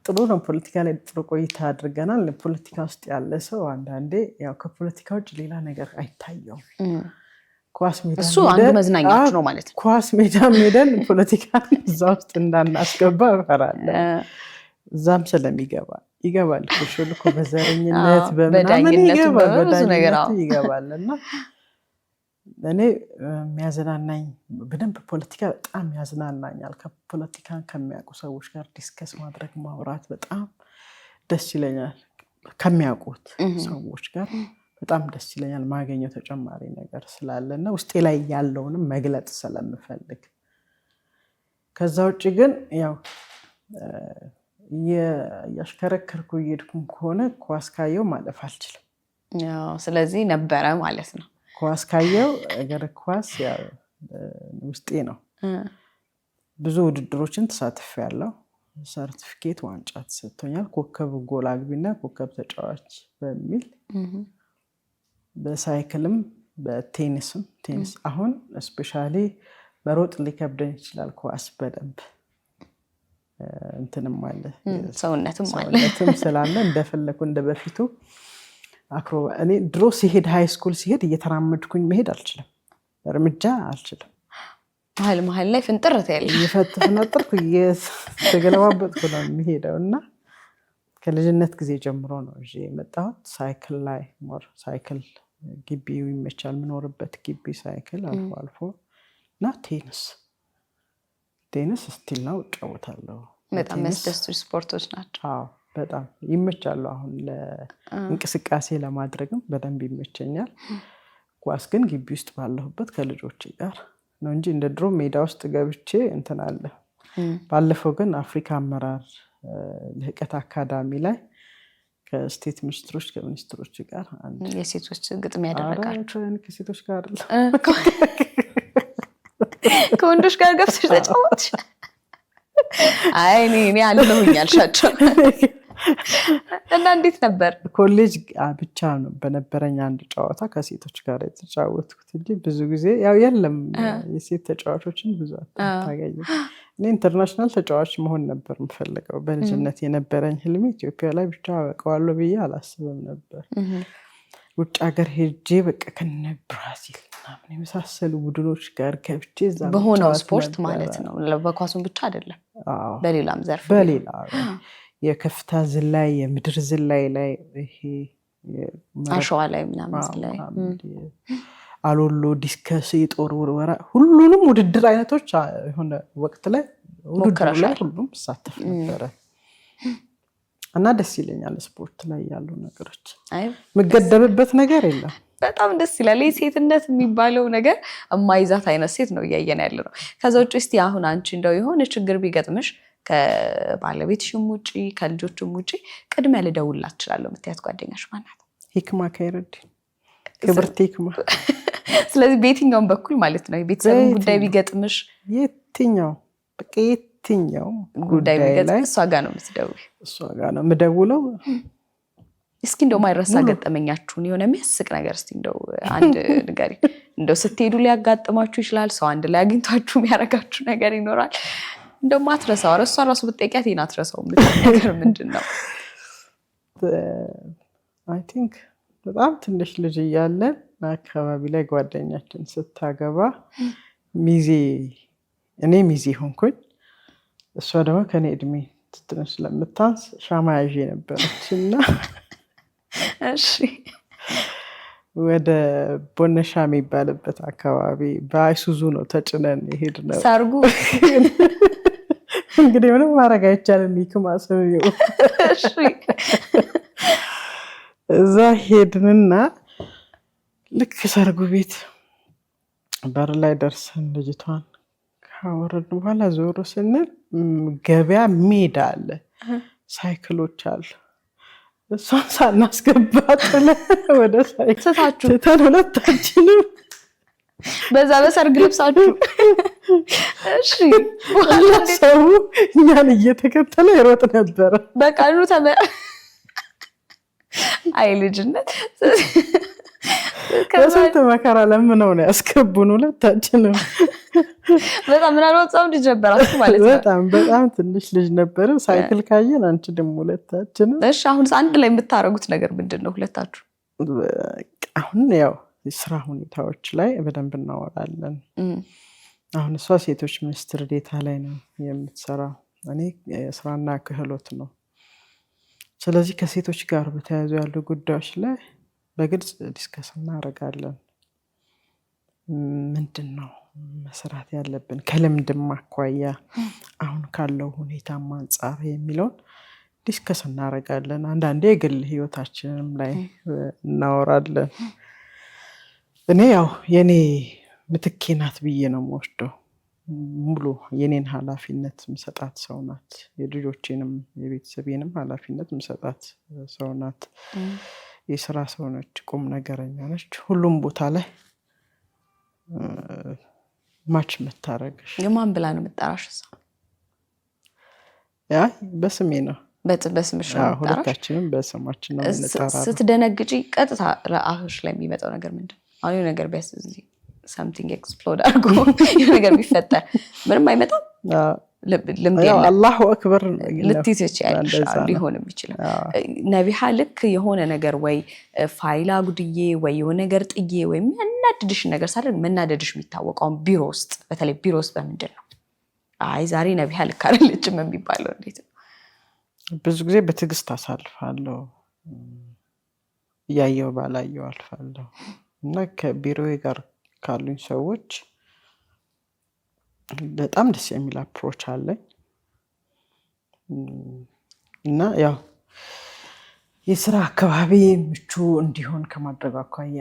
ጥሩ ነው። ፖለቲካ ላይ ጥሩ ቆይታ አድርገናል። ፖለቲካ ውስጥ ያለ ሰው አንዳንዴ ያው ከፖለቲካ ውጭ ሌላ ነገር አይታየውም። ኳስ ሜዳ እሱ አንዱ መዝናኛች ነው ማለት ነው። ኳስ ሜዳ ሄደን ፖለቲካ እዛ ውስጥ እንዳናስገባ እፈራለሁ። እዛም ስለሚገባ ይገባል እኮ በዘረኝነት በምናምን ይገባል እና እኔ የሚያዝናናኝ በደንብ ፖለቲካ በጣም ያዝናናኛል። ከፖለቲካን ከሚያውቁ ሰዎች ጋር ዲስከስ ማድረግ ማውራት በጣም ደስ ይለኛል። ከሚያውቁት ሰዎች ጋር በጣም ደስ ይለኛል። ማገኘው ተጨማሪ ነገር ስላለና ውስጤ ላይ ያለውንም መግለጽ ስለምፈልግ። ከዛ ውጭ ግን ያው ያሽከረከርኩ እየሄድኩም ከሆነ ኳስ ካየው ማለፍ አልችልም። ስለዚህ ነበረ ማለት ነው። ኳስ ካየው እግር ኳስ ውስጤ ነው። ብዙ ውድድሮችን ተሳትፌያለሁ። ሰርቲፊኬት ዋንጫ ተሰጥቶኛል። ኮከብ ጎል አግቢና ኮከብ ተጫዋች በሚል በሳይክልም በቴኒስም ቴኒስ አሁን ስፔሻሊ በሮጥ ሊከብደኝ ይችላል። ኳስ በደንብ እንትንም አለ ሰውነትም ስላለ እንደፈለኩ እንደበፊቱ አክሮ እኔ ድሮ ሲሄድ ሃይ ስኩል ሲሄድ እየተራመድኩኝ መሄድ አልችልም። እርምጃ አልችልም። መሀል ላይ ፍንጥርት ያለ እየፈተፍነጥርኩ እየተገለባበጥኩ ነው የሚሄደው እና ከልጅነት ጊዜ ጀምሮ ነው እዚህ የመጣሁት። ሳይክል ላይ ሳይክል ግቢው ይመቻል። የምኖርበት ግቢ ሳይክል አልፎ አልፎ እና ቴኒስ ስቲል ነው እጫወታለሁ። በጣም የሚያስደስቱ ስፖርቶች ናቸው። አዎ በጣም ይመቻሉ። አሁን ለእንቅስቃሴ ለማድረግም በደንብ ይመቸኛል። ኳስ ግን ግቢ ውስጥ ባለሁበት ከልጆች ጋር ነው እንጂ እንደ ድሮ ሜዳ ውስጥ ገብቼ እንትን አለ። ባለፈው ግን አፍሪካ አመራር ልህቀት አካዳሚ ላይ ከስቴት ሚኒስትሮች ከሚኒስትሮች ጋር የሴቶች ግጥም ያደረጋችሁ? ከሴቶች ጋር ከወንዶች ጋር ገብተሽ ተጫወትሽ? አይ እኔ አለሁኝ አልሻቸው። እና እንዴት ነበር? ኮሌጅ ብቻ ነው በነበረኝ አንድ ጨዋታ ከሴቶች ጋር የተጫወትኩት እንጂ ብዙ ጊዜ ያው የለም የሴት ተጫዋቾችን ብዙ አታገኝም። እኔ ኢንተርናሽናል ተጫዋች መሆን ነበር የምፈልገው። በልጅነት የነበረኝ ህልሜ ኢትዮጵያ ላይ ብቻ አበቃዋለሁ ብዬ አላስብም ነበር። ውጭ ሀገር ሄጄ በቃ ከነ ብራዚል ምናምን የመሳሰሉ ቡድኖች ጋር ገብቼ እዛ በሆነው ስፖርት ማለት ነው። በኳሱም ብቻ አይደለም በሌላም ዘርፍ በሌላ የከፍታ ዝላይ የምድር ዝላይ ላይ ይሄ አሸዋ ላይ ምናምን ዝላይ አሎሎ ዲስከስ የጦር ውርወራ ሁሉንም ውድድር አይነቶች የሆነ ወቅት ላይ ውድድር ላይ ሁሉም ተሳተፍ ነበረ እና ደስ ይለኛል። ስፖርት ላይ ያሉ ነገሮች መገደብበት ነገር የለም። በጣም ደስ ይላል። ሴትነት የሚባለው ነገር የማይዛት አይነት ሴት ነው እያየን ያለ ነው። ከዛ ውጭ እስቲ አሁን አንቺ እንደው የሆነ ችግር ቢገጥምሽ ከባለቤትሽም ውጪ ከልጆችም ውጪ ቅድሚያ ልደውልላት እችላለሁ የምትያት ጓደኛሽ ማናት? ሂክማ ከይረዲን ክብርት ሂክማ። ስለዚህ በየትኛውም በኩል ማለት ነው የቤተሰብ ጉዳይ ቢገጥምሽ የትኛው ጉዳይ ቢገጥምሽ እሷ ጋር ነው የምትደውይ? እሷ ጋር ነው የምደውለው። እስኪ እንደው ማይረሳ ገጠመኛችሁን የሆነ የሚያስቅ ነገር እስቲ እንደው አንድ ንገሪ። እንደው ስትሄዱ ሊያጋጥማችሁ ይችላል። ሰው አንድ ላይ አግኝታችሁ የሚያረጋችሁ ነገር ይኖራል። እንደው ማትረሳው እሷ ራሱ ብትጠይቂያት ይሄን አትረሳው ነገር ምንድነው? አይ ቲንክ በጣም ትንሽ ልጅ እያለን አካባቢ ላይ ጓደኛችን ስታገባ እኔ ሚዜ ሆንኩኝ። እሷ ደግሞ ከኔ እድሜ ትንሽ ስለምታንስ ሻማ ያዥ ነበረች እና እሺ ወደ ቦነሻ የሚባልበት አካባቢ በአይሱዙ ነው ተጭነን የሄድነው። ሰርጉ እንግዲህ ምንም ማድረግ አይቻልም። ይክማ ሰውዬው እዛ ሄድንና ልክ ሰርጉ ቤት በር ላይ ደርሰን ልጅቷን ካወረድን በኋላ ዞሮ ስንል ገበያ ሜዳ አለ፣ ሳይክሎች አሉ። እሷን ሳናስገባት ወደ ሳይክል ትተን ሁለታችንም በዛ በሰርግ ልብሳችሁ እሺ ሰው እኛን እየተከተለ ይሮጥ ነበረ። በቃ አይ ልጅነት ከስንት መከራ ለምነው ነው ያስገቡን ሁለታችንም። በጣም ምናልባት በጣም ልጅ ነበራችሁ ማለት ነው። በጣም ትንሽ ልጅ ነበር። ሳይክል ካየን አንቺ ደግሞ ሁለታችንም። እሺ አሁን አንድ ላይ የምታረጉት ነገር ምንድነው ሁለታችሁ? አሁን ያው የስራ ሁኔታዎች ላይ በደንብ እናወራለን። አሁን እሷ ሴቶች ሚኒስትር ዴታ ላይ ነው የምትሰራው፣ እኔ የስራና ክህሎት ነው። ስለዚህ ከሴቶች ጋር በተያያዙ ያሉ ጉዳዮች ላይ በግልጽ ዲስከስ እናደርጋለን። ምንድነው መስራት ያለብን ከልምድም አኳያ አሁን ካለው ሁኔታም አንጻር የሚለውን ዲስከስ እናደርጋለን። አንዳንዴ የግል ህይወታችንም ላይ እናወራለን። እኔ ያው የኔ ምትኬ ናት ብዬ ነው የምወስደው። ሙሉ የኔን ኃላፊነት ምሰጣት ሰው ናት። የልጆቼንም የቤተሰቤንም ኃላፊነት ምሰጣት ሰው ናት። የስራ ሰው ነች፣ ቁም ነገረኛ ነች። ሁሉም ቦታ ላይ ማች መታረግሽ። የማን ብላ ነው የምትጠራሽ? ያ በስሜ ነው። በስምሽ ነው የምትጠራሽ? ሁለታችንም በስማችን ነው የምንጠራው። ስትደነግጪ ቀጥታ ለአፍሽ ላይ የሚመጣው ነገር ምንድን ነው? አሁን ነገር ቢያስ እዚህ something explode አድርጎ የሆነ ነገር ቢፈጠር ምንም አይመጣም። ልምድ የለም። አላሁ አክበር ልትይዝ ትችያለሽ፣ ሊሆንም ይችላል። ነቢሃ ልክ የሆነ ነገር ወይ ፋይል አጉድዬ ወይ የሆነ ነገር ጥዬ ወይ የሚያናድድሽ ነገር ሳደርግ መናደድሽ የሚታወቀው ቢሮ ውስጥ፣ በተለይ ቢሮ ውስጥ በምንድን ነው? አይ ዛሬ ነቢሃ ልክ አይደለችም የሚባለው እንዴት ነው? ብዙ ጊዜ በትዕግስት አሳልፋለሁ፣ እያየው ባላየው አልፋለሁ እና ከቢሮዬ ጋር ካሉኝ ሰዎች በጣም ደስ የሚል አፕሮች አለኝ እና ያው የስራ አካባቢ ምቹ እንዲሆን ከማድረግ አኳያ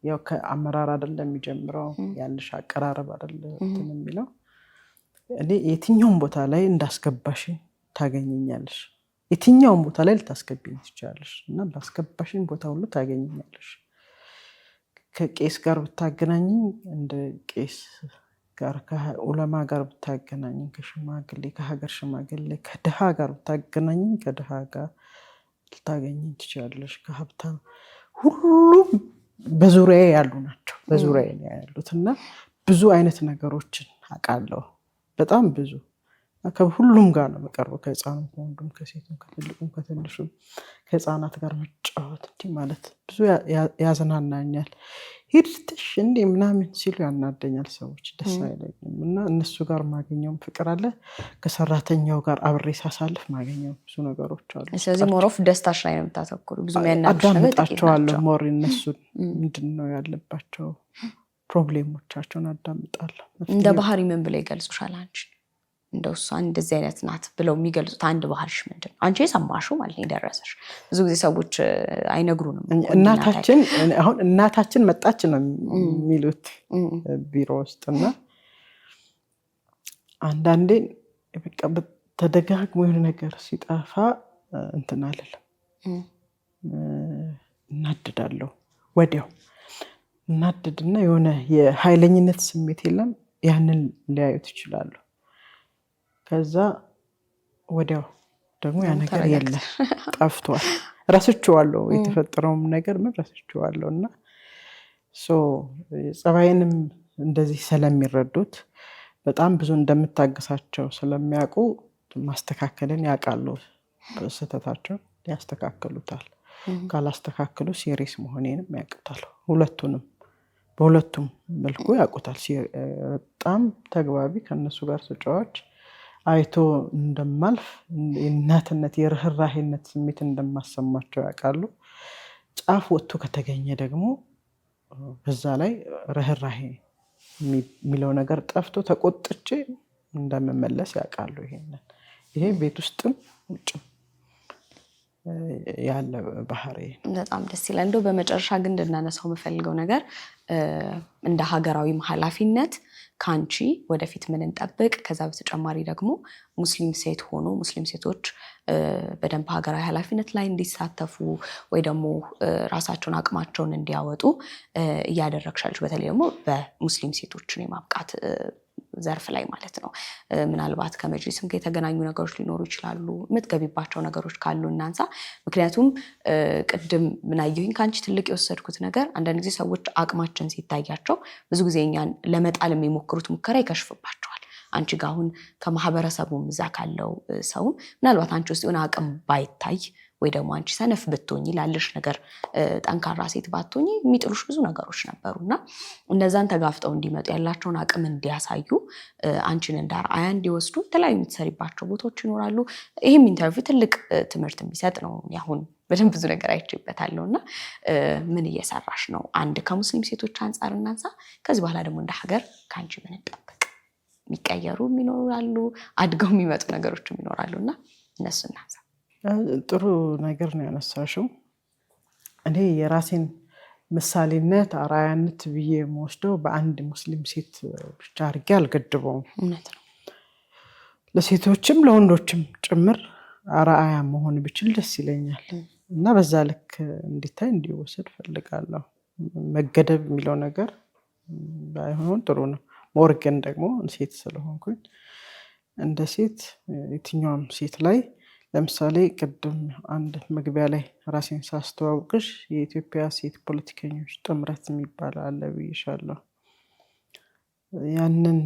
ያው ከአመራር አይደለም የሚጀምረው፣ ያለሽ አቀራረብ አይደለም የሚለው። እኔ የትኛውም ቦታ ላይ እንዳስገባሽኝ ታገኘኛለሽ፣ የትኛውም ቦታ ላይ ልታስገቢኝ ትችላለሽ እና ባስገባሽኝ ቦታ ሁሉ ታገኘኛለሽ። ከቄስ ጋር ብታገናኝኝ እንደ ቄስ ጋር፣ ከዑለማ ጋር ብታገናኝኝ ከሽማግሌ፣ ከሀገር ሽማግሌ፣ ከድሃ ጋር ብታገናኝኝ ከድሃ ጋር ልታገኝኝ ትችላለሽ። ከሀብታም፣ ሁሉም በዙሪያዬ ያሉ ናቸው፣ በዙሪያዬ ያሉት እና ብዙ አይነት ነገሮችን አውቃለሁ። በጣም ብዙ ከሁሉም ጋር ነው መቀርበው፣ ከህፃኑም ከወንዱም ከሴቱም ከትልቁም ከትንሹም። ከህፃናት ጋር መጫወት እንዲህ ማለት ብዙ ያዝናናኛል። ሂድትሽ እንዲህ ምናምን ሲሉ ያናደኛል ሰዎች፣ ደስ አይለኝም እና እነሱ ጋር ማገኘውም ፍቅር አለ። ከሰራተኛው ጋር አብሬ ሳሳልፍ ማገኘው ብዙ ነገሮች አሉ። ስለዚህ ሞሮፍ ደስታሽ ላይ ነው የምታተኩሩ። ብዙ የሚያናድሽ ነገር አዳምጣቸዋለሁ። ሞር እነሱን ምንድን ነው ያለባቸው ፕሮብሌሞቻቸውን አዳምጣለሁ። እንደ ባህሪ ምን ብለው ይገልጹሻል አንቺ? እንደው እሷ እንደዚህ አይነት ናት ብለው የሚገልጹት አንድ ባህሪሽ ምንድን ነው? አንቺ የሰማሽው ማለት ነው የደረሰሽ። ብዙ ጊዜ ሰዎች አይነግሩንም። እናታችን መጣች ነው የሚሉት ቢሮ ውስጥ እና አንዳንዴ በቃ ተደጋግሞ የሆነ ነገር ሲጠፋ እንትን አልልም፣ እናድዳለሁ። ወዲያው እናድድና የሆነ የኃይለኝነት ስሜት የለም፣ ያንን ሊያዩት ይችላሉ። ከዛ ወዲያው ደግሞ ያ ነገር የለም፣ ጠፍቷል። ረስቼዋለሁ የተፈጠረውም ነገር ምን ረስቼዋለሁ እና ጸባይንም እንደዚህ ስለሚረዱት በጣም ብዙ እንደምታገሳቸው ስለሚያውቁ ማስተካከልን ያውቃሉ። ስህተታቸው ያስተካክሉታል። ካላስተካከሉ ሲሪየስ መሆኔንም ያውቁታል። በሁለቱም መልኩ ያውቁታል። በጣም ተግባቢ ከነሱ ጋር ተጫዋች አይቶ እንደማልፍ የእናትነት የርህራሄነት ስሜት እንደማሰማቸው ያውቃሉ። ጫፍ ወጥቶ ከተገኘ ደግሞ በዛ ላይ ርህራሄ የሚለው ነገር ጠፍቶ ተቆጥቼ እንደምመለስ ያውቃሉ። ይሄ ቤት ውስጥም ውጭም ያለ ባህሪ በጣም ደስ ይላል። እንደው በመጨረሻ ግን እንድናነሳው የምፈልገው ነገር እንደ ሀገራዊም ኃላፊነት ካንቺ ወደፊት ምን እንጠብቅ? ከዛ በተጨማሪ ደግሞ ሙስሊም ሴት ሆኖ ሙስሊም ሴቶች በደንብ ሀገራዊ ኃላፊነት ላይ እንዲሳተፉ ወይ ደግሞ ራሳቸውን አቅማቸውን እንዲያወጡ እያደረግሻለች። በተለይ ደግሞ በሙስሊም ሴቶችን የማብቃት ዘርፍ ላይ ማለት ነው። ምናልባት ከመጅሊስም ጋር የተገናኙ ነገሮች ሊኖሩ ይችላሉ። የምትገቢባቸው ነገሮች ካሉ እናንሳ። ምክንያቱም ቅድም ምናየሁኝ ከአንቺ ትልቅ የወሰድኩት ነገር አንዳንድ ጊዜ ሰዎች አቅማችን ሲታያቸው ብዙ ጊዜ እኛን ለመጣል የሚሞክሩት ሙከራ ይከሽፍባቸዋል። አንቺ ጋር አሁን ከማህበረሰቡም እዛ ካለው ሰውም ምናልባት አንቺ ውስጥ የሆነ አቅም ባይታይ ወይ ደግሞ አንቺ ሰነፍ ብትሆኚ ላለሽ ነገር ጠንካራ ሴት ባትሆኚ የሚጥሉሽ ብዙ ነገሮች ነበሩና እነዛን ተጋፍጠው እንዲመጡ ያላቸውን አቅም እንዲያሳዩ አንቺን እንደ አርአያ እንዲወስዱ የተለያዩ የምትሰሪባቸው ቦታዎች ይኖራሉ። ይህም ኢንተርቪው ትልቅ ትምህርት የሚሰጥ ነው። አሁን በደንብ ብዙ ነገር አይቼበታለሁ እና ምን እየሰራሽ ነው? አንድ ከሙስሊም ሴቶች አንጻር እናንሳ። ከዚህ በኋላ ደግሞ እንደ ሀገር ከአንቺ ምን እንጠብቅ? የሚቀየሩ ይኖራሉ፣ አድገው የሚመጡ ነገሮችም ይኖራሉ እና እነሱ እናንሳ። ጥሩ ነገር ነው ያነሳሽው። እኔ የራሴን ምሳሌነት አርአያነት ብዬ የምወስደው በአንድ ሙስሊም ሴት ብቻ አድርጌ አልገድበውም። እውነት ነው። ለሴቶችም ለወንዶችም ጭምር አርአያ መሆን ብችል ደስ ይለኛል እና በዛ ልክ እንዲታይ እንዲወሰድ ፈልጋለሁ። መገደብ የሚለው ነገር ባይሆን ጥሩ ነው። ሞርገን ደግሞ ሴት ስለሆንኩኝ እንደ ሴት የትኛውም ሴት ላይ ለምሳሌ ቅድም አንድ መግቢያ ላይ ራሴን ሳስተዋውቅሽ የኢትዮጵያ ሴት ፖለቲከኞች ጥምረት የሚባል አለ ብዬሻለሁ። ያንን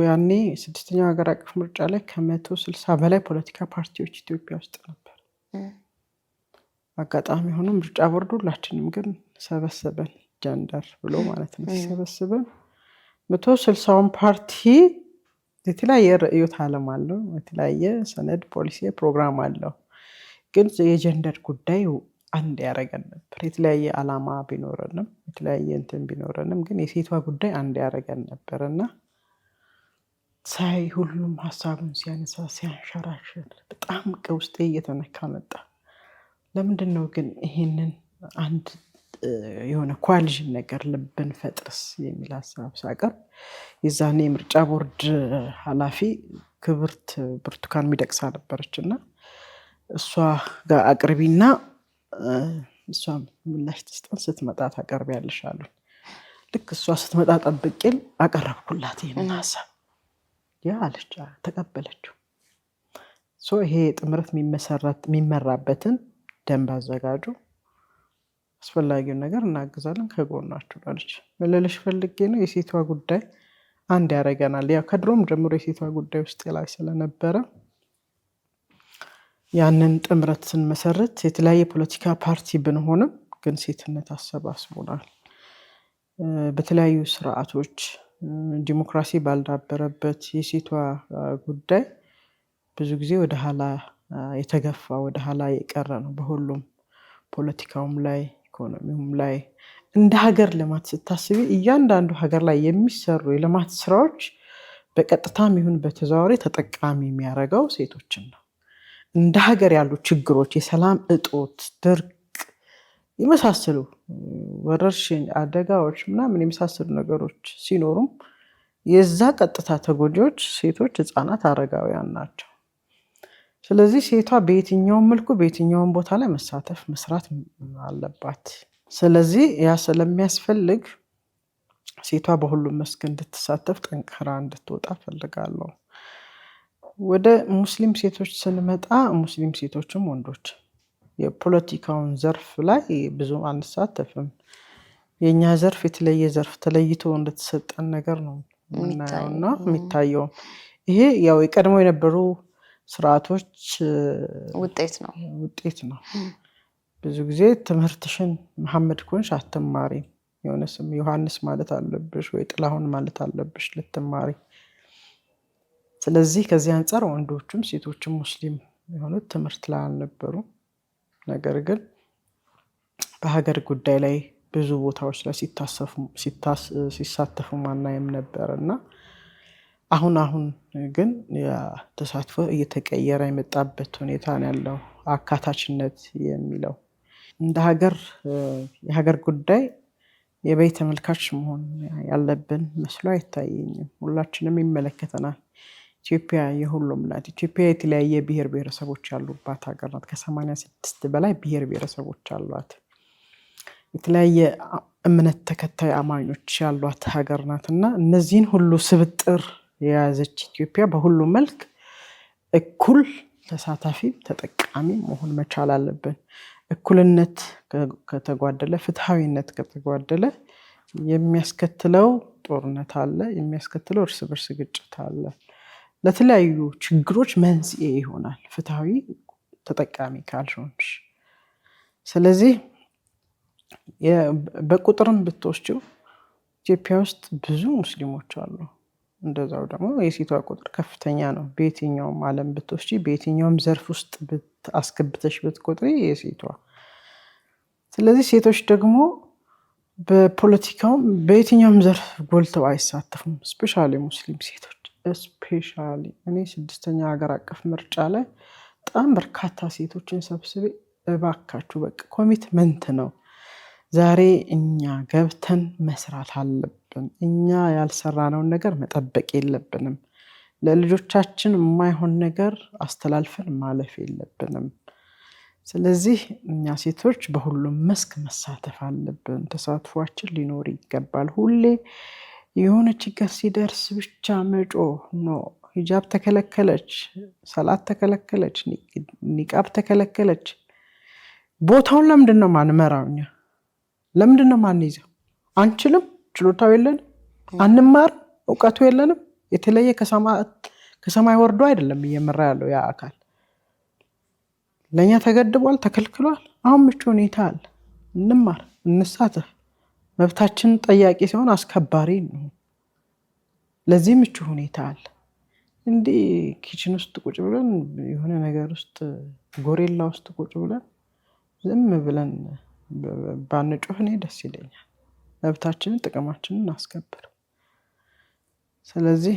ያኔ 6ኛው ሀገር አቀፍ ምርጫ ላይ ከ160 በላይ ፖለቲካ ፓርቲዎች ኢትዮጵያ ውስጥ ነበር። አጋጣሚ ሆኖ ምርጫ ቦርዱ ሁላችንም ግን ሰበሰበን፣ ጃንዳር ብሎ ማለት ነው። ሰበሰበን 160ውን ፓርቲ የተለያየ ርዕዮተ ዓለም አለው፣ የተለያየ ሰነድ፣ ፖሊሲ፣ ፕሮግራም አለው። ግን የጀንደር ጉዳይ አንድ ያደረገን ነበር። የተለያየ ዓላማ ቢኖረንም የተለያየ እንትን ቢኖረንም ግን የሴቷ ጉዳይ አንድ ያደረገን ነበር እና ሳይ ሁሉም ሀሳቡን ሲያነሳ ሲያንሸራሽር በጣም ከውስጤ እየተነካ መጣ። ለምንድን ነው ግን ይሄንን አንድ የሆነ ኮአሊዥን ነገር ልብን ፈጥርስ የሚል ሀሳብ ሳቀርብ የዛኔ የምርጫ ቦርድ ኃላፊ ክብርት ብርቱካን ሚደቅሳ ነበረች እና እሷ ጋር አቅርቢና እሷ ምላሽ ትስጠን፣ ስትመጣ ታቀርቢያለሽ አሉ። ልክ እሷ ስትመጣ ጠብቄል አቀረብኩላት ይህንን ሀሳብ። ያ አለች፣ ተቀበለችው። ይሄ ጥምረት የሚመራበትን ደንብ አዘጋጁ፣ አስፈላጊውን ነገር እናግዛለን፣ ከጎናችሁ አለች። ልልሽ ፈልጌ ነው የሴቷ ጉዳይ አንድ ያደርገናል። ያው ከድሮም ጀምሮ የሴቷ ጉዳይ ውስጥ ላይ ስለነበረ ያንን ጥምረት ስንመሰርት የተለያየ ፖለቲካ ፓርቲ ብንሆንም ግን ሴትነት አሰባስቦናል። በተለያዩ ስርዓቶች ዲሞክራሲ ባልዳበረበት የሴቷ ጉዳይ ብዙ ጊዜ ወደ ኋላ የተገፋ ወደ ኋላ የቀረ ነው። በሁሉም ፖለቲካውም ላይ ኢኮኖሚውም ላይ እንደ ሀገር ልማት ስታስቢ እያንዳንዱ ሀገር ላይ የሚሰሩ የልማት ስራዎች በቀጥታም ይሁን በተዘዋዋሪ ተጠቃሚ የሚያደርገው ሴቶችን ነው። እንደ ሀገር ያሉ ችግሮች፣ የሰላም እጦት፣ ድርቅ የመሳሰሉ ወረርሽኝ አደጋዎች ምናምን የመሳሰሉ ነገሮች ሲኖሩም የዛ ቀጥታ ተጎጂዎች ሴቶች፣ ህፃናት፣ አረጋውያን ናቸው። ስለዚህ ሴቷ በየትኛውም መልኩ በየትኛውም ቦታ ላይ መሳተፍ መስራት አለባት። ስለዚህ ያ ስለሚያስፈልግ ሴቷ በሁሉም መስክ እንድትሳተፍ ጠንክራ እንድትወጣ ፈልጋለሁ። ወደ ሙስሊም ሴቶች ስንመጣ ሙስሊም ሴቶችም ወንዶች የፖለቲካውን ዘርፍ ላይ ብዙ አንሳተፍም። የኛ ዘርፍ የተለየ ዘርፍ ተለይቶ እንደተሰጠን ነገር ነው የምናየውና የሚታየው። ይሄ ያው የቀድሞ የነበሩ ስርዓቶች ውጤት ነው። ብዙ ጊዜ ትምህርትሽን መሐመድ ኮንሽ አትማሪም፣ የሆነ ስም ዮሐንስ ማለት አለብሽ ወይ ጥላሁን ማለት አለብሽ ልትማሪ። ስለዚህ ከዚህ አንፃር ወንዶችም ሴቶችም ሙስሊም የሆኑት ትምህርት ላይ አልነበሩ። ነገር ግን በሀገር ጉዳይ ላይ ብዙ ቦታዎች ላይ ሲሳተፉ ማናየም ነበር እና አሁን ግን ተሳትፎ እየተቀየረ የመጣበት ሁኔታ ነው ያለው። አካታችነት የሚለው እንደ ሀገር የሀገር ጉዳይ የበይ ተመልካች መሆን ያለብን መስሎ አይታየኝም። ሁላችንም ይመለከተናል። ኢትዮጵያ የሁሉም ናት። ኢትዮጵያ የተለያየ ብሔር ብሔረሰቦች ያሉባት ሀገር ናት። ከ86 በላይ ብሔር ብሔረሰቦች አሏት። የተለያየ እምነት ተከታይ አማኞች ያሏት ሀገር ናት እና እነዚህን ሁሉ ስብጥር የያዘች ኢትዮጵያ በሁሉም መልክ እኩል ተሳታፊ ተጠቃሚ መሆን መቻል አለብን። እኩልነት ከተጓደለ፣ ፍትሃዊነት ከተጓደለ የሚያስከትለው ጦርነት አለ፣ የሚያስከትለው እርስ በርስ ግጭት አለ፣ ለተለያዩ ችግሮች መንስኤ ይሆናል ፍትሃዊ ተጠቃሚ ካልሆንሽ። ስለዚህ በቁጥርም ብትወስጂው ኢትዮጵያ ውስጥ ብዙ ሙስሊሞች አሉ። እንደዛው ደግሞ የሴቷ ቁጥር ከፍተኛ ነው። በየትኛውም ዓለም ብትወስጂ በየትኛውም ዘርፍ ውስጥ አስገብተሽ ብትቆጥሪ የሴቷ። ስለዚህ ሴቶች ደግሞ በፖለቲካውም በየትኛውም ዘርፍ ጎልተው አይሳተፉም። ስፔሻሊ ሙስሊም ሴቶች ስፔሻሊ እኔ 6ኛ ሀገር አቀፍ ምርጫ ላይ በጣም በርካታ ሴቶችን ሰብስቤ እባካችሁ በቃ ኮሚትመንት ነው ዛሬ እኛ ገብተን መስራት አለብን። እኛ ያልሰራነውን ነገር መጠበቅ የለብንም። ለልጆቻችን የማይሆን ነገር አስተላልፈን ማለፍ የለብንም። ስለዚህ እኛ ሴቶች በሁሉም መስክ መሳተፍ አለብን። ተሳትፏችን ሊኖር ይገባል። ሁሌ የሆነ ችግር ሲደርስ ብቻ መጮህ ነው። ሂጃብ ተከለከለች፣ ሰላት ተከለከለች፣ ኒቃብ ተከለከለች። ቦታውን ለምንድን ነው ማንመራው? እኛ ለምንድን ነው ማንይዘው? አንችልም? ችሎታው የለንም? አንማር? እውቀቱ የለንም? የተለየ ከሰማይ ወርዶ አይደለም እየመራ ያለው ያ አካል። ለእኛ ተገድቧል፣ ተከልክሏል። አሁን ምቹ ሁኔታ አለ። እንማር፣ እንሳተፍ። መብታችን ጠያቂ ሲሆን አስከባሪ ነው። ለዚህ ምቹ ሁኔታ አለ። እንዲህ ኪችን ውስጥ ቁጭ ብለን የሆነ ነገር ውስጥ ጎሬላ ውስጥ ቁጭ ብለን ዝም ብለን ባንጮህ እኔ ደስ ይለኛል። መብታችንን ጥቅማችንን እናስከብር። ስለዚህ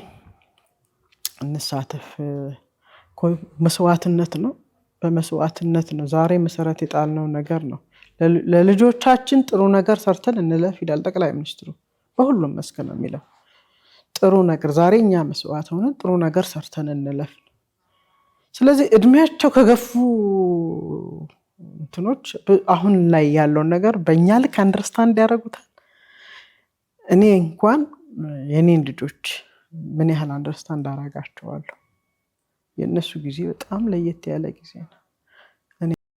እንሳተፍ። መስዋዕትነት ነው። በመስዋዕትነት ነው ዛሬ መሰረት የጣልነው ነገር ነው። ለልጆቻችን ጥሩ ነገር ሰርተን እንለፍ ይላል ጠቅላይ ሚኒስትሩ። በሁሉም መስክ ነው የሚለው ጥሩ ነገር። ዛሬ እኛ መስዋዕት ሆነን ጥሩ ነገር ሰርተን እንለፍ። ስለዚህ እድሜያቸው ከገፉ እንትኖች አሁን ላይ ያለውን ነገር በእኛ ልክ አንደርስታንድ ያደርጉታል። እኔ እንኳን የኔን ልጆች ምን ያህል አንደርስታንድ አደርጋቸዋለሁ። የእነሱ ጊዜ በጣም ለየት ያለ ጊዜ ነው።